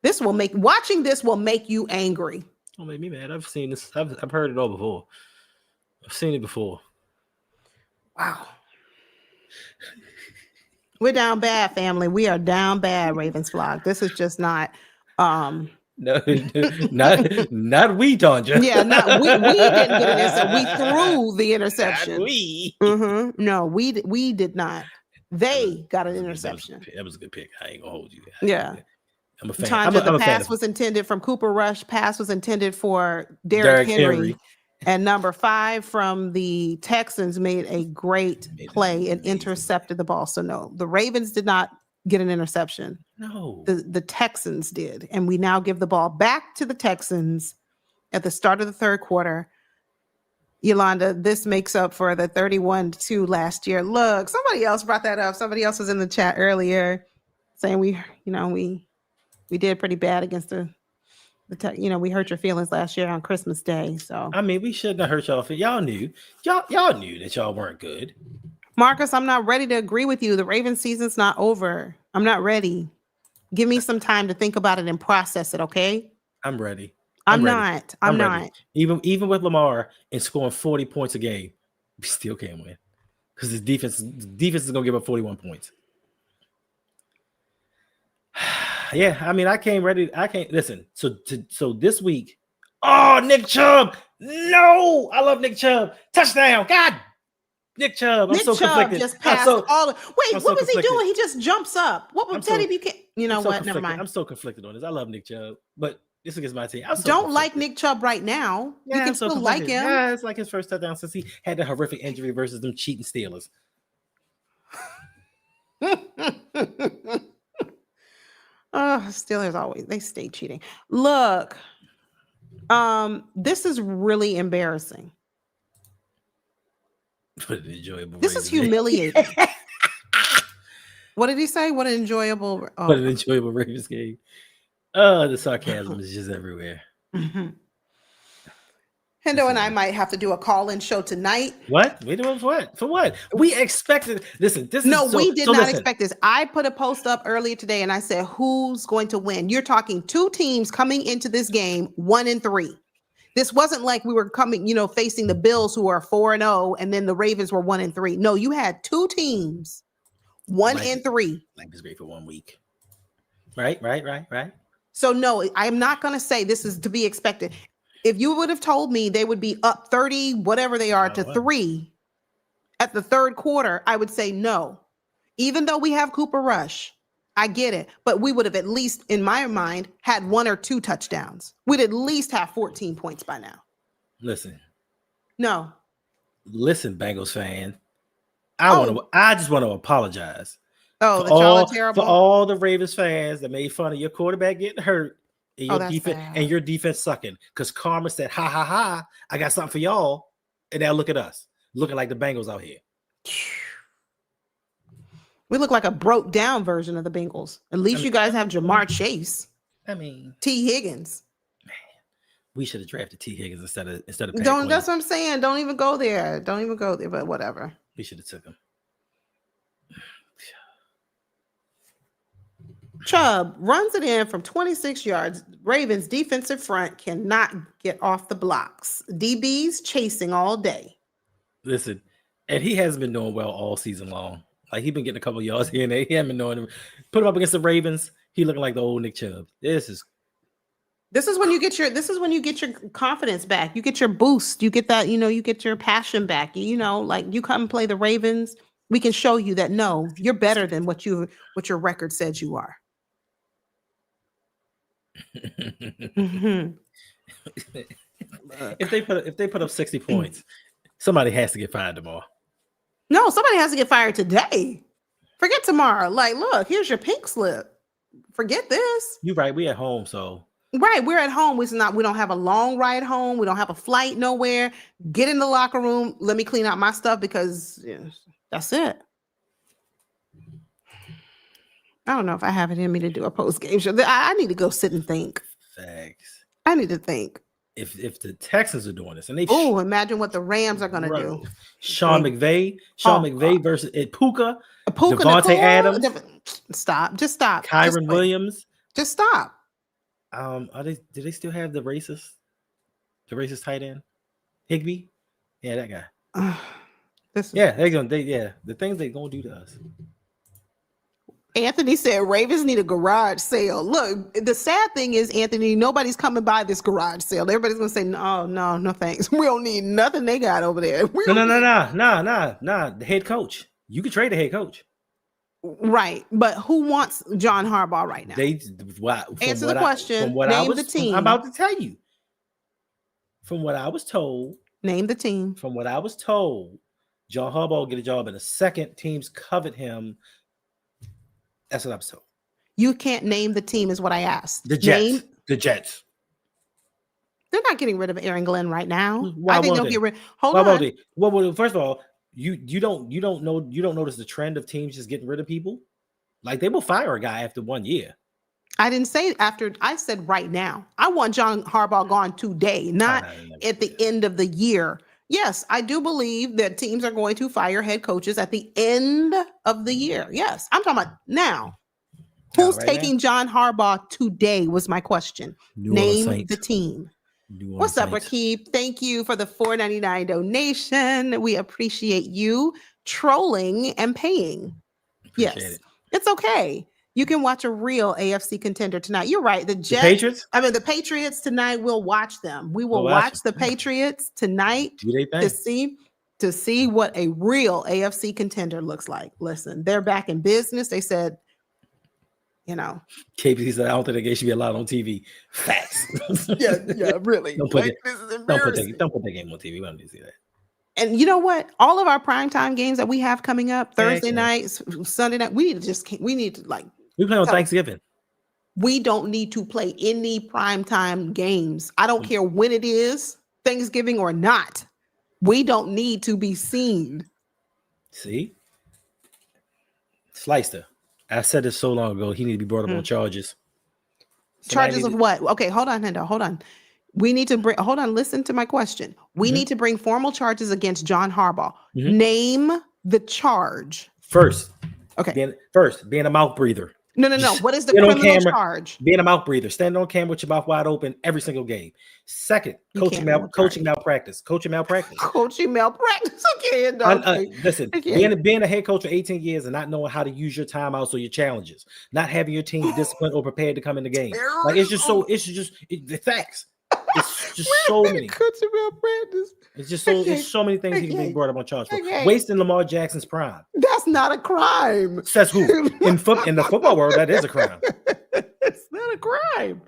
Watching this will make you angry. Don't make me mad. I've seen this. I've heard it all before. I've seen it before. Wow. We're down bad, family. We are down bad, Ravens vlog. This is just not no, not we, Tanja. Yeah, we didn't get an interception. We threw the interception. Not we. No, we did not. They got an interception. That was a good pick. I ain't gonna hold you. Yeah. I'm a fan. Tanja, the pass was intended from Cooper Rush. Pass was intended for Derrick Henry. And number 5 from the Texans made a great play and intercepted the ball. So no, the Ravens did not get an interception. No. The Texans did. And we now give the ball back to the Texans at the start of the third quarter. Yolanda, this makes up for the 31-2 last year. Look, somebody else brought that up. Somebody else was in the chat earlier saying we did pretty bad against we hurt your feelings last year on Christmas Day. So I mean, we shouldn't have hurt y'all. Y'all knew that y'all weren't good. Marcus, I'm not ready to agree with you. The Ravens season's not over. I'm not ready. Give me some time to think about it and process it. Okay. I'm ready. I'm not. Even with Lamar and scoring 40 points a game, we still can't win because his defense is gonna give up 41 points. Yeah, I mean, I can't listen. So this week, Nick Chubb. No, I love Nick Chubb. Touchdown. God, Nick Chubb. I'm so conflicted. Just passed what was he doing? He just jumps up. What was Teddy Buchanan? You know what? Never mind. I'm so conflicted on this. I love Nick Chubb, but this against my team. Don't like Nick Chubb right now. Yeah, you can still like him. Yeah, it's like his first touchdown since he had the horrific injury versus them cheating Steelers. Steelers they stay cheating. Look, this is really embarrassing. What an enjoyable. This is humiliating. What did he say? What an enjoyable. What an enjoyable Ravens game. The sarcasm is just everywhere. Mm-hmm. Hendo and I might have to do a call-in show tonight. What? We doing what? For what? We expected. Listen, we did not expect this. I put a post up earlier today, and I said, "Who's going to win?" You're talking 2 teams coming into this game 1-3. This wasn't like we were coming, facing the Bills who are 4-0, and then the Ravens were 1-3. No, you had 2 teams 1-3. Like this great for 1 week. Right. So no, I'm not going to say this is to be expected. If you would have told me they would be up 30, whatever they are, to 3 at the third quarter, I would say no. Even though we have Cooper Rush, I get it. But we would have at least, in my mind, had 1 or 2 touchdowns. We'd at least have 14 points by now. Listen. No. Listen, Bengals fan. I just want to apologize. Oh, y'all are terrible. For all the Ravens fans that made fun of your quarterback getting hurt. And your defense sucking because Karma said, ha ha ha, I got something for y'all. And now look at us looking like the Bengals out here. We look like a broke down version of the Bengals. At least you guys have Jamar Chase. I mean, T. Higgins. Man, we should have drafted T. Higgins instead of that's what I'm saying. Don't even go there. But whatever. We should have took him. Chubb runs it in from 26 yards. Ravens defensive front cannot get off the blocks. DBs chasing all day. Listen, and he hasn't been doing well all season long. Like he's been getting a couple of yards here and there. He hasn't been doing him. Put him up against the Ravens. He looking like the old Nick Chubb. This is when you get your confidence back. You get your boost. You get that, you get your passion back. Like you come and play the Ravens. We can show you that no, you're better than what your record says you are. If they put up 60 points, somebody has to get fired tomorrow. No, somebody has to get fired today. Forget tomorrow. Like, look, here's your pink slip. Forget this. You're right. We at home, so right. We're at home. We don't have a long ride home. We don't have a flight nowhere. Get in the locker room. Let me clean out my stuff because that's it. I don't know if I have it in me to do a post-game show. I need to go sit and think. Facts. I need to think. If the Texans are doing this, and they imagine what the Rams are going to do. Sean McVay versus Puka, Puka, Devontae Adams. Stop. Just stop. Kyron Williams. Just stop. Do they still have the racist tight end? Higbee? Yeah, that guy. The things they're gonna do to us. Anthony said Ravens need a garage sale. Look, the sad thing is, Anthony, nobody's coming by this garage sale. Everybody's gonna say, no, thanks. We don't need nothing they got over there. No. The head coach. You can trade the head coach. Right, but who wants John Harbaugh right now? Answer the question. Name the team. I'm about to tell you. From what I was told. Name the team. From what I was told, John Harbaugh will get a job in a second. Teams covet him. That's what I was told. You can't name the team is what I asked. The Jets. The Jets. They're not getting rid of Aaron Glenn right now. Why I think they'll get rid. Hold on. Well, first of all, you don't notice the trend of teams just getting rid of people. Like they will fire a guy after 1 year. I didn't say after. I said right now. I want John Harbaugh gone today, not at the end of the year. Yes, I do believe that teams are going to fire head coaches at the end of the year. Yes, I'm talking about now. Who's taking John Harbaugh today was my question. Name the team. What's up, Rakib? Thank you for the $4.99 donation. We appreciate you trolling and paying. Yes, it's okay. You can watch a real AFC contender tonight. You're right. The Patriots? The Patriots tonight, we'll watch them. We will watch the Patriots tonight to see what a real AFC contender looks like. Listen, they're back in business. They said, KP said, I don't think they should be allowed on TV. Facts. yeah, really. Don't put that game on TV. We don't need to see that. And you know what? All of our primetime games that we have coming up, Thursday nights, Sunday night, we need to we play on Thanksgiving. We don't need to play any primetime games. I don't care when it is, Thanksgiving or not. We don't need to be seen. See? Slicer. I said this so long ago. He need to be brought up on charges. Charges of what? Okay, hold on, Hendo. Hold on. We need to bring, listen to my question. We need to bring formal charges against John Harbaugh. Name the charge. First. Okay. Being a mouth breather. No. What is the criminal charge? Being a mouth breather. Standing on camera with your mouth wide open every single game. Second, coaching malpractice. Coaching malpractice. Okay. Listen, being a head coach for 18 years and not knowing how to use your timeouts or your challenges. Not having your team disciplined or prepared to come in the game. The facts. It's just so many. It's just so many things he can be brought up on charge for. Wasting Lamar Jackson's prime. That's not a crime. Says who? In the football world, that is a crime. It's not a crime.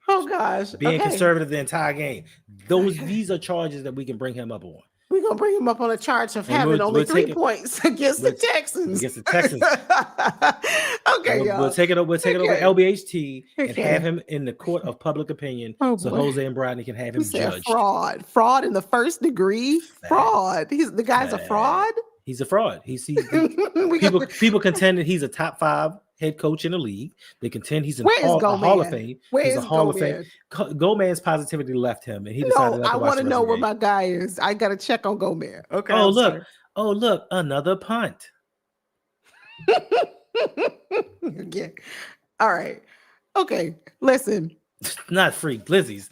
Oh gosh. Being conservative the entire game. These are charges that we can bring him up on. We're gonna bring him up on a charge of having only 3 points against the Texans. Okay, y'all. We'll take it over LBHT and have him in the court of public opinion, so Jose and Brodney can have him judged. Fraud in the first degree. Fraud. The guy's a fraud. He's a fraud. People contend that he's a top 5 head coach in the league. They contend he's in a Hall of Fame. He's a Hall of Fame. Gomez's positivity left him, and he decided. I want to know where my guy is. I got to check on Gomez. Okay. Oh look, another punt. Yeah. All right. Okay. Listen. Not free glizzies.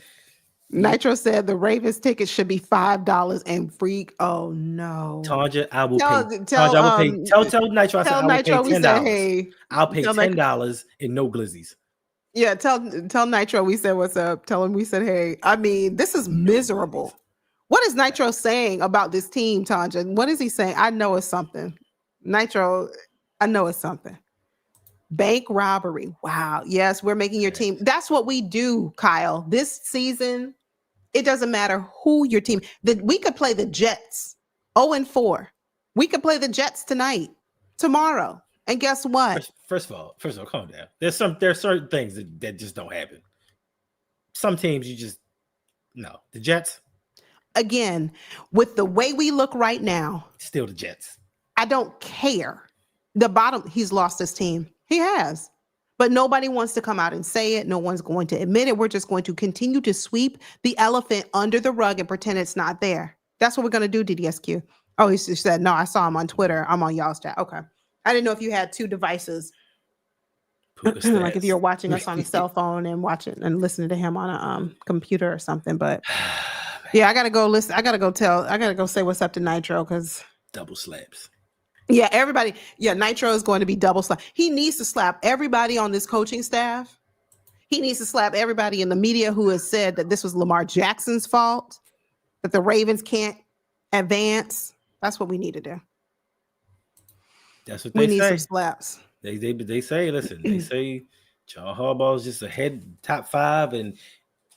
Nitro said the Ravens ticket should be $5 and free. Oh no. Tanja, I will Tell pay. Tanja, I will pay. Tell Nitro. I said tell I will pay Nitro we said, $10. hey. I'll pay tell $10 and no glizzies. Yeah, tell Nitro we said what's up. Tell him we said, hey. I mean, this is miserable. What is Nitro saying about this team, Tanja? What is he saying? I know it's something. Nitro, I know it's something. Bank robbery. Wow. Yes, we're making your team. That's what we do, Kyle. This season, it doesn't matter who your team. We could play the Jets 0-4. We could play the Jets tonight, tomorrow. And guess what? First of all, calm down. There's certain things that just don't happen. Some teams you just no. The Jets. Again, with the way we look right now, still the Jets. I don't care. He's lost his team. He has. But nobody wants to come out and say it. No one's going to admit it. We're just going to continue to sweep the elephant under the rug and pretend it's not there. That's what we're going to do, DDSQ. Oh, he said, no, I saw him on Twitter. I'm on y'all's chat. Okay. I didn't know if you had two devices. Like if you're watching us on a cell phone and watching and listening to him on a computer or something. But yeah, I got to go listen. I got to go say what's up to Nitro because double slaps. Yeah, everybody. Yeah, Nitro is going to be double slap. He needs to slap everybody on this coaching staff. He needs to slap everybody in the media who has said that this was Lamar Jackson's fault, that the Ravens can't advance. That's what we need to do. That's what they say. We need some slaps. They say, listen, they say John Harbaugh is just ahead top 5, and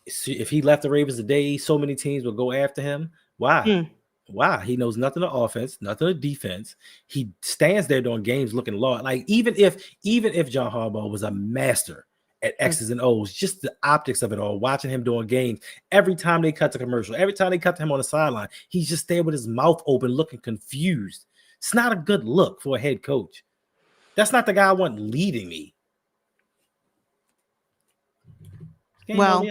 if he left the Ravens today, so many teams will go after him. Why? Why? He knows nothing of offense, nothing of defense. He stands there during games looking lost. Like even if John Harbaugh was a master at X's and O's, just the optics of it all, watching him doing games, every time they cut to commercial, every time they cut to him on the sideline, he's just there with his mouth open, looking confused. It's not a good look for a head coach. That's not the guy I want leading me. Well,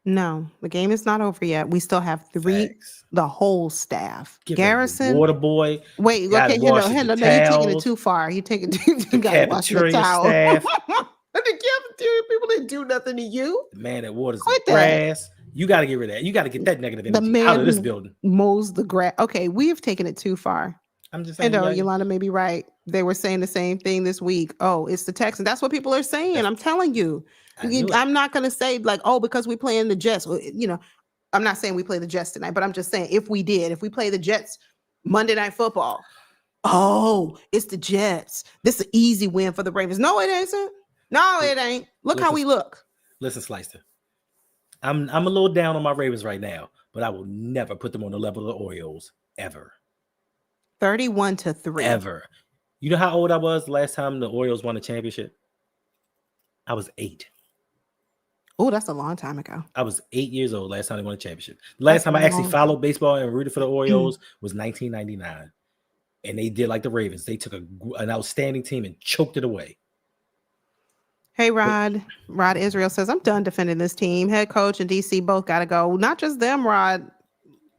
no, the game is not over yet. We still have the whole staff. Garrison, water boy. Wait, okay, you're taking it too far. You taking you got to wash the towel. Staff. The cafeteria people didn't do nothing to you. The man that waters the grass. You got to get rid of that. You got to get that negative energy out of this building. Mows the grass. Okay, we have taken it too far. I'm just saying. Yolanda may be right. They were saying the same thing this week. Oh, it's the Texans. That's what people are saying. I'm telling you. I'm not going to say like, oh, because we play in the Jets. You know, I'm not saying we play the Jets tonight, but I'm just saying if we play the Jets Monday Night Football, oh, it's the Jets. This is an easy win for the Ravens. No, it isn't. No, it ain't. Look how we look. Listen, Slicer. I'm a little down on my Ravens right now, but I will never put them on the level of the Orioles ever. 31-3. Ever. You know how old I was the last time the Orioles won a championship? I was 8. Oh, that's a long time ago. I was 8 years old last time they won a championship. Last time I actually followed baseball and rooted for the Orioles was 1999. And they did like the Ravens. They took an outstanding team and choked it away. Hey, Rod. Rod Israel says, I'm done defending this team. Head coach and DC both got to go. Not just them, Rod.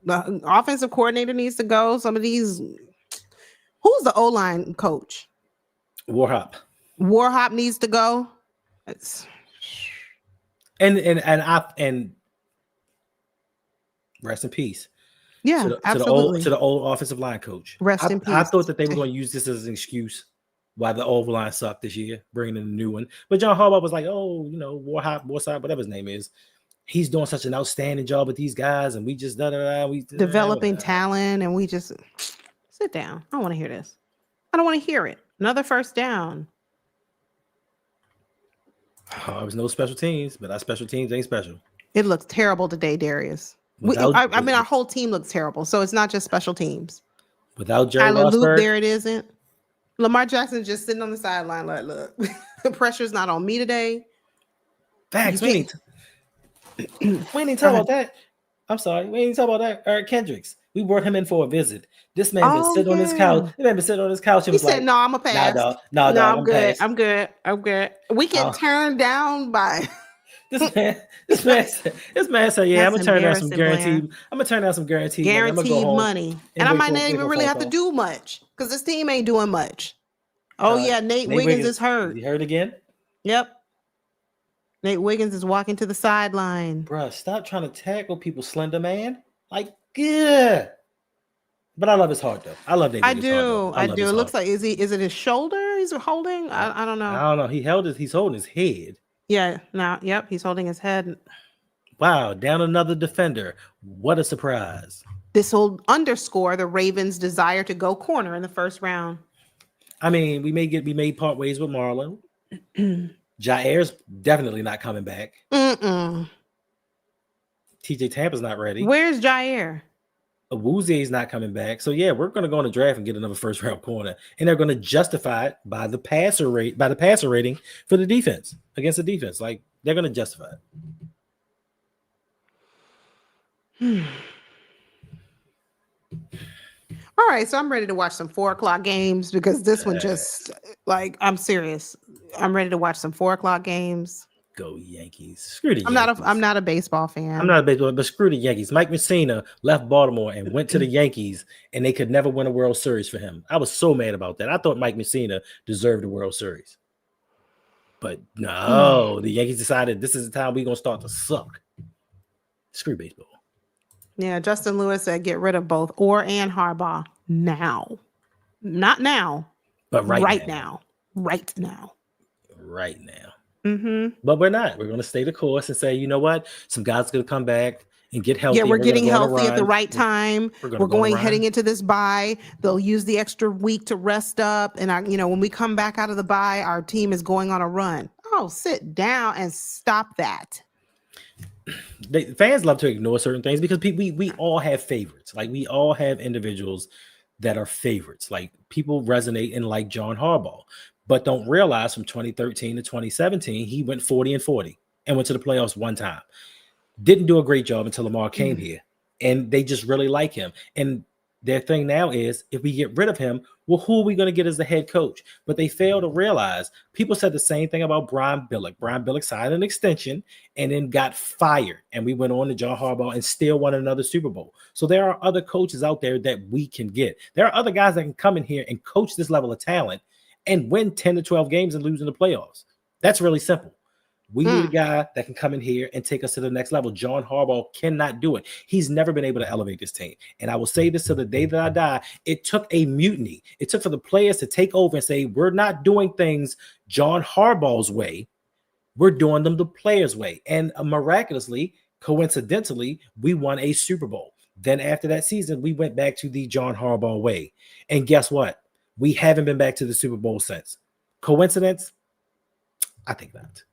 The offensive coordinator needs to go. Some of these. Who's the O-line coach? Warhop. Warhop needs to go. And rest in peace. Yeah, absolutely. To the old offensive line coach. Rest in peace. I thought that they were going to use this as an excuse why the old line sucked this year, bringing in a new one. But John Harbaugh was like, oh, you know, Warhop, whatever his name is. He's doing such an outstanding job with these guys, and we just developing talent, and we just sit down. I don't want to hear this. I don't want to hear it. Another first down. Oh, it was no special teams, but our special teams ain't special. It looks terrible today, Darius. I mean, our whole team looks terrible. So it's not just special teams. Without Jerry Rosberg, there it isn't. Lamar Jackson just sitting on the sideline like, look, the pressure's not on me today. Facts. We ain't talk about that. I'm sorry. We ain't talk about that. Eric Kendricks. We brought him in for a visit. This man been sitting on his couch. This man been sitting on his couch. He said, "No, I'm a pass. No, I'm good. I'm good. I'm good. We can turn down by." This man said, "Yeah, I'm gonna turn down some guaranteed. I'm gonna turn down some guaranteed money, and I might not even really have to do much because this team ain't doing much." Oh yeah, Nate Wiggins is hurt. He hurt again? Yep. Nate Wiggins is walking to the sideline. Bruh, stop trying to tackle people, Slender Man. Like, yeah. But I love his heart, though. I love Nate Wiggins' heart, though. I love do. his It looks heart. like is it his shoulder he's holding? I don't know. I don't know. He's holding his head. Yeah, now, yep, he's holding his head. Wow, down another defender. What a surprise. This will underscore the Ravens' desire to go corner in the first round. I mean, we may part ways with Marlon. Jair's definitely not coming back. Mm-mm. TJ Tampa's not ready. Where's Jair? Awuzie's not coming back. So yeah, we're going to go in the draft and get another first round corner, and they're going to justify it by the passer rating for the defense against the defense. Like they're going to justify it. All right, so I'm ready to watch some 4:00 games because this one just like I'm serious. I'm ready to watch some 4:00 games. Go Yankees. Screw the Yankees. Yankees. I'm not a baseball fan. I'm not a baseball, but screw the Yankees. Mike Messina left Baltimore and went to the Yankees, and they could never win a World Series for him. I was so mad about that. I thought Mike Messina deserved the World Series. But no, the Yankees decided this is the time we're going to start to suck. Screw baseball. Yeah, Justin Lewis said get rid of both Orr and Harbaugh now. Not now, But right now. Right now. Right now. Mm-hmm. But we're not. We're going to stay the course and say, you know what? Some guys going to come back and get healthy. Yeah, we're getting healthy at the run. right time. We're going heading into this bye. They'll use the extra week to rest up. And, when we come back out of the bye, our team is going on a run. Oh, sit down and stop that. Fans love to ignore certain things because we all have favorites. Like we all have individuals that are favorites. Like people resonate and like John Harbaugh, but don't realize from 2013 to 2017, he went 40-40 and went to the playoffs one time. Didn't do a great job until Lamar came here, and they just really like him. And their thing now is if we get rid of him, well, who are we going to get as the head coach? But they fail to realize people said the same thing about Brian Billick. Brian Billick signed an extension and then got fired. And we went on to John Harbaugh and still won another Super Bowl. So there are other coaches out there that we can get. There are other guys that can come in here and coach this level of talent and win 10 to 12 games and lose in the playoffs. That's really simple. We need a guy that can come in here and take us to the next level. John Harbaugh cannot do it. He's never been able to elevate this team. And I will say this to the day that I die. It took a mutiny. It took for the players to take over and say, we're not doing things John Harbaugh's way. We're doing them the players' way. And miraculously, coincidentally, we won a Super Bowl. Then after that season, we went back to the John Harbaugh way. And guess what? We haven't been back to the Super Bowl since. Coincidence? I think not.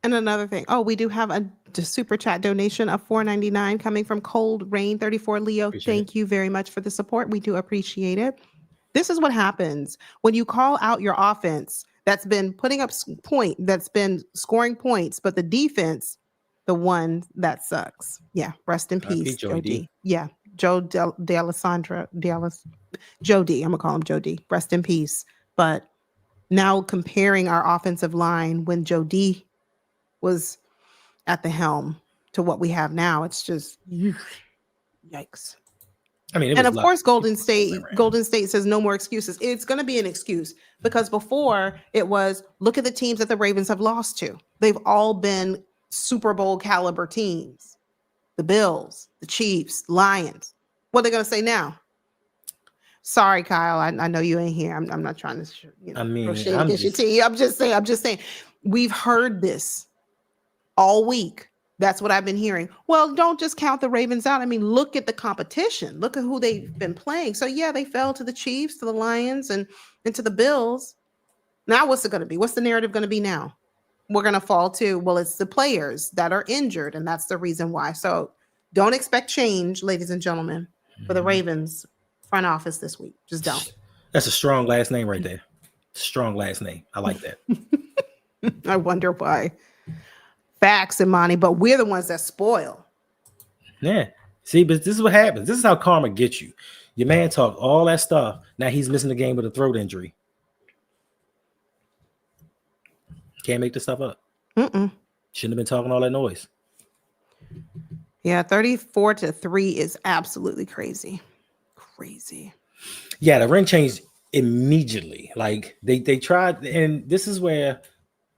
And another thing, we do have a super chat donation of $4.99 coming from Cold Rain 34 Leo. Thank you very much for the support. We do appreciate it. This is what happens when you call out your offense that's been putting up that's been scoring points, but the defense, the one that sucks. Yeah, rest in peace, Joe D. Yeah, Joe D'Alessandro, Joe D. I'm gonna call him Joe D. Rest in peace. But now comparing our offensive line when Joe D was at the helm to what we have now, it's just yikes. I mean, and of course, Golden State says no more excuses. It's going to be an excuse because before it was, look at the teams that the Ravens have lost to. They've all been Super Bowl caliber teams. The Bills, the Chiefs, Lions. What are they going to say now? Sorry, Kyle. I know you ain't here. I'm not trying to, throw shade against your team. I'm just saying. We've heard this all week. That's what I've been hearing. Well, don't just count the Ravens out. I mean, look at the competition. Look at who they've been playing. So yeah, they fell to the Chiefs, to the Lions, and to the Bills. Now what's it going to be? What's the narrative going to be now? We're going to fall to, well, it's the players that are injured, and that's the reason why. So don't expect change, ladies and gentlemen, for the Ravens front office this week. Just don't. That's a strong last name right there. Strong last name. I like that. I wonder why. Facts, Imani, but we're the ones that spoil. Yeah. See, but this is what happens. This is how karma gets you. Your man talked all that stuff. Now he's missing the game with a throat injury. Can't make this stuff up. Shouldn't have been talking all that noise. Yeah, 34-3 is absolutely crazy. Crazy. Yeah, the ring changed immediately. Like they tried, and this is where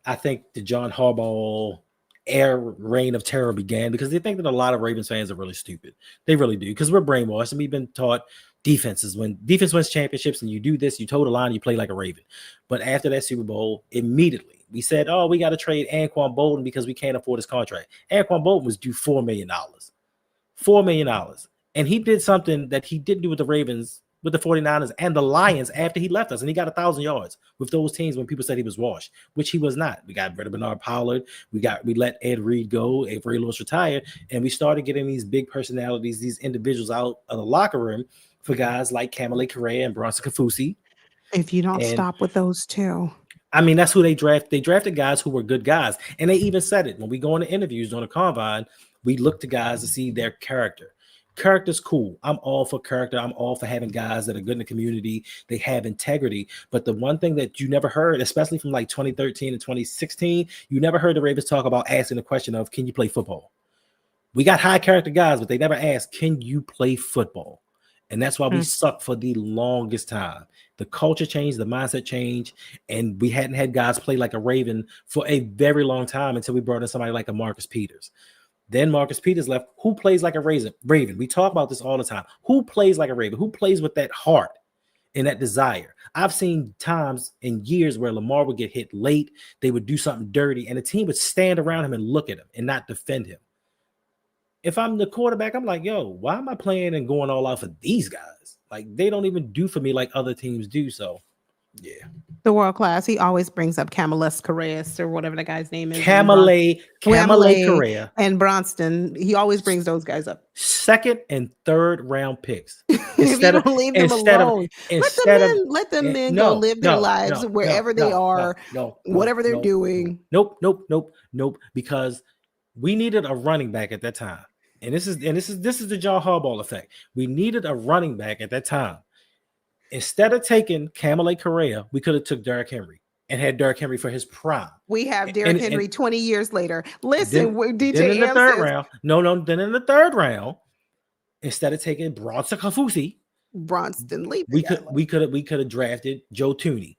I think the John Harbaugh reign of terror began because they think that a lot of Ravens fans are really stupid. They really do, because we're brainwashed and we've been taught when defense wins championships and you do this, you toe the line, you play like a Raven. But after that Super Bowl, immediately we said, oh, we got to trade Anquan Bolden because we can't afford his contract. Anquan Bolden was due $4 million. $4 million. And he did something that he didn't do with the Ravens, with the 49ers and the Lions after he left us. And he got 1,000 yards with those teams when people said he was washed, which he was not. We got rid of Bernard Pollard. We let Ed Reed go. Avery Lewis retired. And we started getting these big personalities, these individuals out of the locker room for guys like Kamale Correa and Bronson Kafusi. If you don't stop with those two. I mean, that's who they draft. They drafted guys who were good guys. And they even said it. When we go into interviews on the combine, we look to guys to see their character. Character's cool. I'm all for character. I'm all for having guys that are good in the community. They have integrity. But the one thing that you never heard, especially from like 2013 and 2016, you never heard the Ravens talk about asking the question of, can you play football? We got high character guys, but they never asked, can you play football? And that's why we sucked for the longest time. The culture changed, the mindset changed, and we hadn't had guys play like a Raven for a very long time until we brought in somebody like a Marcus Peters. Then Marcus Peters left. Who plays like a Raven? We talk about this all the time. Who plays like a Raven? Who plays with that heart and that desire? I've seen times in years where Lamar would get hit late. They would do something dirty, and the team would stand around him and look at him and not defend him. If I'm the quarterback, I'm like, yo, why am I playing and going all out for these guys? Like, they don't even do for me like other teams do. So, yeah. The world class. He always brings up Kamale Correa or whatever the guy's name is. Kamale Correa and Bronston. He always brings those guys up. Second and third round picks. Instead of leave them alone. Let them men go live their lives wherever they are, whatever they're doing. Nope. Because we needed a running back at that time. And this is the John Harbaugh effect. We needed a running back at that time. Instead of taking Kamale Correa, we could have took Derrick Henry and had Derrick Henry for his prime. We have Derrick Henry 20 years later. Listen, DJ then in the third round. Then in the third round, instead of taking Bronson Kafusi, we could have drafted Joe Thuney.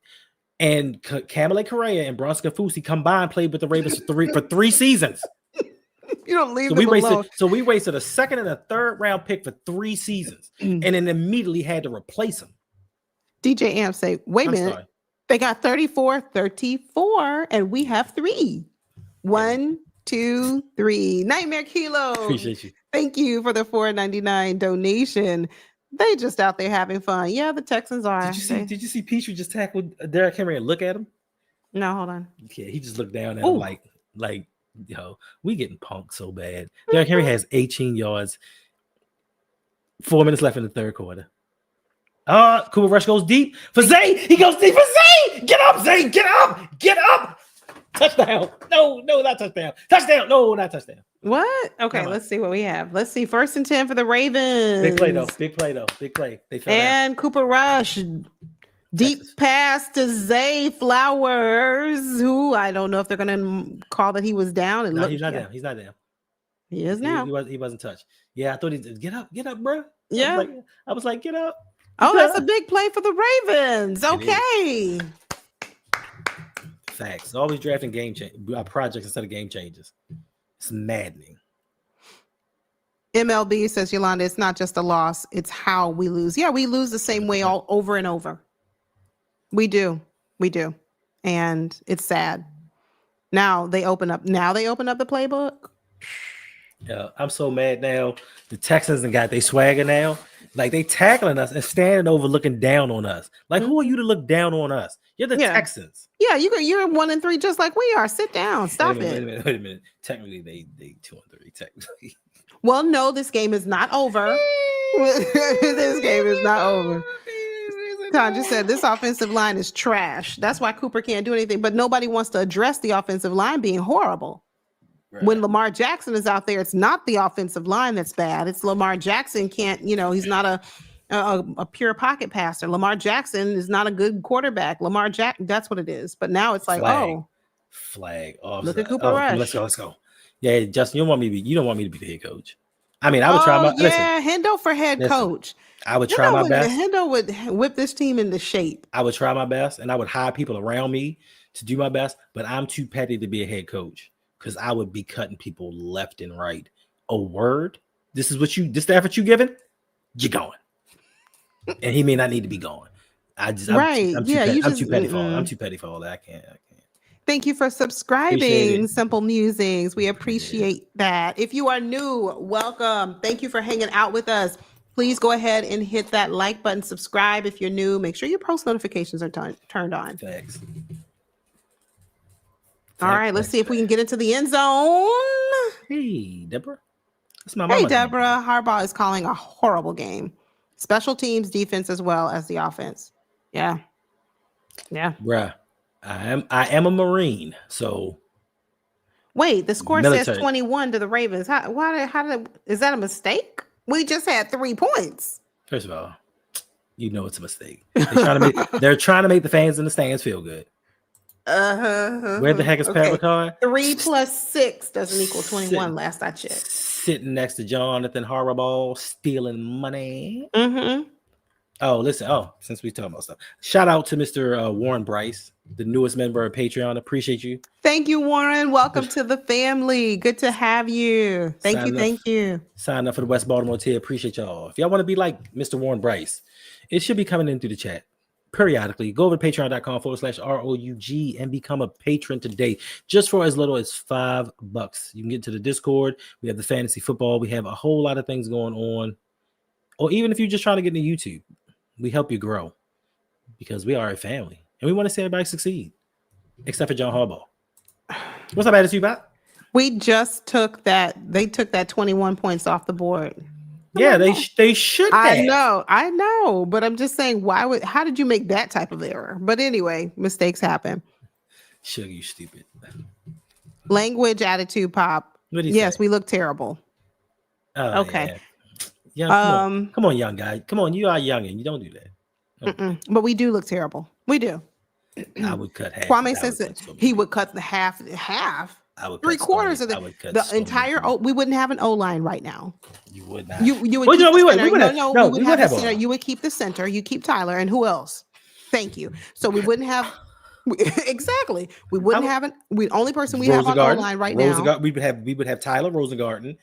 And Kamale Correa and Bronson Kafusi combined played with the Ravens for three seasons. You don't leave them alone. So we wasted a second and a third round pick for 3 seasons and then immediately had to replace him. DJ Amp say, wait a minute. Sorry. They got 34, and we have 3. 1, 2, 3. Nightmare Kilo. Appreciate you. Thank you for the $4.99 donation. They just out there having fun. Yeah, the Texans are. Did you see Petrie just tackle Derrick Henry and look at him? No, hold on. Yeah, he just looked down at him like, yo, we getting punked so bad. Derrick Henry has 18 yards. 4 minutes left in the third quarter. Cooper Rush goes deep for Zay. He goes deep for Zay. Get up, Zay. Get up. Touchdown. No, not touchdown. Touchdown. No, not touchdown. What? Okay, let's see what we have. Let's see. 1st and 10 for the Ravens. Big play, though. Big play. They fell and down. Cooper Rush. Deep pass to Zay Flowers, who I don't know if they're going to call that he was down. He's not down. He's not down. He is now. He wasn't touched. Yeah, I thought he did. Get up, bro. Yeah. I was like, get up. Oh, that's a big play for the Ravens. Okay. Facts. Always drafting projects instead of game changes. It's maddening. MLB says, Yolanda, it's not just a loss. It's how we lose. Yeah, we lose the same way all over and over. We do. And it's sad. Now they open up the playbook. Yeah, I'm so mad now. The Texans got their swagger now. Like, they tackling us and standing over looking down on us. Like, who are you to look down on us? You're the Texans. Yeah, you're 1-3 just like we are. Sit down. Stop it. Wait a minute. Technically, they 2-3. Technically. Well, no, this game is not over. This game is not over. Todd just said this offensive line is trash. That's why Cooper can't do anything. But nobody wants to address the offensive line being horrible. Right. When Lamar Jackson is out there, it's not the offensive line that's bad. It's Lamar Jackson he's not a pure pocket passer. Lamar Jackson is not a good quarterback. That's what it is. But now it's like, flag. Look at Cooper Rush. Let's go. Yeah, Justin, you don't want me to be the head coach. I mean, I would try my Hendo for head coach. I would try my best. Hendo would whip this team into shape. I would try my best, and I would hire people around me to do my best, but I'm too petty to be a head coach because I would be cutting people left and right. A word, this is the effort you giving, you're going. And he may not need to be gone. I'm too petty for all. I'm too petty for all that. I can't. Thank you for subscribing, Simple Musings. We appreciate that. If you are new, welcome. Thank you for hanging out with us. Please go ahead and hit that like button, subscribe if you're new. Make sure your post notifications are turned on. Thanks. All right, let's see if we can get into the end zone. Hey, Deborah. That's my mama. Hey, Deborah. Harbaugh is calling a horrible game. Special teams, defense, as well as the offense. Yeah. Bruh, I am a Marine, so. Wait, the score says 21 to the Ravens. Is that a mistake? We just had 3 points. First of all, you know it's a mistake. They're trying to make the fans in the stands feel good. Where the heck is Pat Ricard? 3 plus 6 doesn't equal 21. Last I checked. Sitting next to Jonathan Harbaugh, stealing money. Mm-hmm. Oh, listen. Oh, since we talking about stuff, shout out to Mr. Warren Bryce, the newest member of Patreon. Appreciate you. Thank you, Warren. Welcome to the family. Good to have you. Thank you. Sign up for the West Baltimore tier. Appreciate y'all. If y'all want to be like Mr. Warren Bryce, it should be coming in through the chat periodically. Go over to patreon.com/RouG and become a patron today, just for as little as $5. You can get to the Discord. We have the fantasy football. We have a whole lot of things going on. Or even if you're just trying to get into YouTube, we help you grow because we are a family and we want to see everybody succeed, except for John Harbaugh. What's up, attitude, Bot? We just took that. They took that 21 points off the board. Yeah, they should have. I know, but I'm just saying, how did you make that type of error? But anyway, mistakes happen. Sugar, you stupid. Language, attitude, pop. Yes, say? We look terrible. Oh, okay. Yeah. Come on, young guy. Come on, you are young and you don't do that. Okay. But we do look terrible. We do. I would cut half. Kwame says that he would cut the half. I would 3/4 of the entire. We wouldn't have an O line right now. You would not. You would. Well, we would have the center. You would keep the center. You keep Tyler, and who else? Thank you. So we wouldn't have. Exactly. We wouldn't have an. Only person we have on O line right now. We would have Tyler Rosengarten.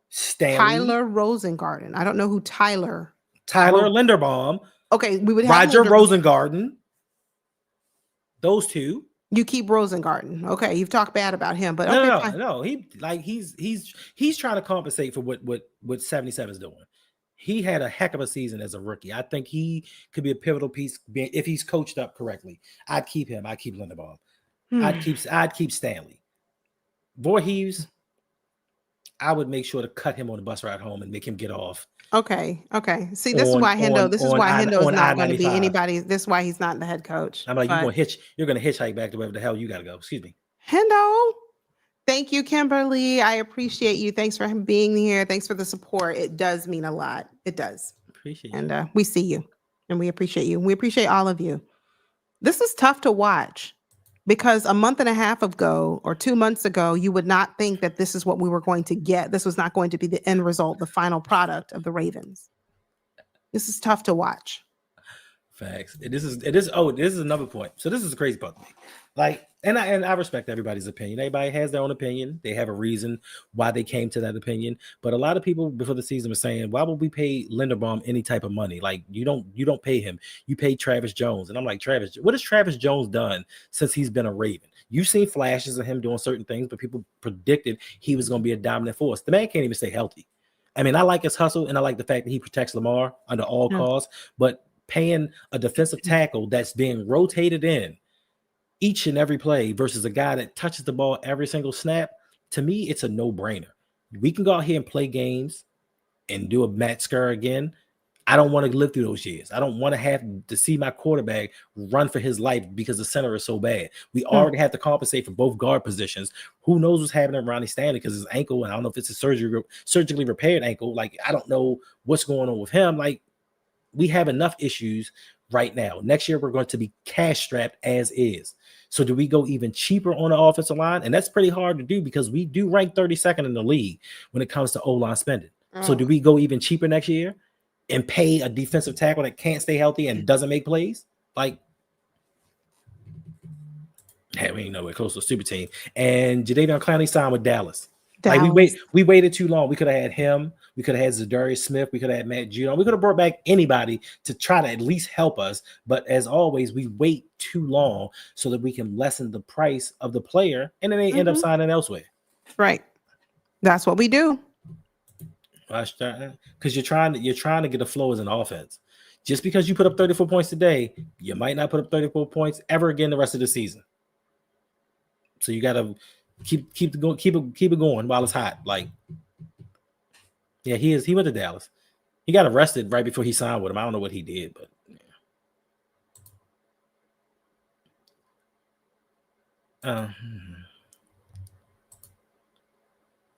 Stanley. Tyler Rosengarten. I don't know who Tyler. Tyler Linderbaum. Okay, we would have Roger Rosengarten. Those two. You keep Rosengarten. Okay, you've talked bad about him, but no. He's trying to compensate for what 77 is doing. He had a heck of a season as a rookie. I think he could be a pivotal piece if he's coached up correctly. I'd keep him. I'd keep Linderbaum. I'd keep Stanley. Voorhees, I would make sure to cut him on the bus ride home and make him get off. Okay. See, this is why Hendo is not going to be anybody. This is why he's not the head coach. I'm like, you're going to hitchhike back to wherever the hell you got to go. Excuse me. Hendo. Thank you, Kimberly. I appreciate you. Thanks for being here. Thanks for the support. It does mean a lot. It does. Appreciate you. And we see you and we appreciate you. We appreciate all of you. This is tough to watch because a month and a half ago or 2 months ago, you would not think that this is what we were going to get. This was not going to be the end result, the final product of the Ravens. This is tough to watch. Facts. This is another point. So this is the crazy part to me. Like, and I respect everybody's opinion. Everybody has their own opinion. They have a reason why they came to that opinion. But a lot of people before the season were saying, why would we pay Linderbaum any type of money? Like, you don't pay him. You pay Travis Jones. And I'm like, Travis, what has Travis Jones done since he's been a Raven? You've seen flashes of him doing certain things, but people predicted he was going to be a dominant force. The man can't even stay healthy. I mean, I like his hustle and I like the fact that he protects Lamar under all costs, but paying a defensive tackle that's being rotated in each and every play versus a guy that touches the ball every single snap, to me, it's a no-brainer. We can go out here and play games and do a Matt Scurr again. I don't want to live through those years. I don't want to have to see my quarterback run for his life because the center is so bad. We already have to compensate for both guard positions. Who knows what's happening to Ronnie Stanley because his ankle, and I don't know if it's a surgically repaired ankle. Like, I don't know what's going on with him. Like, we have enough issues right now. Next year, we're going to be cash strapped as is. So do we go even cheaper on the offensive line? And that's pretty hard to do because we do rank 32nd in the league when it comes to O-line spending. So do we go even cheaper next year and pay a defensive tackle that can't stay healthy and doesn't make plays? Like, Hey, we ain't nowhere close to a super team. And Jadeveon Clowney signed with Dallas. Like Dallas. we waited too long. We could have had him. We could have had Zadarius Smith. We could have had Matt Judon. We could have brought back anybody to try to at least help us. But as always, we wait too long so that we can lessen the price of the player, and then they end up signing elsewhere. Right. That's what we do. Because you're trying to get a flow as an offense. Just because you put up 34 points today, you might not put up 34 points ever again the rest of the season. So you gotta keep it going while it's hot. Like, yeah, he went to Dallas. He got arrested right before he signed with him. I don't know what he did, but yeah.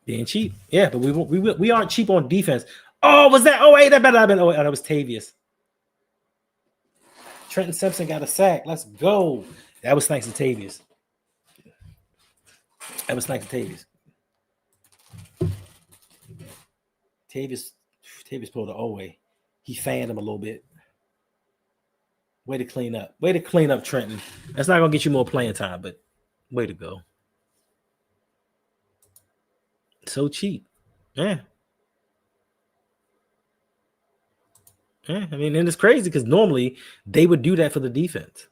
Being cheap, yeah, but we aren't cheap on defense. Oh, was that? Oh, wait, that better have been. Oh, that was Tavius. Trenton Simpson got a sack. Let's go. That was thanks to Tavius. Tavius pulled the away. He fanned him a little bit. Way to clean up. Trenton. That's not gonna get you more playing time, but way to go. So cheap. Yeah. I mean, and it's crazy because normally they would do that for the defense.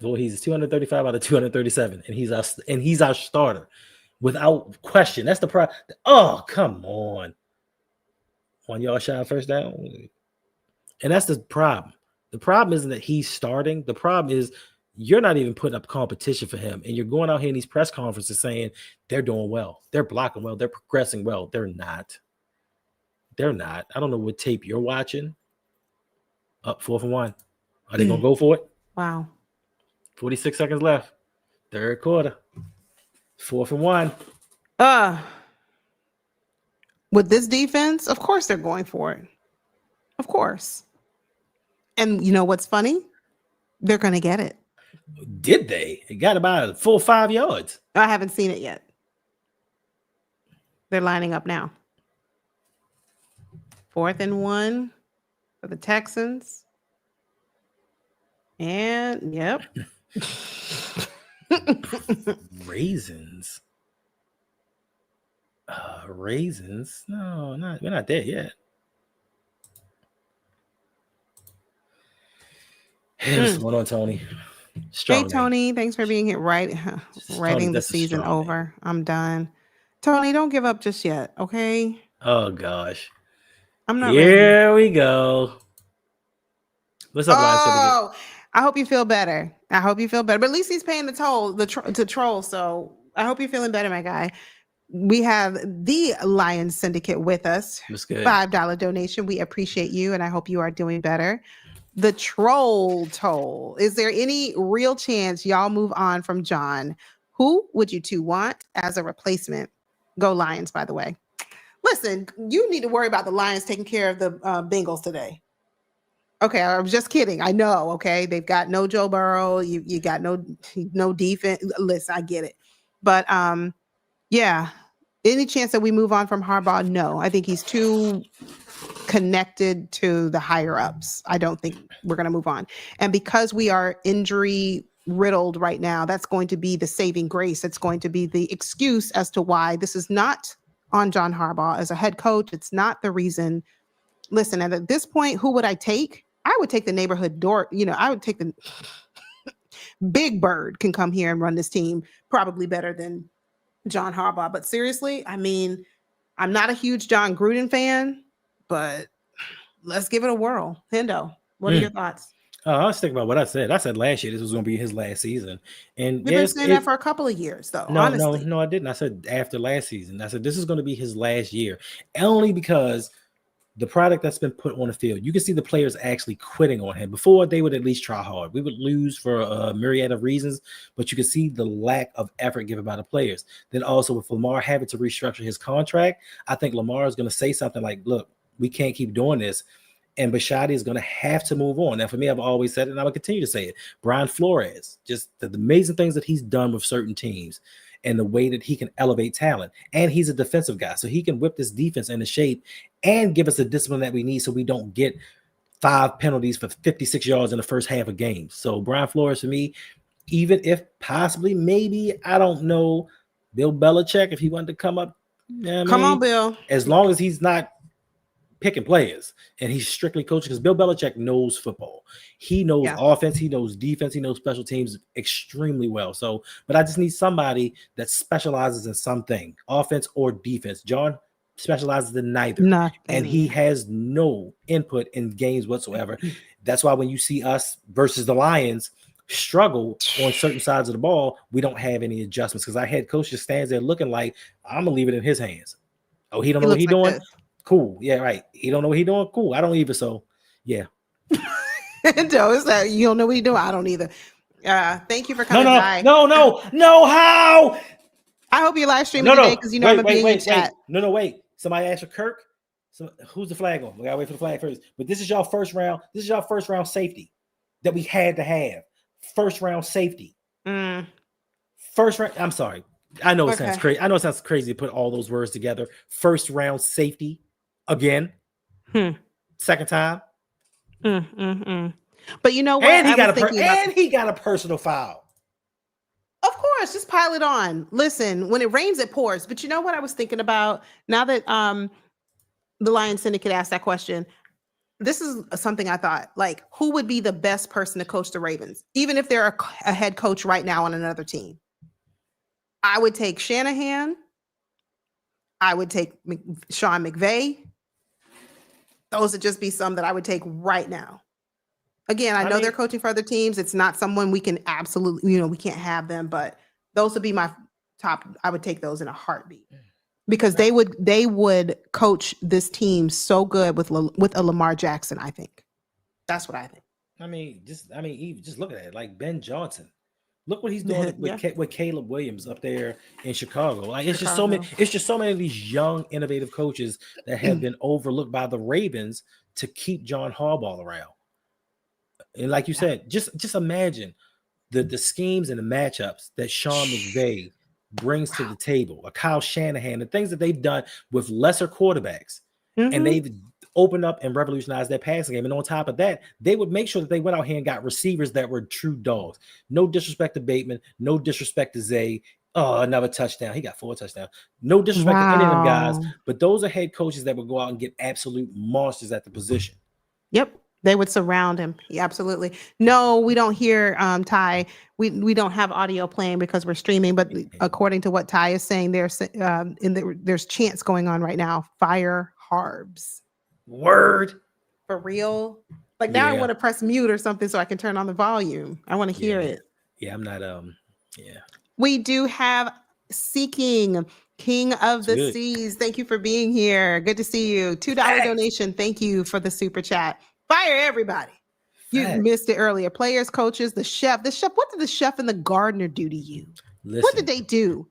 Well, he's 235 out of 237, and he's our starter without question. That's the problem. Oh, come on. 1 yard shy first down. And that's the problem. The problem isn't that he's starting. The problem is you're not even putting up competition for him. And you're going out here in these press conferences saying they're doing well. They're blocking well. They're progressing well. They're not. I don't know what tape you're watching. Up 4th and 1. Are they going to go for it? Wow. 46 seconds left. Third quarter. 4th and 1. With this defense, of course they're going for it. Of course. And you know what's funny? They're going to get it. Did they? It got about a full 5 yards. I haven't seen it yet. They're lining up now. 4th and 1 for the Texans. And yep. Raisins. Raisins? No, we're not there yet. Hey, what's going on, Tony? Hey, Tony, thanks for being here. Writing the season over. I'm done. Tony, don't give up just yet, okay? Oh, gosh. I'm not Here ready. we go. What's up, Lions? I hope you feel better. But at least he's paying the toll, to troll. So I hope you're feeling better, my guy. We have the Lions Syndicate with us. That's good. $5 donation. We appreciate you, and I hope you are doing better. The troll toll. Is there any real chance y'all move on from John? Who would you two want as a replacement? Go Lions, by the way. Listen, you need to worry about the Lions taking care of the Bengals today. Okay, I'm just kidding. I know, okay? They've got no Joe Burrow. You got no defense. Listen, I get it. But yeah, any chance that we move on from Harbaugh? No, I think he's too connected to the higher ups. I don't think we're going to move on. And because we are injury riddled right now, that's going to be the saving grace. It's going to be the excuse as to why this is not on John Harbaugh as a head coach. It's not the reason. Listen, and at this point, who would I take? I would take the neighborhood door. I would take the Big Bird can come here and run this team probably better than John Harbaugh. But seriously, I mean, I'm not a huge John Gruden fan, but let's give it a whirl. Hendo, what are your thoughts? I was thinking about what I said. I said last year this was going to be his last season. And you've been saying that for a couple of years, though. No, honestly. No, I didn't. I said after last season. I said this is going to be his last year. Only because the product that's been put on the field, you can see the players actually quitting on him. Before, they would at least try hard. We would lose for a myriad of reasons, but you can see the lack of effort given by the players. Then also with Lamar having to restructure his contract, I think Lamar is going to say something like, look, we can't keep doing this. And Bisciotti is going to have to move on. Now, for me, I've always said it, and I will continue to say it. Brian Flores, just the amazing things that he's done with certain teams and the way that he can elevate talent. And he's a defensive guy, so he can whip this defense into shape and give us the discipline that we need so we don't get 5 penalties for 56 yards in the first half of games. So Brian Flores, for me, even if possibly, maybe, I don't know, Bill Belichick, if he wanted to come up, Come on, Bill. as long as he's not picking players and he's strictly coaching, because Bill Belichick knows football. He knows offense, he knows defense, he knows special teams extremely well. So, but I just need somebody that specializes in something, offense or defense. John specializes in neither. Nothing. And he has no input in games whatsoever. That's why when you see us versus the Lions struggle on certain sides of the ball, we don't have any adjustments, because our head coach just stands there looking like, I'm gonna leave it in his hands. Oh, he don't know what he's doing. Cool. Yeah, right. He don't know what he's doing. Cool. I don't either. So, yeah. No, it's that you don't know what he's doing. I don't either. Thank you for coming by. No. How? I hope you live streaming today, because you know I'm gonna be in your chat. Wait. Somebody asked for Kirk. Who's the flag on? We gotta wait for the flag first. But this is y'all first round. This is y'all first round safety that we had to have. First round safety. First round. I'm sorry. I know it sounds crazy. I know it sounds crazy to put all those words together. First round safety again. Second time. But you know what? And he got a personal foul. Of course, just pile it on. Listen, when it rains, it pours. But you know what I was thinking about now that the Lions Syndicate asked that question? This is something I thought, like, who would be the best person to coach the Ravens, even if they're a head coach right now on another team? I would take Shanahan. I would take Sean McVay. Those would just be some that I would take right now. Again, I know they're coaching for other teams. It's not someone we can absolutely, we can't have them, but those would be my top. I would take those in a heartbeat, because they would coach this team so good with a Lamar Jackson. I think that's what I think. Just look at it, like Ben Johnson. Look what he's doing with Caleb Williams up there in Chicago. Like, it's just so many of these young, innovative coaches that have been overlooked by the Ravens to keep John Harbaugh around. And like you said, just imagine the schemes and the matchups that Sean McVay brings to the table, a Kyle Shanahan, the things that they've done with lesser quarterbacks, and they've opened up and revolutionized their passing game. And on top of that, they would make sure that they went out here and got receivers that were true dogs. No disrespect to Bateman, no disrespect to Zay. Oh, another touchdown. He got 4 touchdowns. No disrespect to any of them guys, but those are head coaches that would go out and get absolute monsters at the position. Yep. They would surround him. Yeah, absolutely. No, we don't hear Ty. We don't have audio playing because we're streaming. But according to what Ty is saying, there's chants going on right now. Fire Harbs. Word. For real. Like now, I want to press mute or something so I can turn on the volume. I want to hear it. Yeah, I'm not. We do have Seeking, King of the Seas. Thank you for being here. Good to see you. $2 donation. Thank you for the super chat. Fire everybody. You missed it earlier. Players, coaches, the chef. What did the chef and the gardener do to you? What did they do?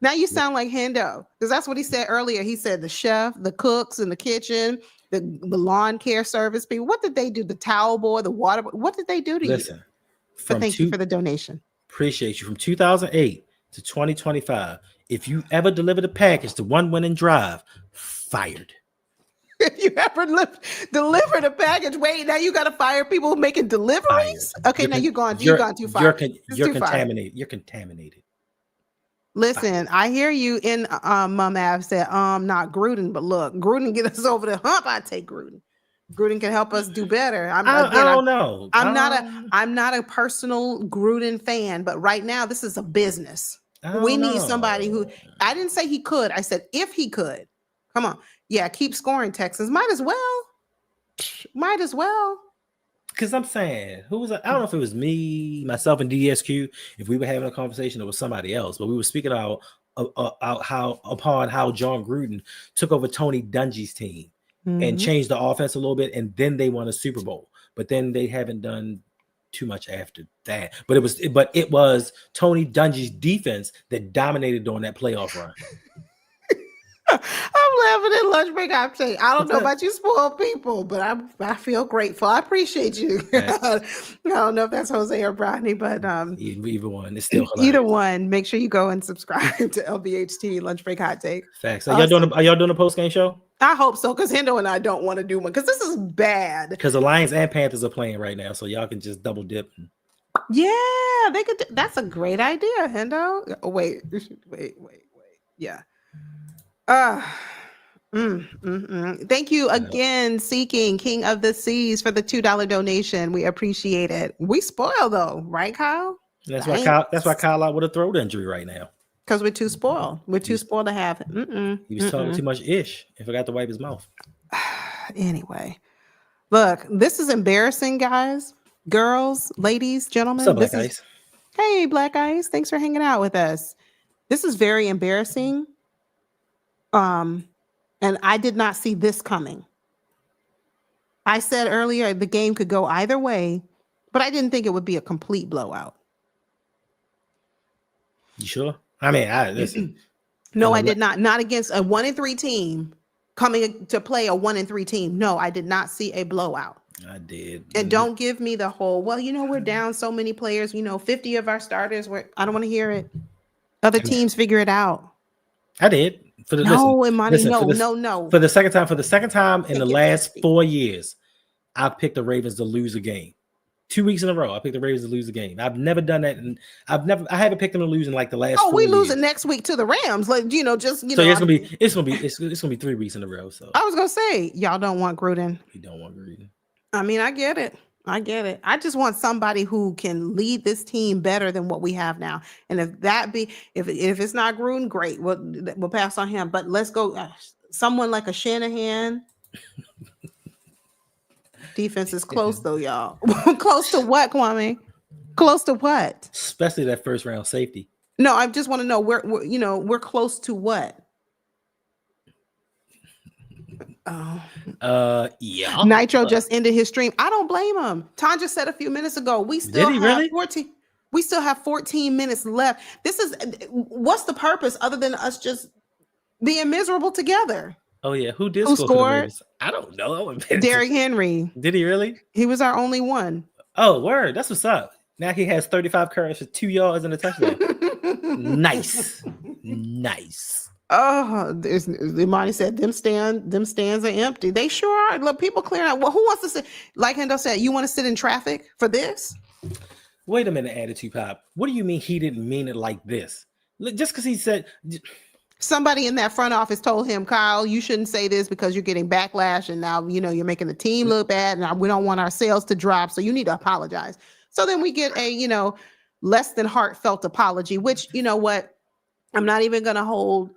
Now you sound like Hendo, because that's what he said earlier. He said the chef, the cooks in the kitchen, the lawn care service people. What did they do? The towel boy, the water boy. What did they do to you? Thank you for the donation. Appreciate you. From 2008 to 2025, if you ever delivered a package to One Winning Drive, fired. If you ever delivered a package, wait, now you got to fire people making deliveries? Fired. Okay, now you've gone too far. You're contaminated. You're contaminated. Listen, I hear you in Mum Av said, not Gruden, but look, Gruden get us over the hump. I take Gruden. Gruden can help us do better. I don't know. I'm not a personal Gruden fan, but right now this is a business. We need somebody who, I didn't say he could. I said if he could. Come on. Yeah, keep scoring, Texans. Might as well. Because I'm saying, I don't know if it was me, myself, and DSQ, if we were having a conversation, it was somebody else, but we were speaking about how John Gruden took over Tony Dungy's team and changed the offense a little bit, and then they won a Super Bowl. But then they haven't done too much after that. But it was Tony Dungy's defense that dominated during that playoff run. I'm laughing at lunch break. I don't know about you spoiled people, but I feel grateful. I appreciate you. I don't know if that's Jose or Bronny, but either one. It's still hilarious. Either one. Make sure you go and subscribe to LBHT Lunch Break Hot Take. Facts. Are y'all doing a post game show? I hope so, because Hendo and I don't want to do one because this is bad. Because the Lions and Panthers are playing right now, so y'all can just double dip. Yeah, they could. That's a great idea, Hendo. Oh, wait. Yeah. Thank you again, Seeking King of the Seas, for the $2 donation. We appreciate it. We spoil though, right, Kyle? That's why Kyle. That's why Kyle out with a throat injury right now. Because we're too spoiled. We're too spoiled to have. He was talking too much ish and forgot to wipe his mouth. Anyway, look, this is embarrassing, guys, girls, ladies, gentlemen. What's up, Black Ice? Hey, Black Ice. Thanks for hanging out with us. This is very embarrassing. And I did not see this coming. I said earlier the game could go either way, but I didn't think it would be a complete blowout. You sure? I mean, listen. No, I did not. Not against a 1-3 team coming to play a 1-3 team. No, I did not see a blowout. I did. And don't give me the whole, well, we're down so many players. 50 of our starters were. I don't want to hear it. Other teams figure it out. I did. For the no. For the second time in the last 4 years, I picked the Ravens to lose a game. 2 weeks in a row, I picked the Ravens to lose a game. I've never done that, and I haven't picked them to lose in like the last. Oh, we lose it next week to the Rams. So it's gonna be 3 weeks in a row. So I was gonna say, y'all don't want Gruden. We don't want Gruden. I mean, I get it. I just want somebody who can lead this team better than what we have now. And if it's not Gruden, great. We'll pass on him. But let's go someone like a Shanahan. Defense is close though, y'all. Close to what, Kwame? Close to what? Especially that first round safety. No, I just want to know we're close to what? Yeah. Nitro just ended his stream. I don't blame him. Tanja said a few minutes ago, we still have 14. We still have 14 minutes left. What's the purpose other than us just being miserable together? Oh yeah, who scored? I don't know. Derrick Henry. Did he really? He was our only one. Oh, word. That's what's up. Now he has 35 carries for 2 yards and a touchdown. Nice. Oh, Imani said them stands are empty. They sure are. Look, people clearing out. Well, who wants to sit? Like Hendo said, you want to sit in traffic for this? Wait a minute, Attitude Pop. What do you mean he didn't mean it like this? Just because he said. Somebody in that front office told him, Kyle, you shouldn't say this because you're getting backlash and now, you're making the team look bad and we don't want our sales to drop. So you need to apologize. So then we get a, less than heartfelt apology, which, you know what? I'm not even going to hold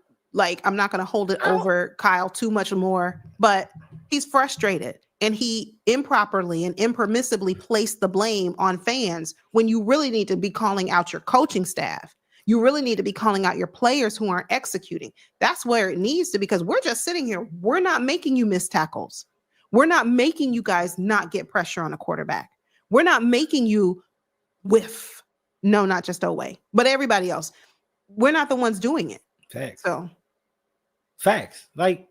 it over Kyle too much more, but he's frustrated and he improperly and impermissibly placed the blame on fans when you really need to be calling out your coaching staff. You really need to be calling out your players who aren't executing. That's where it needs to, because we're just sitting here. We're not making you miss tackles. We're not making you guys not get pressure on a quarterback. We're not making you whiff. No, not just Oway, but everybody else. We're not the ones doing it. Facts. Facts. Like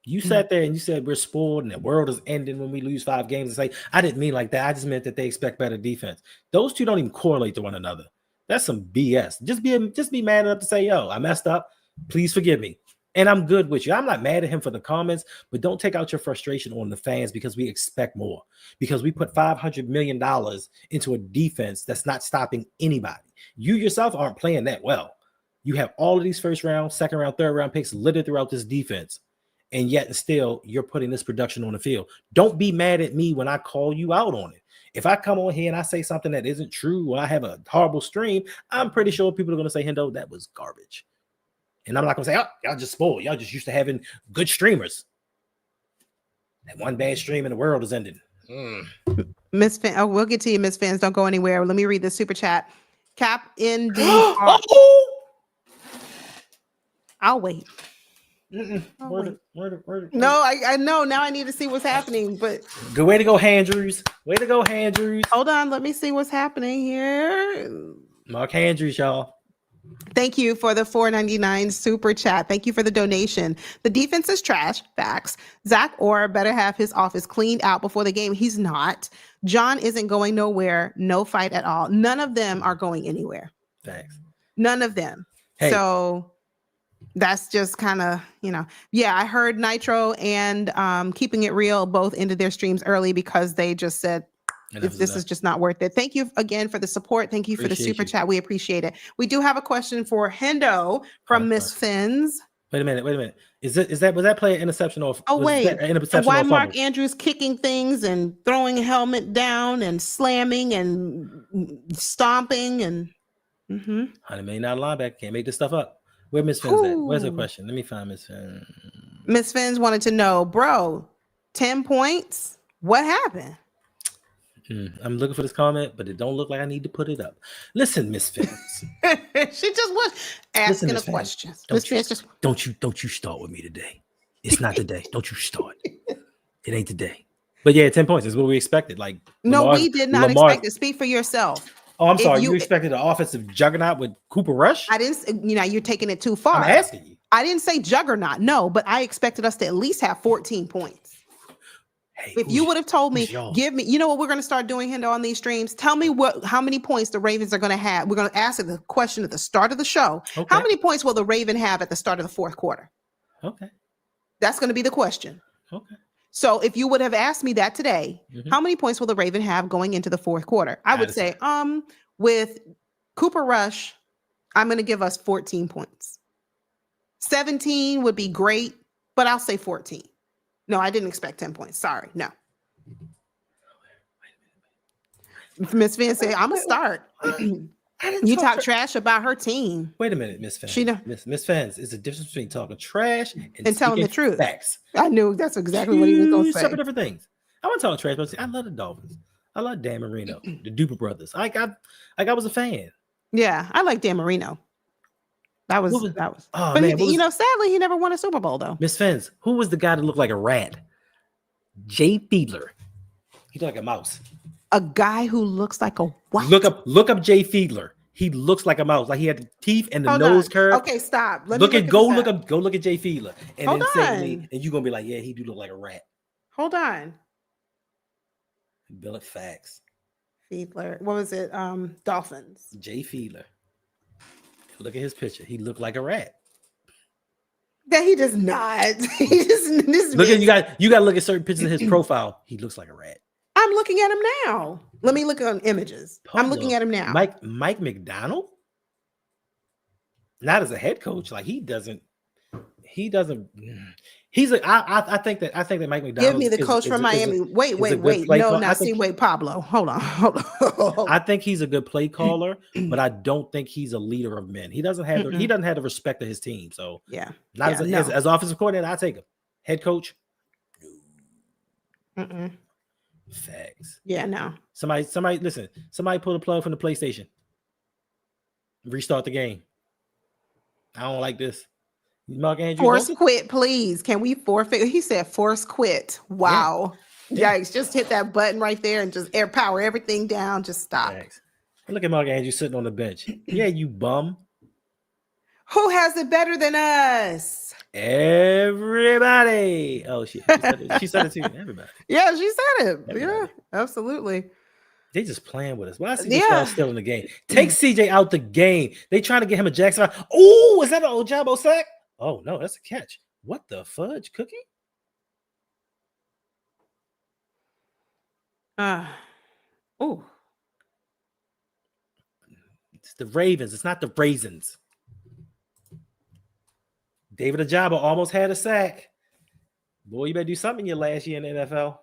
you sat there and you said we're spoiled and the world is ending when we lose 5 games. It's like, I didn't mean like that. I just meant that they expect better defense. Those two don't even correlate to one another. That's some BS. Just be mad enough to say, yo, I messed up. Please forgive me. And I'm good with you. I'm not mad at him for the comments, but don't take out your frustration on the fans because we expect more. Because we put $500 million into a defense that's not stopping anybody. You yourself aren't playing that well. You have all of these first round, second round, third round picks littered throughout this defense. And yet still you're putting this production on the field. Don't be mad at me when I call you out on it. If I come on here and I say something that isn't true or I have a horrible stream, I'm pretty sure people are going to say, Hendo, that was garbage. And I'm not going to say, oh, y'all just spoiled. Y'all just used to having good streamers. That one bad stream in the world is ending. Miss Fan, we'll get to you, Miss Fans. Don't go anywhere. Let me read the super chat. Cap in I'll wait. Word. No, I know. Now I need to see what's happening. But good way to go, Andrews. Way to go, Andrews. Hold on. Let me see what's happening here. Mark Andrews, y'all. Thank you for the $4.99 super chat. Thank you for the donation. The defense is trash. Facts. Zach Orr better have his office cleaned out before the game. He's not. John isn't going nowhere. No fight at all. None of them are going anywhere. Thanks. None of them. Hey. So That's just kind of, yeah, I heard Nitro and Keeping It Real both ended their streams early because they just said, this is just not worth it. Thank you again for the support. Thank you for the super chat. We appreciate it. We do have a question for Hendo from Miss Fins. Wait a minute. Was that play an interception or why Mark Andrews kicking things and throwing a helmet down and slamming and stomping and $100 million linebacker can't make this stuff up. Where Miss Fins at? Where's her question? Let me find Miss Fins. Miss Fins wanted to know, bro, 10 points. What happened? I'm looking for this comment, but it don't look like I need to put it up. Listen, Miss Fins. She just was asking a question. Don't you start with me today. It's not today. Don't you start. It ain't today. But yeah, 10 points is what we expected. Like we did not expect it. Speak for yourself. Oh, I'm sorry. You expected an offensive juggernaut with Cooper Rush? I didn't. You're taking it too far. I'm asking you. I didn't say juggernaut. No, but I expected us to at least have 14 points. Hey, if you would have told me, give me, you know what we're going to start doing, Hendo, on these streams? Tell me how many points the Ravens are going to have. We're going to ask the question at the start of the show. Okay. How many points will the Raven have at the start of the fourth quarter? Okay. That's going to be the question. Okay. So if you would have asked me that today, how many points will the Raven have going into the fourth quarter? I would say, with Cooper Rush, I'm going to give us 14 points. 17 would be great, but I'll say 14. No, I didn't expect 10 points. Sorry. No. Miss Vance said, I'm going to start. You talk trash about her team. Wait a minute, Miss Vance. Miss Vance, it's a difference between talking trash and telling the truth. Facts. I knew that's exactly what he was going to say. Separate different things. I want to talk trash, but I love the Dolphins. I love Dan Marino, the Duper brothers. I was a fan. Yeah, I like Dan Marino. That was. Oh, man, sadly, he never won a Super Bowl though. Miss Fins, who was the guy that looked like a rat? Jay Fiedler. He looked like a mouse. A guy who looks like a what? Look up Jay Fiedler. He looks like a mouse. Like he had the teeth and the nose curve. Okay, stop. Go look at Jay Fiedler, and then say me, and you're gonna be like, yeah, he do look like a rat. Hold on. Bill it facts. Fiedler. What was it? Dolphins. Jay Fiedler. Look at his picture. He looked like a rat. That he does not. He just look at you got to look at certain pictures of his profile. He looks like a rat. I'm looking at him now. Let me look on images. I'm looking at him now. Mike McDonald? Not as a head coach. Like he doesn't. I think that Mike McDonald. Give me the coach from Miami. Wait. No, not see. Wait, Pablo. Hold on. I think he's a good play caller, but I don't think he's a leader of men. He doesn't have the respect of his team. So yeah, as offensive coordinator, I take him. Head coach. Facts. Yeah, no. Somebody listen. Somebody pull the plug from the PlayStation. Restart the game. I don't like this. Mark Andrews, force quit, please. Can we forfeit? He said force quit. Wow. Yeah. Yikes. Just hit that button right there and just power everything down. Just stop. Thanks. Look at Mark Andrews sitting on the bench. Yeah, you bum. Who has it better than us? Everybody. Oh, she said it too. Everybody. Yeah, she said it. Everybody. Yeah, absolutely. They just playing with us. Why is CJ still in the game? Take CJ out the game. They trying to get him a Jackson. Oh, is that an Ojabo sack? Oh, no, that's a catch. What the fudge cookie? Oh. It's the Ravens. It's not the Raisins. David Ojabo almost had a sack. Boy, you better do something in your last year in the NFL.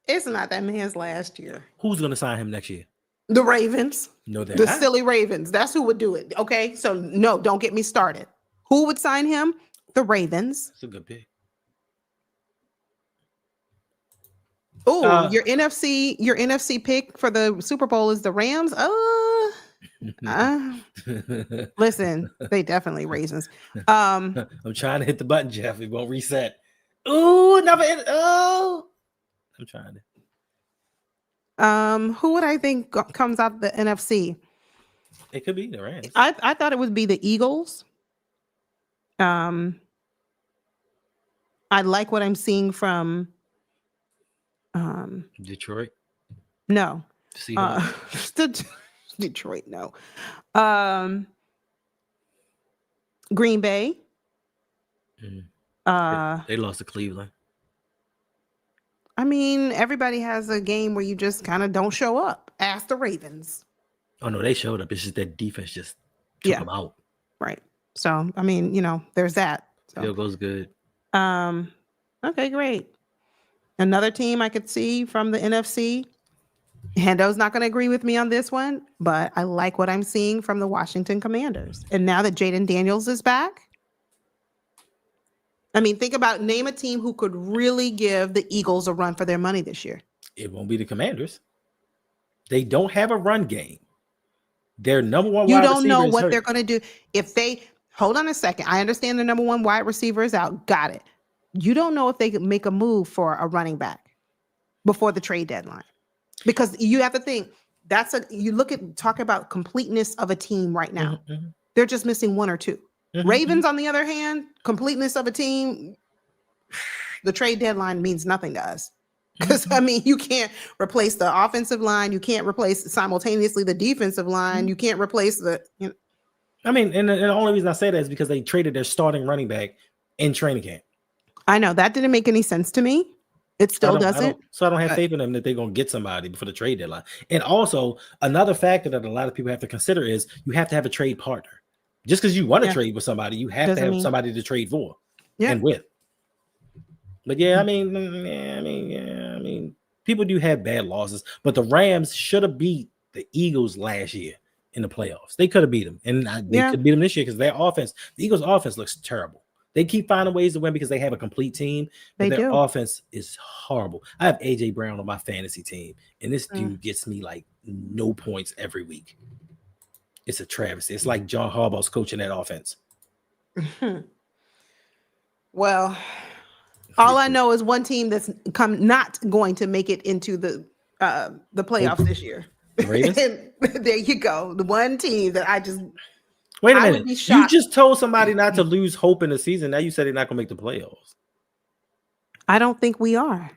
It's not that man's last year. Who's going to sign him next year? The Ravens. No, the silly Ravens. That's who would do it. Okay, so no, don't get me started. Who would sign him? The Ravens. That's a good pick. Oh, your NFC pick for the Super Bowl is the Rams. Listen, they definitely raisins. I'm trying to hit the button, Jeff. It won't reset. Oh, never hit. Oh, I'm trying to. Who would I think comes out the NFC? It could be the Rams. I thought it would be the Eagles. I like what I'm seeing from Detroit. No. Detroit, no. Green Bay. They lost to Cleveland. I mean, everybody has a game where you just kind of don't show up. Ask the Ravens. Oh no, they showed up. It's just that defense just took them out. Right. So I mean, there's that. So. Field goes good. Okay, great. Another team I could see from the NFC. Hendo's not going to agree with me on this one, but I like what I'm seeing from the Washington Commanders. And now that Jaden Daniels is back, I mean, name a team who could really give the Eagles a run for their money this year. It won't be the Commanders. They don't have a run game. Their number one You wide don't know receiver what is they're hurt. going to do. If they, hold on a second. I understand the number one wide receiver is out. Got it. You don't know if they could make a move for a running back before the trade deadline. Because you have to think, talk about completeness of a team right now. Mm-hmm. They're just missing one or two. Mm-hmm. Ravens, on the other hand, completeness of a team, the trade deadline means nothing to us. Because, I mean, you can't replace the offensive line. You can't replace simultaneously the defensive line. You can't replace I mean, and the only reason I say that is because they traded their starting running back in training camp. I know. That didn't make any sense to me. It still doesn't. So I don't have faith in them that they're going to get somebody before the trade deadline. And also, another factor that a lot of people have to consider is you have to have a trade partner. Just because you want to trade with somebody, you have to have somebody to trade for and with. But I mean, people do have bad losses, but the Rams should have beat the Eagles last year in the playoffs. They could have beat them, and they could beat them this year because their offense, the Eagles' offense looks terrible. They keep finding ways to win because they have a complete team, but their offense is horrible. I have AJ Brown on my fantasy team, and this dude gets me like no points every week. It's a travesty. It's like John Harbaugh's coaching that offense. Well, all I know is one team that's not going to make it into the playoffs this year. The Ravens? There you go. The one team that I just wait a minute. You just told somebody not to lose hope in the season. Now you said they're not going to make the playoffs. I don't think we are.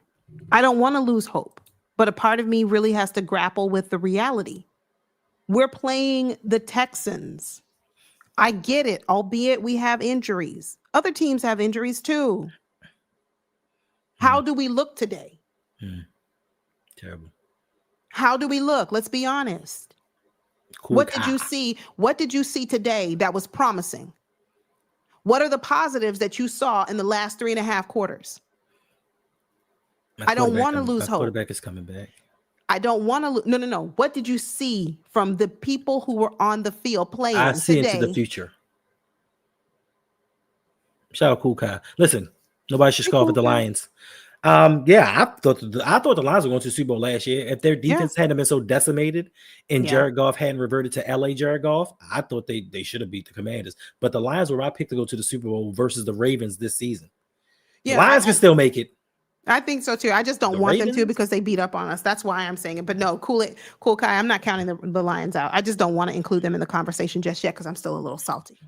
I don't want to lose hope, but a part of me really has to grapple with the reality. We're playing the Texans. I get it, albeit we have injuries. Other teams have injuries too. How do we look today? Terrible. How do we look? Let's be honest. Cool. What did you see? What did you see today that was promising? What are the positives that you saw in the last 3.5 quarters? I don't want to lose hope. Quarterback is coming back. I don't want to. No. What did you see from the people who were on the field playing today? I see into the future. Shout out Cool Kai. Listen, nobody should scoff at the Lions. I thought the Lions were going to the Super Bowl last year. If their defense hadn't been so decimated and Jared Goff hadn't reverted to LA Jared Goff, I thought they should have beat the Commanders. But the Lions were my pick to go to the Super Bowl versus the Ravens this season. The Lions can still make it. I think so too. I just don't want them to because they beat up on us. That's why I'm saying it. But no, Cool Kai, I'm not counting the Lions out. I just don't want to include them in the conversation just yet because I'm still a little salty.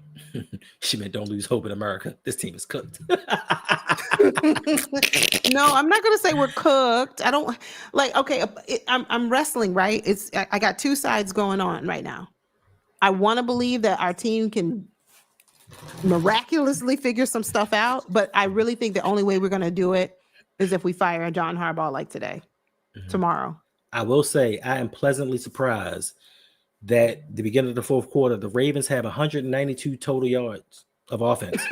She meant don't lose hope in America. This team is cooked. No, I'm not going to say we're cooked. I don't like, okay, I'm wrestling, right? I got two sides going on right now. I want to believe that our team can miraculously figure some stuff out, but I really think the only way we're going to do it is if we fire a John Harbaugh like tomorrow. I will say I am pleasantly surprised that the beginning of the fourth quarter, the Ravens have 192 total yards of offense.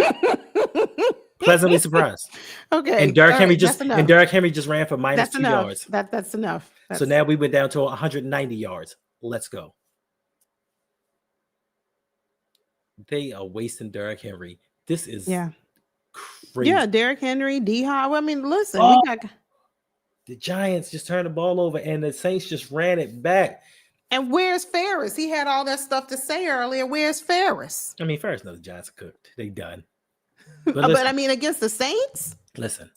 Pleasantly surprised. Okay. And Derrick Henry just ran for minus 2 yards. That's enough. So now we went down to 190 yards. Let's go. They are wasting Derrick Henry. This is crazy. Yeah, Derrick Henry, D-Hop. I mean, listen, the Giants just turned the ball over and the Saints just ran it back. And where's Ferris? He had all that stuff to say earlier. Where's Ferris? I mean, Ferris knows the Giants are cooked. They done. But I mean, against the Saints? Listen,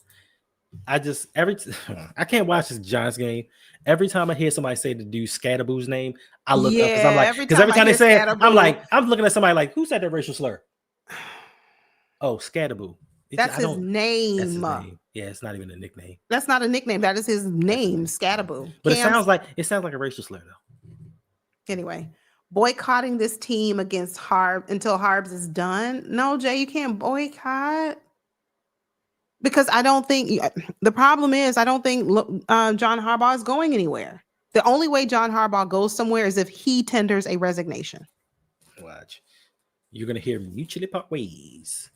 I can't watch this Giants game. Every time I hear somebody say the dude Scadaboo's name, I look up because I'm like, every time they say it, I'm looking at somebody like, who said that racial slur? Oh, Scadaboo. That's his name. That's his name. Yeah, it's not even a nickname. That's not a nickname. That is his name, Scadaboo. But it sounds like a racial slur, though. Anyway, boycotting this team against Harb until Harbs is done. No, Jay, you can't boycott. Because I don't think the problem is I don't think John Harbaugh is going anywhere. The only way John Harbaugh goes somewhere is if he tenders a resignation. Watch. You're going to hear mutually part ways.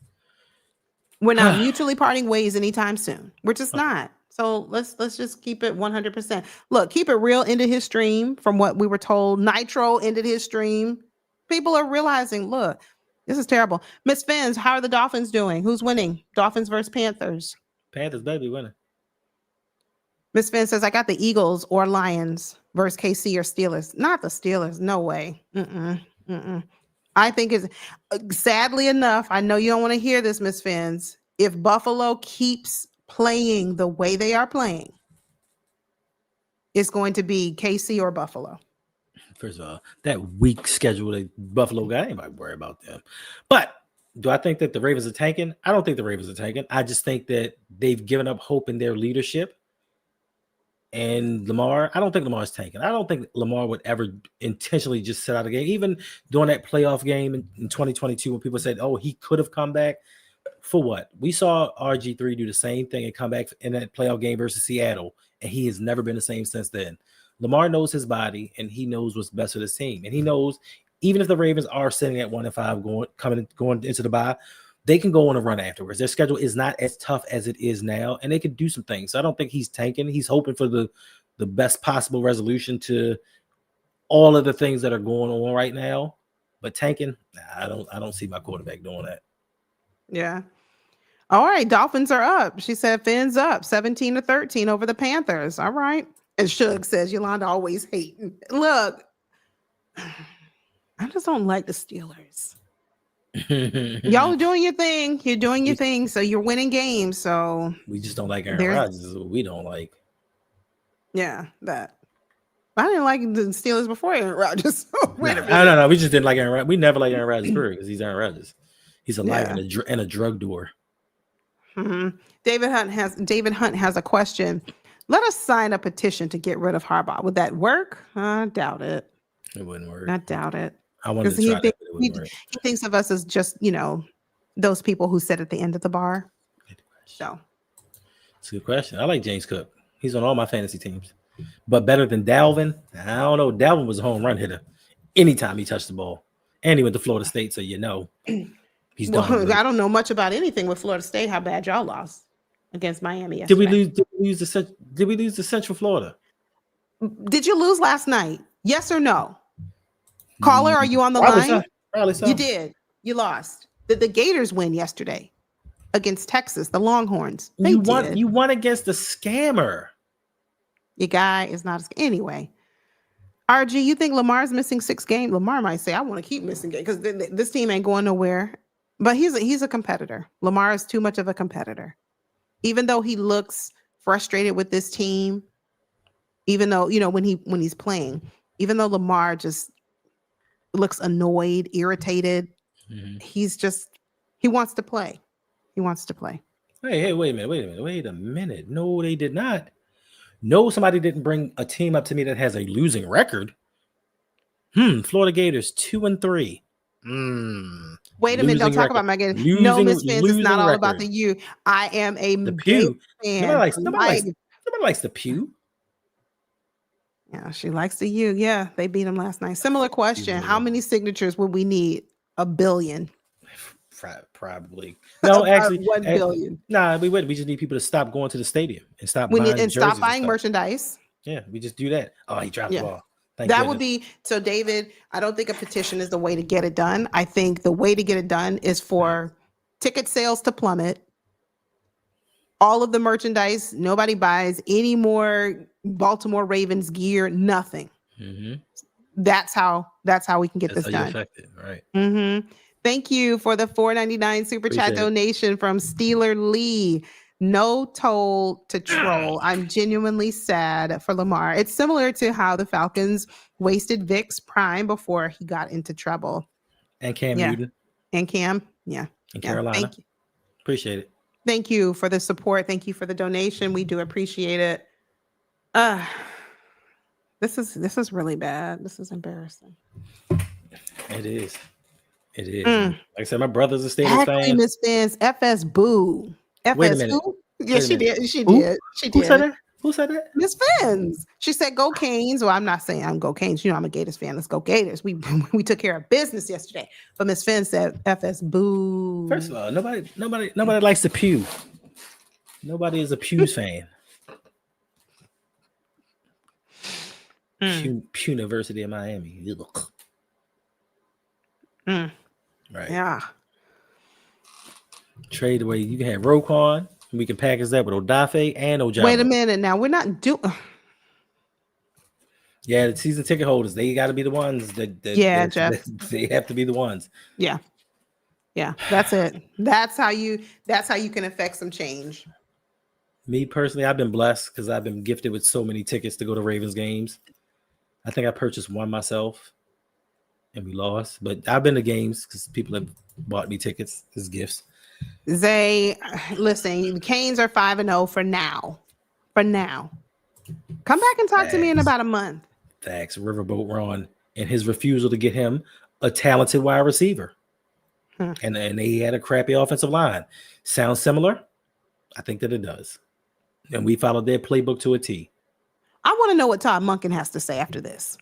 We're not mutually parting ways anytime soon. We're just not. So let's just keep it 100%. Look, keep it real. Ended his stream from what we were told. Nitro ended his stream. People are realizing, look, this is terrible. Miss Fins, how are the Dolphins doing? Who's winning? Dolphins versus Panthers. Panthers better be winning. Miss Finn says, I got the Eagles or Lions versus KC or Steelers. Not the Steelers. No way. I think it's sadly enough. I know you don't want to hear this, Miss Fins. If Buffalo keeps playing the way they are playing, it's going to be KC or Buffalo. First of all, that weak schedule that Buffalo got, anybody worry about them. But do I think that the Ravens are tanking? I don't think the Ravens are tanking. I just think that they've given up hope in their leadership. And Lamar, I don't think Lamar's tanking. I don't think Lamar would ever intentionally just sit out a game. Even during that playoff game in 2022, when people said, oh, he could have come back. For what? We saw RG3 do the same thing and come back in that playoff game versus Seattle, and he has never been the same since then. Lamar knows his body, and he knows what's best for his team. And he knows even if the Ravens are sitting at 1-5 going into the bye, they can go on a run afterwards. Their schedule is not as tough as it is now, and they can do some things. So I don't think he's tanking. He's hoping for the best possible resolution to all of the things that are going on right now. But tanking, I don't see my quarterback doing that. Yeah. All right. Dolphins are up. She said Fins up 17-13 over the Panthers. All right. And Shug says Yolanda always hating. Look, I just don't like the Steelers. Y'all are doing your thing. You're doing your thing. So you're winning games. So we just don't like Aaron Rodgers. Is what we don't like. Yeah, that. I didn't like the Steelers before Aaron Rodgers. So wait a minute. No. We just didn't like Aaron Rodgers. We never liked Aaron Rodgers because he's Aaron Rodgers. He's alive and a drug doer. Mm-hmm. David Hunt has a question. Let us sign a petition to get rid of Harbaugh. Would that work? I doubt it. It wouldn't work. I doubt it. I wanted to try that, but it wouldn't work. He thinks of us as just, those people who sit at the end of the bar. So, it's a good question. I like James Cook. He's on all my fantasy teams. But better than Dalvin? I don't know. Dalvin was a home run hitter anytime he touched the ball. And he went to Florida State, so he's done. Well, I don't know much about anything with Florida State. How bad y'all lost against Miami yesterday. Did we lose to Central Florida? Did you lose last night? Yes or no? Caller, are you on the line? Probably so. You did. You lost. The Gators win yesterday against Texas, the Longhorns. You won against the scammer. Your guy is not anyway. RG, you think Lamar's missing 6 games? Lamar might say, I want to keep missing games because this team ain't going nowhere. But he's a competitor. Lamar is too much of a competitor. Even though he looks frustrated with this team, even though, when he's playing, even though Lamar just looks annoyed, irritated, he wants to play. He wants to play. Hey, wait a minute. No, they did not. No, somebody didn't bring a team up to me that has a losing record. Florida Gators 2-3. Wait a minute, don't talk about my Gators. No, Miss Fins, it's not all about the U. I am a Pew fan. Nobody likes the Pew. Yeah, she likes the U. Yeah, they beat him last night. Similar question. How many signatures would we need? 1 billion. Probably. No, actually 1 billion. Nah, we would. We just need people to stop going to the stadium and stop buying merchandise. Yeah, we just do that. Oh, he dropped the ball. That would be so, David. I don't think a petition is the way to get it done. I think the way to get it done is for ticket sales to plummet. All of the merchandise, nobody buys any more Baltimore Ravens gear. Nothing. That's how we can get this done. Effective, right? Thank you for the $4.99 super chat donation from Steeler Lee. No toll to troll. I'm genuinely sad for Lamar. It's similar to how the Falcons wasted Vic's prime before he got into trouble. And Cam Newton. And Cam. Yeah. And Carolina. Thank you. Appreciate it. Thank you for the support. Thank you for the donation. We do appreciate it. This is really bad. This is embarrassing. It is. Like I said, my brother's a Steelers fan. Miss Fans, FS boo. Wait a FS minute. who? Yeah, Wait a she minute. did. She Who? did. She Who said did. that? Who said that? Miss Fins. She said, "Go Canes." Well, I'm not saying I'm go Canes. You know, I'm a Gators fan. Let's go Gators. We we took care of business yesterday. But Miss Fins said, "FS boo." First of all, nobody likes the pew. Nobody is a Pews fan. Pew University of Miami. Ugh. Right. Yeah. Trade away. You can have Roquan. We can package that with Odafe and Ojabo. Wait a minute. Now we're not doing. Yeah, the season ticket holders, they got to be the ones that Yeah, Jeff. they have to be the ones. Yeah. That's it. That's how you can affect some change. Me personally, I've been blessed because I've been gifted with so many tickets to go to Ravens games. I think I purchased one myself and we lost, but I've been to games because people have bought me tickets as gifts. Zay, listen, Canes are 5-0 for now. For now. Come back and talk to me in about a month. Thanks, Riverboat Ron, and his refusal to get him a talented wide receiver. And he had a crappy offensive line. Sounds similar? I think that it does. And we followed their playbook to a T. I want to know what Todd Monken has to say after this.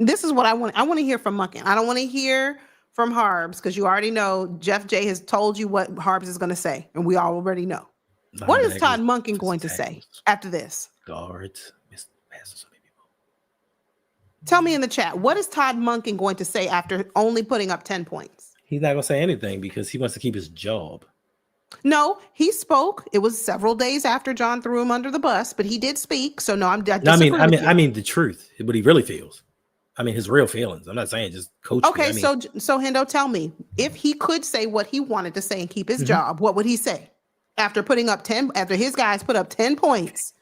This is what I want. I want to hear from Monken. I don't want to hear from Harbs because you already know Jeff J has told you what Harbs is going to say, and we already know. What is Todd Monken going to say after this? Guards. Tell me in the chat. What is Todd Monken going to say after only putting up 10 points? He's not going to say anything because he wants to keep his job. No, he spoke. It was several days after John threw him under the bus, but he did speak. So no, I mean the truth, what he really feels. I mean his real feelings. I'm not saying just coach. Okay, so Hendo, tell me if he could say what he wanted to say and keep his job, what would he say after putting up 10? After his guys put up 10 points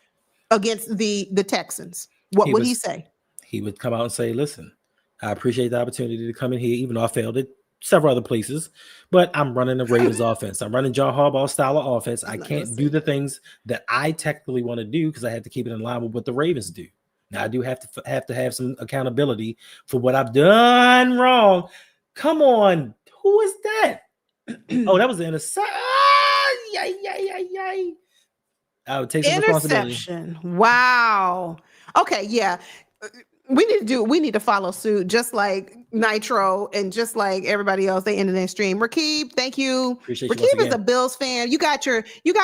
against the Texans, what would he say? He would come out and say, "Listen, I appreciate the opportunity to come in here, even though I failed at several other places, but I'm running the Ravens offense. I'm running John Harbaugh style of offense. I can't do the things that I technically want to do because I have to keep it in line with what the Ravens do. Now I do have to have some accountability for what I've done wrong. Come on, who is that? Oh, that was the interception. I would take some responsibility. Interception. Wow. Okay, yeah. We need to follow suit, just like Nitro and just like everybody else. They ended their stream. Rakib, thank you. Rakib is a Bills fan. You got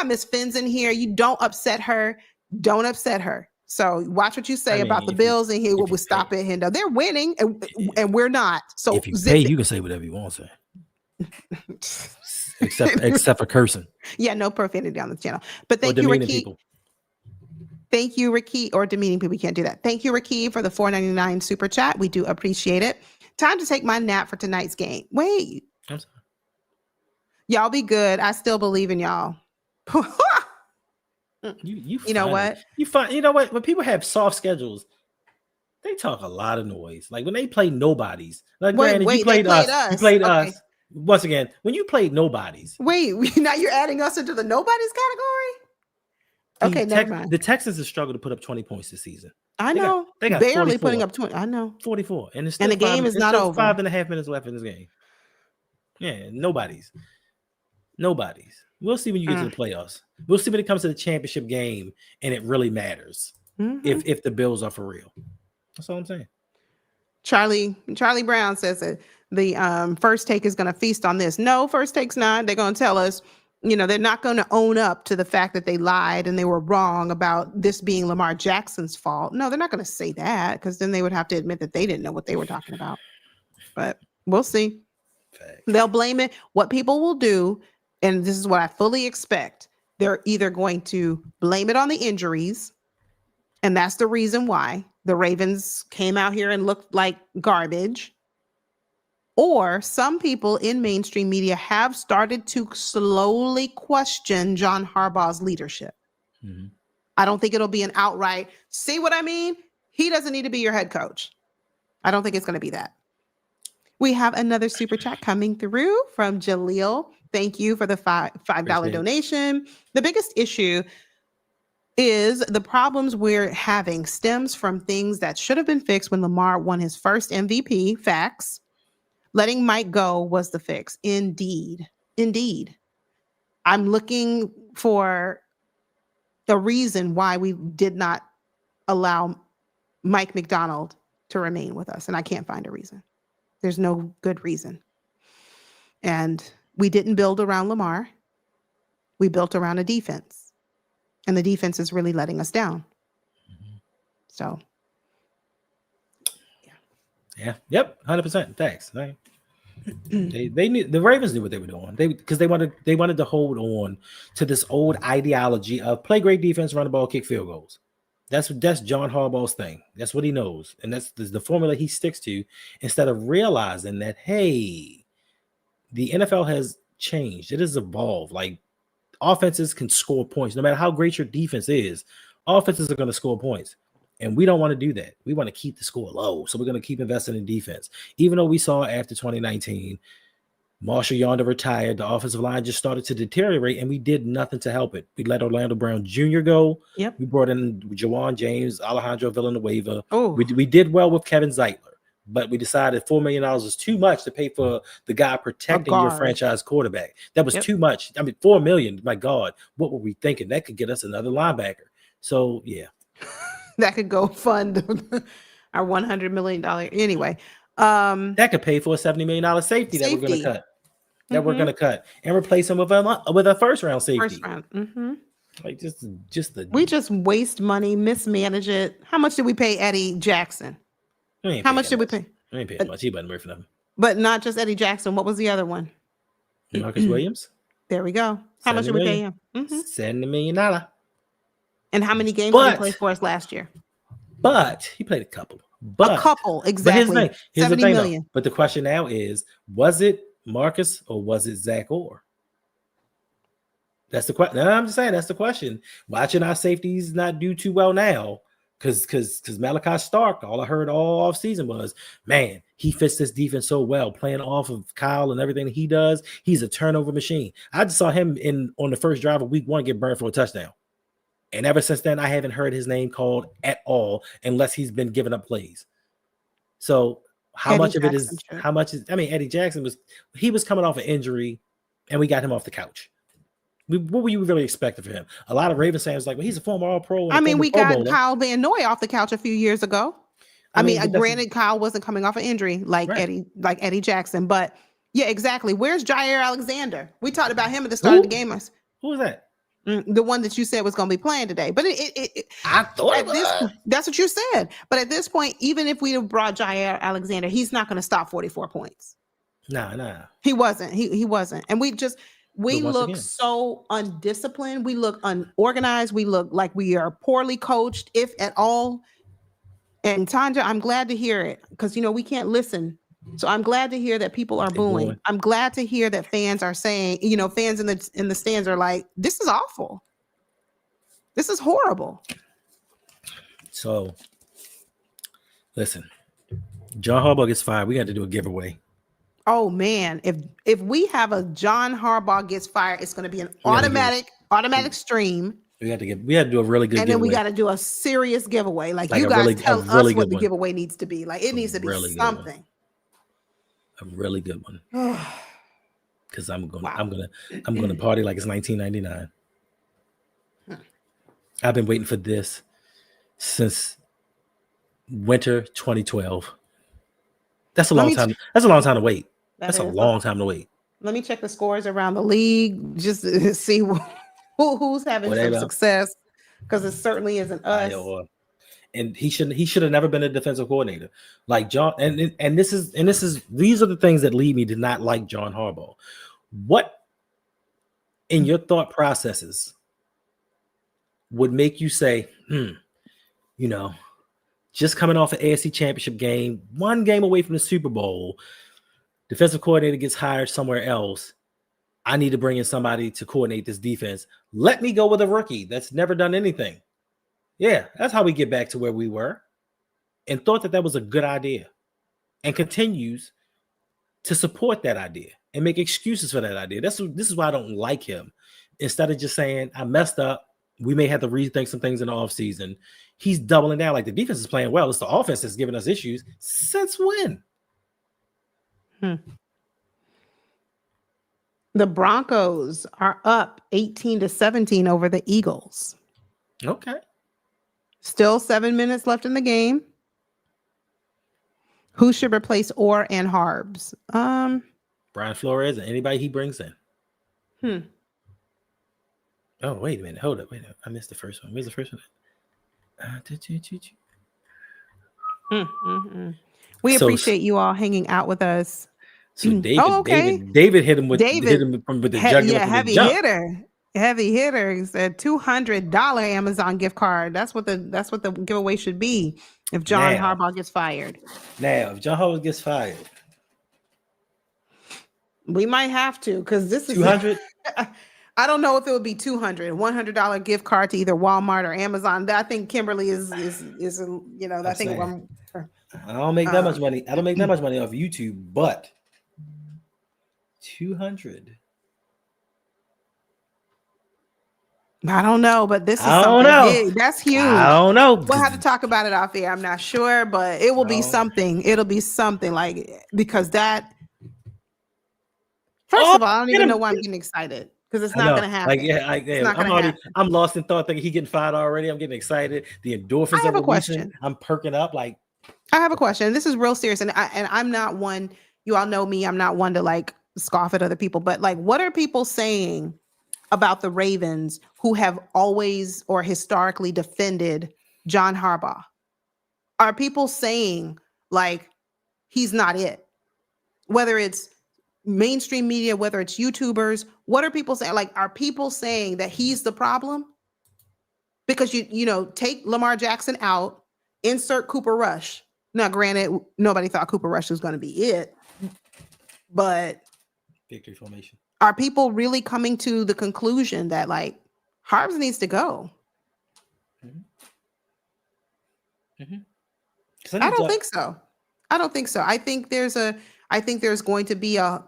Miss Fins in here. You don't upset her. Don't upset her. So watch what you say about the Bills in here. We'll stop it, Hendo. They're winning and we're not. So if you pay, you can say whatever you want to say. except for cursing. Yeah, no profanity on the channel. But thank you, Rakib. Thank you, Rakib, or demeaning people. We can't do that. Thank you, Rakib, for the $4.99 super chat. We do appreciate it. Time to take my nap for tonight's game. Wait. I'm sorry. Y'all be good. I still believe in y'all. You know what? You know what? When people have soft schedules, they talk a lot of noise. Like when they play nobodies. Like you played us. You played us. Once again, when you played nobodies. Wait, now you're adding us into the nobodies category? Okay, never mind. The Texans have struggled to put up 20 points this season. I know. They got barely 44. Putting up 20. I know. 44. And the game is not over. 5.5 minutes left in this game. Yeah, nobody's. We'll see when you get to the playoffs. We'll see when it comes to the championship game and it really matters. If the Bills are for real. That's all I'm saying. Charlie Brown says that the First Take is going to feast on this. No, First Take's not. They're going to tell us, they're not going to own up to the fact that they lied and they were wrong about this being Lamar Jackson's fault. No, they're not going to say that because then they would have to admit that they didn't know what they were talking about. But we'll see. Fact. They'll blame it. What people will do, and this is what I fully expect, they're either going to blame it on the injuries, and that's the reason why the Ravens came out here and looked like garbage. Or some people in mainstream media have started to slowly question John Harbaugh's leadership. I don't think it'll be an outright, see what I mean? He doesn't need to be your head coach. I don't think it's going to be that. We have another super chat coming through from Jaleel. Thank you for the $5 donation. The biggest issue is the problems we're having stems from things that should have been fixed when Lamar won his first MVP. Facts. Letting Mike go was the fix. Indeed. I'm looking for the reason why we did not allow Mike McDonald to remain with us, and I can't find a reason. There's no good reason. And we didn't build around Lamar. We built around a defense, and the defense is really letting us down. So, yeah, yep, 100%. Thanks. Right. They knew, the Ravens knew what they were doing. Because they wanted to hold on to this old ideology of play great defense, run the ball, kick field goals. That's John Harbaugh's thing. That's what he knows, and that's the formula he sticks to. Instead of realizing that, hey, the NFL has changed. It has evolved. Like, offenses can score points no matter how great your defense is. Offenses are going to score points, and we don't want to do that. We want to keep the score low, so we're going to keep investing in defense. Even though we saw after 2019, Marshall Yonder retired, the offensive line just started to deteriorate, and we did nothing to help it. We let Orlando Brown Jr. go. Yep. We brought in Jawan James, Alejandro Villanueva. Oh. We did well with Kevin Zeitler, but we decided $4 million was too much to pay for the guy protecting your franchise quarterback. That was too much. I mean, $4 million, my God, what were we thinking? That could get us another linebacker. So, yeah. That could go fund our $100 million. Anyway. That could pay for a $70 million safety that we're going to cut. We're going to cut and replace him with a first round safety. First round. Mm-hmm. Like we just waste money, mismanage it. How much did we pay Eddie Jackson? How much did we pay? I ain't paying much. He wasn't worth nothing. But not just Eddie Jackson. What was the other one? Marcus Williams. There we go. How much did we pay him? $70 million. And how many games did he play for us last year? But he played a couple. A couple, exactly. Here's the thing, million. Though. But the question now is, was it Marcus or was it Zach Orr? That's the question. No, I'm just saying that's the question. Watching our safeties not do too well now, because Malachi Stark, all I heard all off season was, man, he fits this defense so well, playing off of Kyle and everything he does. He's a turnover machine. I just saw him on the first drive of week 1 get burned for a touchdown. And ever since then, I haven't heard his name called at all unless he's been giving up plays. So how much of it is I mean, Eddie Jackson was coming off an injury and we got him off the couch. What were you really expecting for him? A lot of Ravens fans like, well, he's a former All-Pro. I mean, we got Kyle Van Noy off the couch a few years ago. I mean, granted, Kyle wasn't coming off an injury like Eddie Jackson, but yeah, exactly. Where's Jair Alexander? We talked about him at the start of the game. Who was that? The one that you said was going to be playing today, but I thought that's what you said. But at this point, even if we have brought Jair Alexander, he's not going to stop 44 points. No, he wasn't. He wasn't. And we look so undisciplined. We look unorganized. We look like we are poorly coached, if at all. And Tanja, I'm glad to hear it because we can't listen. So I'm glad to hear that people are booing. I'm glad to hear that fans are saying, fans in the stands are like, this is awful. This is horrible. So listen, John Harbaugh gets fired. We got to do a giveaway. Oh man, if we have a John Harbaugh gets fired, it's going to be an automatic stream. We had to do a really good giveaway. And then we got to do a serious giveaway. Like you guys tell us what the giveaway needs to be. Like it needs to be something. A really good one. Because I'm gonna party like it's 1999. I've been waiting for this since winter 2012. That's a long time. That's a long time to wait. That's a long time to wait. Let me check the scores around the league just to see who's having some success, because it certainly isn't us. And he should have never been a defensive coordinator like John. And these are the things that lead me to not like John Harbaugh. What in your thought processes would make you say, just coming off an AFC Championship game, one game away from the Super Bowl, defensive coordinator gets hired somewhere else. I need to bring in somebody to coordinate this defense. Let me go with a rookie that's never done anything. Yeah, that's how we get back to where we were, and thought that was a good idea, and continues to support that idea and make excuses for that idea. This is why I don't like him. Instead of just saying, I messed up, we may have to rethink some things in the offseason, he's doubling down. Like, the defense is playing well. It's the offense that's giving us issues. Since when? The Broncos are up 18-17 over the Eagles. Okay. Still 7 minutes left in the game. Who should replace Orr and Harbs? Brian Flores and anybody he brings in. Oh, wait a minute. Hold up. Wait a minute. I missed the first one. Where's the first one? We So- appreciate you all hanging out with us. So David, okay. David hit him with David, with the jugular from the heavy jump. hitter. Heavy hitter. He said $200 Amazon gift card. That's what the giveaway should be if John Now. Harbaugh gets fired. Now, if John Harbaugh gets fired, We might have to, because this is 200. I don't know if it would be $100 gift card to either Walmart or Amazon. I think Kimberly is you know, I think saying. I don't make that much money. I don't make that much money off YouTube, but 200. I don't know, but this is I don't something know. big. That's huge. I don't know. We'll have to talk about it off air. I'm not sure, but it will be something. It'll be something like, because that. First of all, I don't even know why I'm getting excited, because it's not going to happen. I'm lost in thought thinking he getting fired already. I'm getting excited. The endorphins. I have a question. I'm perking up. Like, I have a question. This is real serious, and I'm not one. You all know me. I'm not one to like scoff at other people, but like, what are people saying about the Ravens who have always or historically defended John Harbaugh? Are people saying like he's not it? Whether it's mainstream media, whether it's YouTubers, what are people saying? Like, are people saying that he's the problem? Because you know, take Lamar Jackson out, insert Cooper Rush. Now, granted, nobody thought Cooper Rush was going to be it, but victory formation. Are people really coming to the conclusion that like Harbs needs to go? I don't think so. I don't think so. I think there's going to be a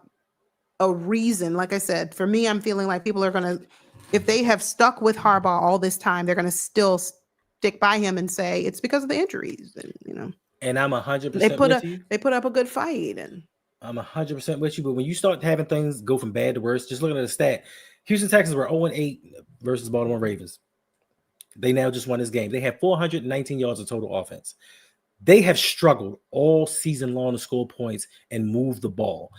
reason. Like I said, for me, I'm feeling like people are going to, if they have stuck with Harbaugh all this time, they're going to still stick by him and say it's because of the injuries, and you know. And I'm 100% with you. They put up a good fight, and I'm 100% with you. But when you start having things go from bad to worse, just looking at the stat, Houston Texans were 0-8 versus Baltimore Ravens. They now just won this game. They have 419 yards of total offense. They have struggled all season long to score points and move the ball.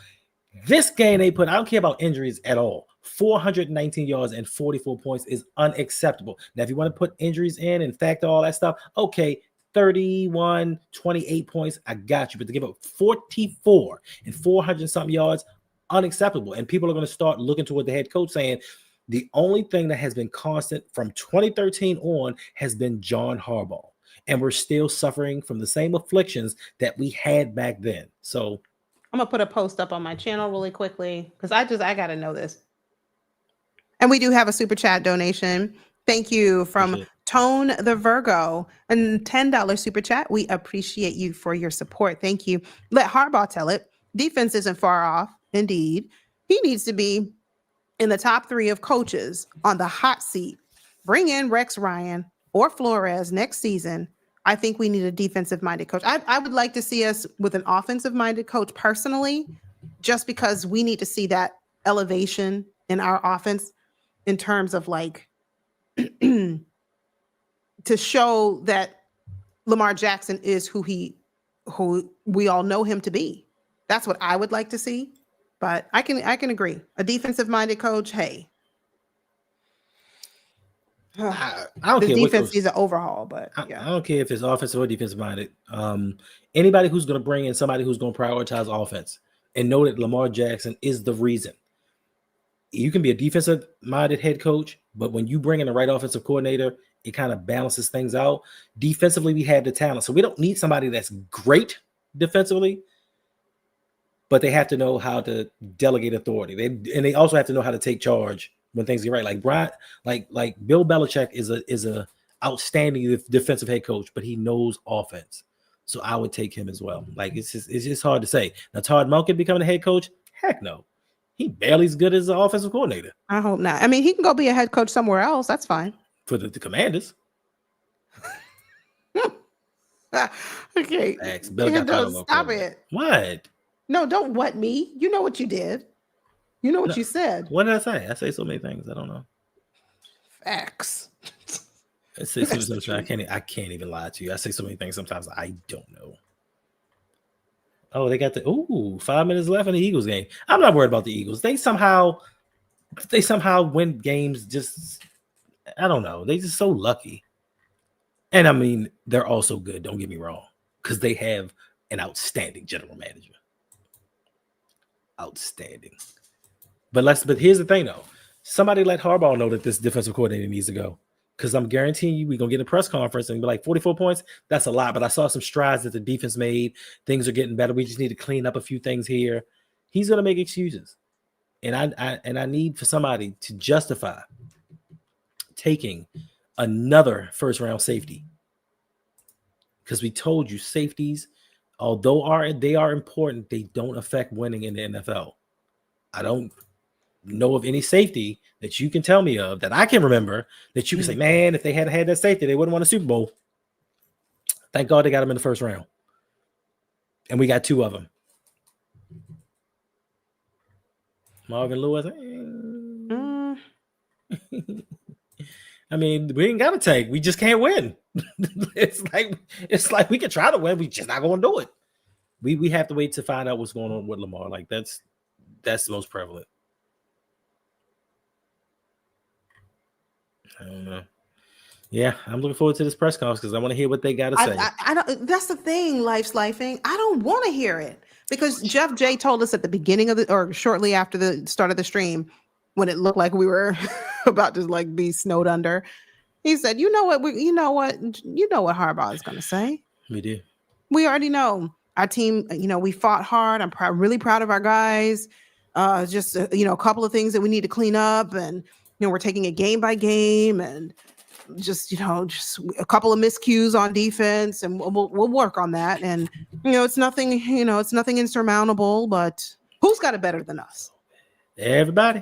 This game they put, I don't care about injuries at all. 419 yards and 44 points is unacceptable. Now, if you want to put injuries in and factor all that stuff, okay, 31, 28 points, I got you. But to give up 44 and 400 something yards, unacceptable. And people are going to start looking toward the head coach saying the only thing that has been constant from 2013 on has been John Harbaugh. And we're still suffering from the same afflictions that we had back then. So I'm going to put a post up on my channel really quickly because I got to know this. And we do have a super chat donation. Thank you from Tone the Virgo, a $10 super chat. We appreciate you for your support. Thank you. Let Harbaugh tell it. Defense isn't far off. Indeed. He needs to be in the top 3 of coaches on the hot seat. Bring in Rex Ryan or Flores next season. I think we need a defensive-minded coach. I would like to see us with an offensive-minded coach personally, just because we need to see that elevation in our offense in terms of like to show that Lamar Jackson is who we all know him to be. That's what I would like to see. But I can agree. A defensive-minded coach, hey. I don't the care. Defense needs an overhaul, but yeah. I don't care if it's offensive or defensive minded. Anybody who's going to bring in somebody who's going to prioritize offense and know that Lamar Jackson is the reason. You can be a defensive minded head coach, but when you bring in the right offensive coordinator, it kind of balances things out. Defensively, we have the talent, so we don't need somebody that's great defensively, but they have to know how to delegate authority. They also have to know how to take charge when things get right. Like Brian, like Bill Belichick is a outstanding defensive head coach, but he knows offense. So I would take him as well. Like it's just hard to say. Now Todd Monken becoming a head coach? Heck no. He barely as good as an offensive coordinator. I hope not. I mean, he can go be a head coach somewhere else. That's fine. For the Commanders. Okay. Stop it. What? No, don't what me. You know what you did. You know what No. you said. What did I say? I say so many things. I don't know. Facts. I say so many things. I can't even lie to you. I say so many things sometimes I don't know. Oh, they got 5 minutes left in the Eagles game. I'm not worried about the Eagles. They somehow win games. Just I don't know. They just so lucky. And I mean, they're also good. Don't get me wrong, because they have an outstanding general manager. Outstanding. But here's the thing, though. Somebody let Harbaugh know that this defensive coordinator needs to go. Because I'm guaranteeing you, we're going to get a press conference and be like, 44 points, that's a lot. But I saw some strides that the defense made. Things are getting better. We just need to clean up a few things here. He's going to make excuses. And I need for somebody to justify taking another first-round safety. Because we told you safeties, although they are important, they don't affect winning in the NFL. I don't know of any safety that you can tell me of that I can remember that you can say, man, if they had had that safety, they wouldn't won a Super Bowl. Thank God they got him in the first round. And we got 2 of them. Marvin Lewis. I mean, we ain't got to take. We just can't win. It's like we can try to win. We just not going to do it. We have to wait to find out what's going on with Lamar. Like that's the most prevalent. I don't know. Yeah, I'm looking forward to this press conference because I want to hear what they got to say. I don't. That's the thing. Life's lifing. I don't want to hear it because Jeff J told us at the beginning of or shortly after the start of the stream, when it looked like we were about to like be snowed under, he said, "You know what? You know what Harbaugh is going to say. We do. We already know our team. We fought hard. I'm really proud of our guys. Just a couple of things that we need to clean up, and we're taking it game by game, and." Just a couple of miscues on defense, and we'll work on that. And it's nothing, it's nothing insurmountable. But who's got it better than us? Everybody.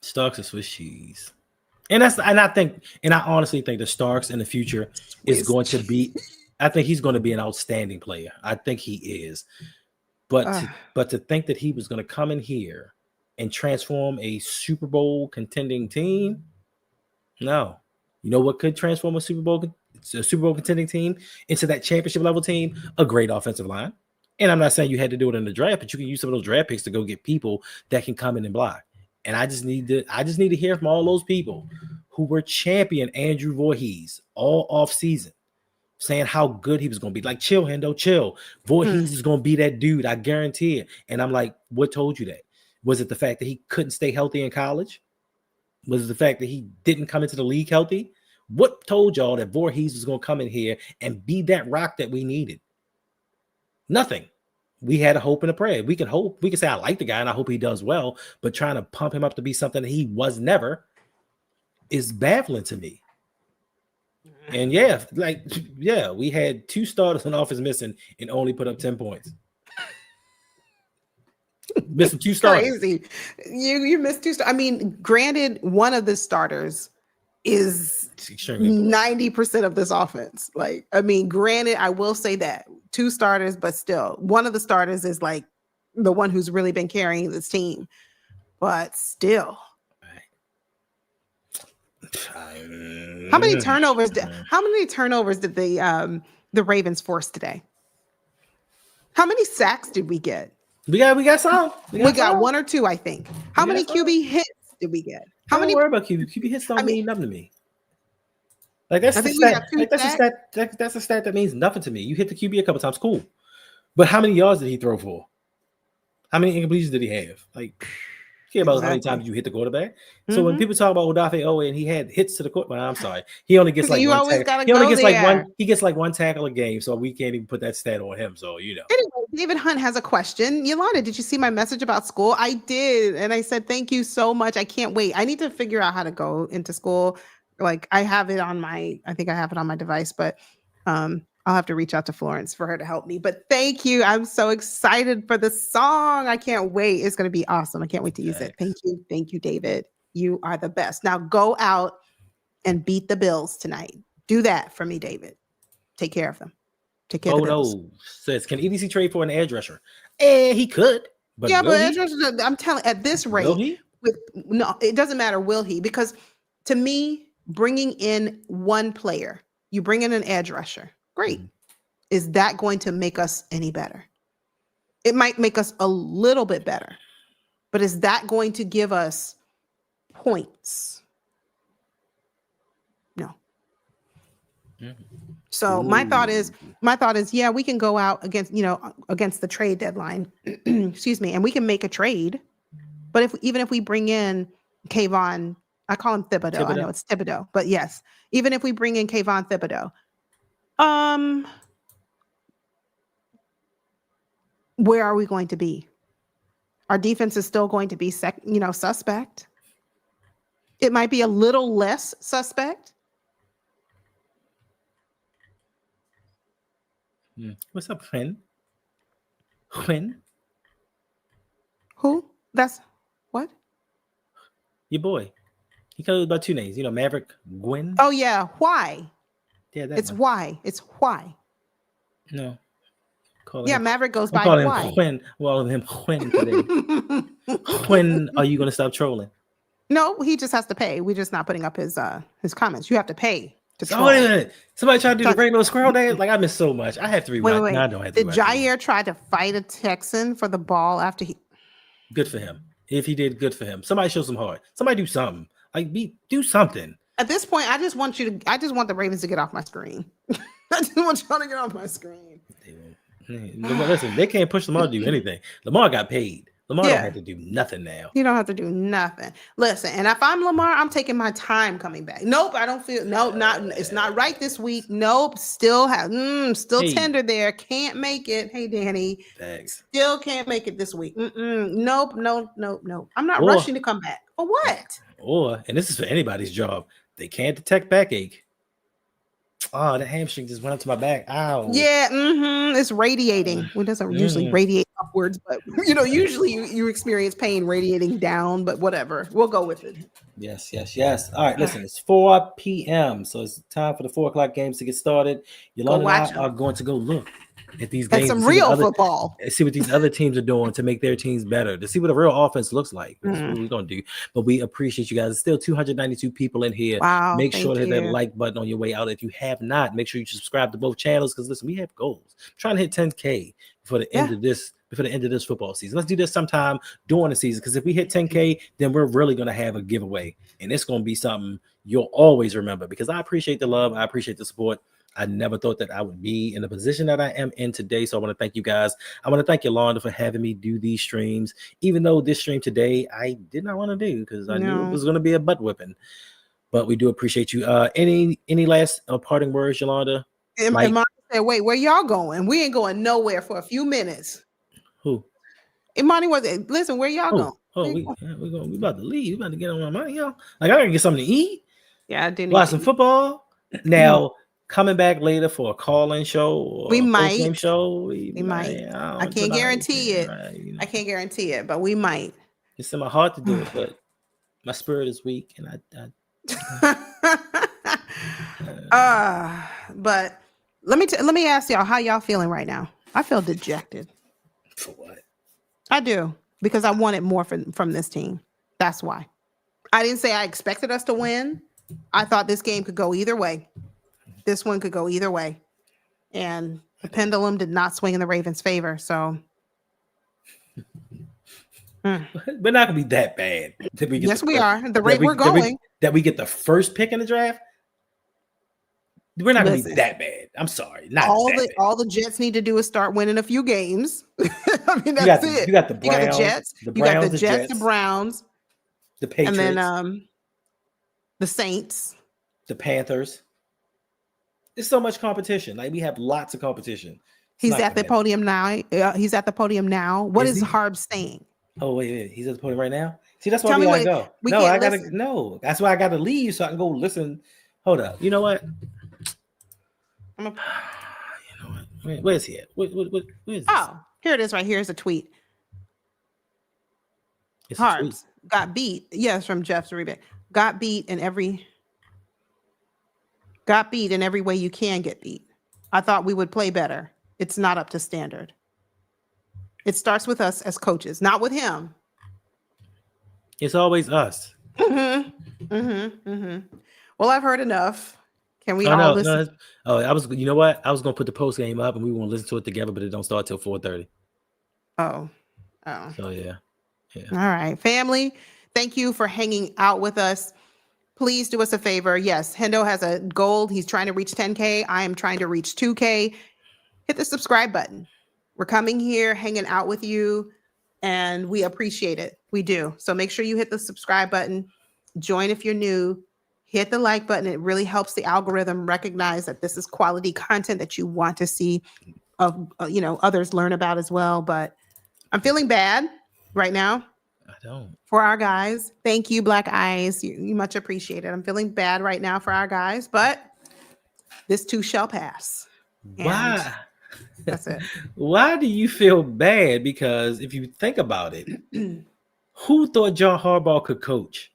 Starks and Swiss cheese, and I honestly think the Starks in the future is going to be. I think he's going to be an outstanding player. I think he is. But to think that he was going to come in here and transform a Super Bowl contending team, no. You know what could transform a Super Bowl contending team into that championship level team? A great offensive line. And I'm not saying you had to do it in the draft, but you can use some of those draft picks to go get people that can come in and block. And I just need to hear from all those people who were champion Andrew Voorhees all off season, saying how good he was going to be. Like, chill, Hendo, chill. Voorhees is going to be that dude. I guarantee it. And I'm like, what told you that? Was it the fact that he couldn't stay healthy in college? Was it the fact that he didn't come into the league healthy? What told y'all that Voorhees was going to come in here and be that rock that we needed? Nothing. We had a hope and a prayer. We can hope. We can say, I like the guy and I hope he does well, but trying to pump him up to be something that he was never is baffling to me. And we had 2 starters on offense missing and only put up 10 points. Missing 2 starters. Crazy. You missed 2 starters. I mean, granted, one of the starters is 90% of this offense. Like, I mean, granted, I will say that 2 starters, but still, one of the starters is like the one who's really been carrying this team. But still, how many turnovers? How many turnovers did the Ravens force today? How many sacks did we get? We got some. We got 1 or 2, I think. How many QB hits did we get? How many? Don't worry about QB. QB hits don't mean nothing to me. Like that's a stat that means nothing to me. You hit the QB a couple times, cool. But how many yards did he throw for? How many incompletions did he have? Like, care about how many times you hit the quarterback. So when people talk about Odafe Owe and he had hits to the quarterback, well, I'm sorry, he only gets like one tackle. He gets like one tackle a game, so we can't even put that stat on him. So Anyway, David Hunt has a question. Yolanda, did you see my message about school? I did, and I said thank you so much. I can't wait. I need to figure out how to go into school. Like I have it on my device, but I'll have to reach out to Florence for her to help me. But thank you. I'm so excited for the song. I can't wait. It's going to be awesome. I can't wait to use it. Thank you. Thank you, David. You are the best. Now go out and beat the Bills tonight. Do that for me, David. Take care of them. Take care of the Bills. Says, can EDC trade for an edge rusher? He could, But Yeah, will but he? edge rusher, I'm telling at this Will rate, he? no, it doesn't matter. Will he? Because to me, bringing in one player, you bring in an edge rusher. Great. Mhm. Is that going to make us any better? It might make us a little bit better, but is that going to give us points? No. Mhm. So my thought is, yeah, we can go out against the trade deadline, excuse me, and we can make a trade. But even if we bring in Kayvon, I call him Thibodeau. I know Thibodeau? it's Thibodeau, but yes, even if we bring in Kayvon Thibodeau, where are we going to be? Our defense is still going to be suspect. It might be a little less suspect. What's up, Quinn? Quinn? Who? That's what? Your boy. He goes by two names. Maverick Gwyn. Oh yeah. Why? Yeah, that It's one. why. It's why. No. Yeah, Maverick goes I'm by calling why. him Quinn. Well, him Quinn today. When are you going to stop trolling? No, he just has to pay. We're just not putting up his comments. You have to pay to troll. Wait a minute. Somebody trying to do the So- rainbow squirrel dance? Like, I missed so much. I have to rewind. Wait. No, I don't have to Did rewind. Jair try to fight a Texan for the ball after he? Good for him. If he did, good for him. Somebody show some heart. Somebody do something. Like, do something. At this point, I just want the Ravens to get off my screen. I just want y'all to get off my screen. Listen, they can't push Lamar to do anything. Lamar got paid. Lamar Yeah. don't have to do nothing now. You don't have to do nothing. Listen, and if I'm Lamar, I'm taking my time coming back. Nope, I don't feel. Nope, it's not right this week. Nope, still Hey. tender there. Can't make it. Hey, Danny, Thanks. still can't make it this week. Nope. I'm not Or- rushing to come back. For what? Or, and this is for anybody's job, they can't detect backache. Oh, the hamstring just went up to my back. Ow. Yeah, it's radiating. Well, it doesn't usually radiate upwards, but usually you experience pain radiating down, but whatever. We'll go with it. Yes. All right, listen, it's 4 p.m. So it's time for the 4:00 games to get started. Yolanda watch and I are going to go look at these That's games. some and see real what football. see what these other teams are doing to make their teams better, to see what a real offense looks like. That's what we're going to do. But we appreciate you guys. There's still 292 people in here. Wow. Make sure to hit that you. like button on your way out. If you have not, make sure you subscribe to both channels, because listen, we have goals. I'm trying to hit 10K before the end of this football season. Let's do this sometime during the season, because if we hit 10K, then we're really going to have a giveaway, and it's going to be something you'll always remember, because I appreciate the love. I appreciate the support. I never thought that I would be in the position that I am in today. So I want to thank you guys. I want to thank Yolanda for having me do these streams, even though this stream today I did not want to do, because I knew it was going to be a butt whipping. But we do appreciate you. Any last parting words, Yolanda? Imani said, wait, where y'all going? We ain't going nowhere for a few minutes. Who? Imani was, listen, where y'all going? We about to leave. We about to get on my money, y'all. Like, I gotta get something to eat. Yeah, I didn't watch some football. Now, coming back later for a call-in show or we a might. post-game show. We might. I can't guarantee it. I can't guarantee it, but we might. It's in my heart to do it, but my spirit is weak, and but let me ask y'all, how y'all feeling right now? I feel dejected. For what? I do, because I wanted more from this team. That's why. I didn't say I expected us to win. I thought this game could go either way. This one could go either way. And the pendulum did not swing in the Ravens' favor. So we're not gonna be that bad. Yes, we are. The rate we're going. That we get the first pick in the draft. We're not gonna be that bad. I'm sorry. All the Jets need to do is start winning a few games. I mean, that's it. You got the Browns, you got the Jets. You got the Jets, the Browns, the Patriots, and then the Saints, the Panthers. There's so much competition. Like, we have lots of competition. He's at the podium now. He's at the podium now. What is Harb saying? Oh, wait. He's at the podium right now? See, that's why we gotta go. No, that's why I gotta leave so I can go listen. Hold up. You know what? You know what? Where's he at? Where is this? Oh, here it is right here. Here's a tweet. Harbs got beat. Yes, from Jeff Zaribe. Got beat in every way you can get beat. I thought we would play better. It's not up to standard. It starts with us as coaches, not with him. It's always us. Well, I've heard enough. Can we Oh, all no, listen? I was, you know what? I was going to put the post game up and we won't listen to it together, but it don't start till 4:30. Oh. So yeah. All right, family. Thank you for hanging out with us. Please do us a favor. Yes, Hendo has a goal. He's trying to reach 10K. I am trying to reach 2K. Hit the subscribe button. We're coming here, hanging out with you, and we appreciate it. We do. So make sure you hit the subscribe button. Join if you're new. Hit the like button. It really helps the algorithm recognize that this is quality content that you want to see others learn about as well. But I'm feeling bad right now. I don't. For our guys. Thank you, Black Eyes. You much appreciated. I'm feeling bad right now for our guys, but this too shall pass. Why? That's it. Why do you feel bad? Because if you think about it, who thought John Harbaugh could coach?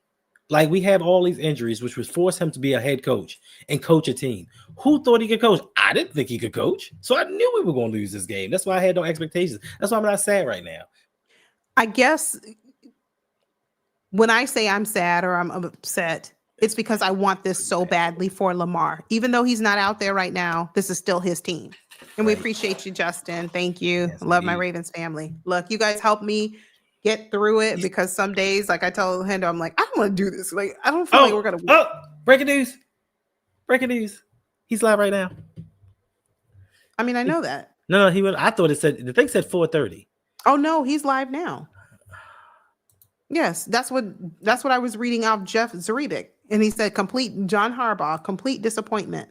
Like, we have all these injuries, which would force him to be a head coach and coach a team. Who thought he could coach? I didn't think he could coach. So I knew we were going to lose this game. That's why I had no expectations. That's why I'm not sad right now. I guess when I say I'm sad or I'm upset, it's because I want this so badly for Lamar. Even though he's not out there right now, this is still his team. And we appreciate you, Justin. Thank you. Yes, I love my indeed. Ravens family. Look, you guys help me get through it because some days, like I told Hendo, I'm like, I don't want to do this. Like, I don't feel like we're going to. Oh, breaking news. Breaking news. He's live right now. I mean, I know that. No, he went. I thought it said, the thing said 4:30. Oh, no, he's live now. Yes, that's what I was reading off Jeff Zrebic. And he said, John Harbaugh, complete disappointment.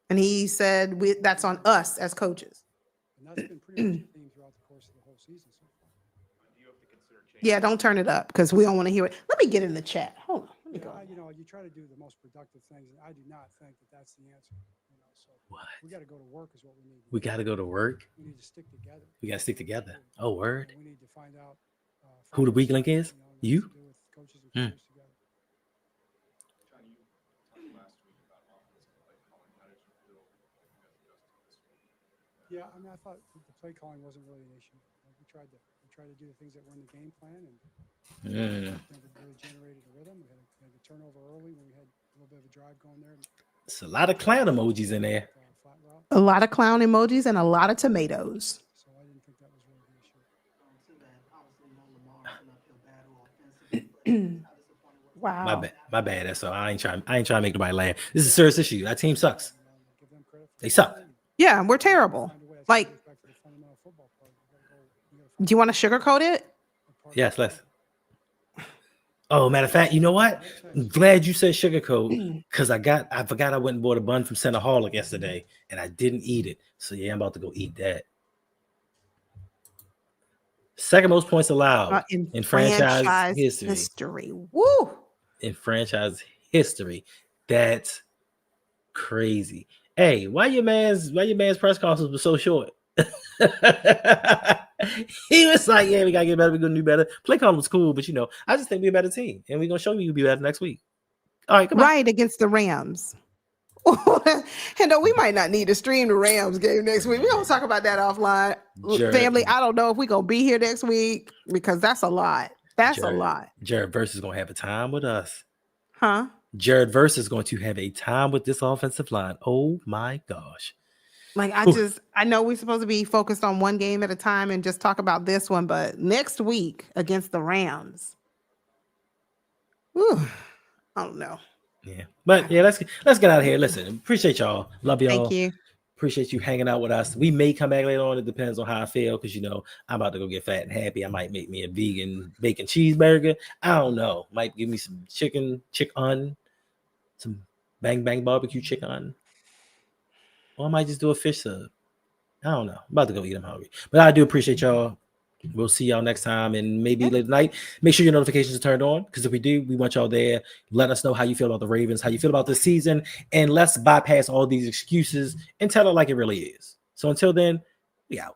And he said, that's on us as coaches. And that's been pretty much the theme throughout the course of the whole season so far. Yeah, don't turn it up because we don't want to hear it. Let me get in the chat. Hold on. Let me go. You try to do the most productive things, and I do not think that that's the answer. So What? we got to go to work is what we need. We got to go to work. We need to stick together. We got to stick together. Oh, word. We need to find out Who the weak link is? You? what to do with coaches and players together. Yeah, I mean, I thought the play calling wasn't really an issue. We tried to do the things that were in the game plan, and it really generated a rhythm. We had a turnover early when we had a little bit of a drive going there. It's a lot of clown emojis in there. Flat route. A lot of clown emojis and a lot of tomatoes. So I didn't think that was really the issue. Wow. My bad. That's all. I ain't trying to make nobody laugh. This is a serious issue. Our team sucks. Give them credit for They suck. Yeah, we're terrible. find a way. That's Like, goes back to the fundamental football part. You gotta do you want to sugarcoat it? find Yes, let's. Oh, matter of fact, you know what? I'm glad you said sugarcoat because I forgot I went and bought a bun from Centerholic yesterday and I didn't eat it. So yeah, I'm about to go eat that. Second most points allowed in franchise history. Woo! In franchise history. That's crazy. Hey, why your man's press conference was so short? He was like, yeah, we gotta get better, we're gonna do better. Play calling was cool, but I just think we're a better team, and we're gonna show you we'll be better next week. All right, come on. Right, against the Rams. And we might not need to stream the Rams game next week. We're gonna talk about that offline. Jared. Family, I don't know if we're gonna be here next week because that's a lot. That's a lot. Jared Verse is gonna have a time with us. Huh? Jared Verse is going to have a time with this offensive line. Oh my gosh. Like, I know we're supposed to be focused on one game at a time and just talk about this one, but next week against the Rams. Whew, I don't know. Yeah. But yeah, let's get out of here. Listen, appreciate y'all. Love y'all. Thank you. Appreciate you hanging out with us. We may come back later on. It depends on how I feel because I'm about to go get fat and happy. I might make me a vegan bacon cheeseburger. I don't know. Might give me some chicken, some bang bang barbecue chicken. Or I might just do a fish sub. I don't know. I'm about to go eat. I'm hungry. But I do appreciate y'all. We'll see y'all next time and maybe late night. Make sure your notifications are turned on because if we do, we want y'all there. Let us know how you feel about the Ravens, how you feel about this season, and let's bypass all these excuses and tell it like it really is. So until then, we out.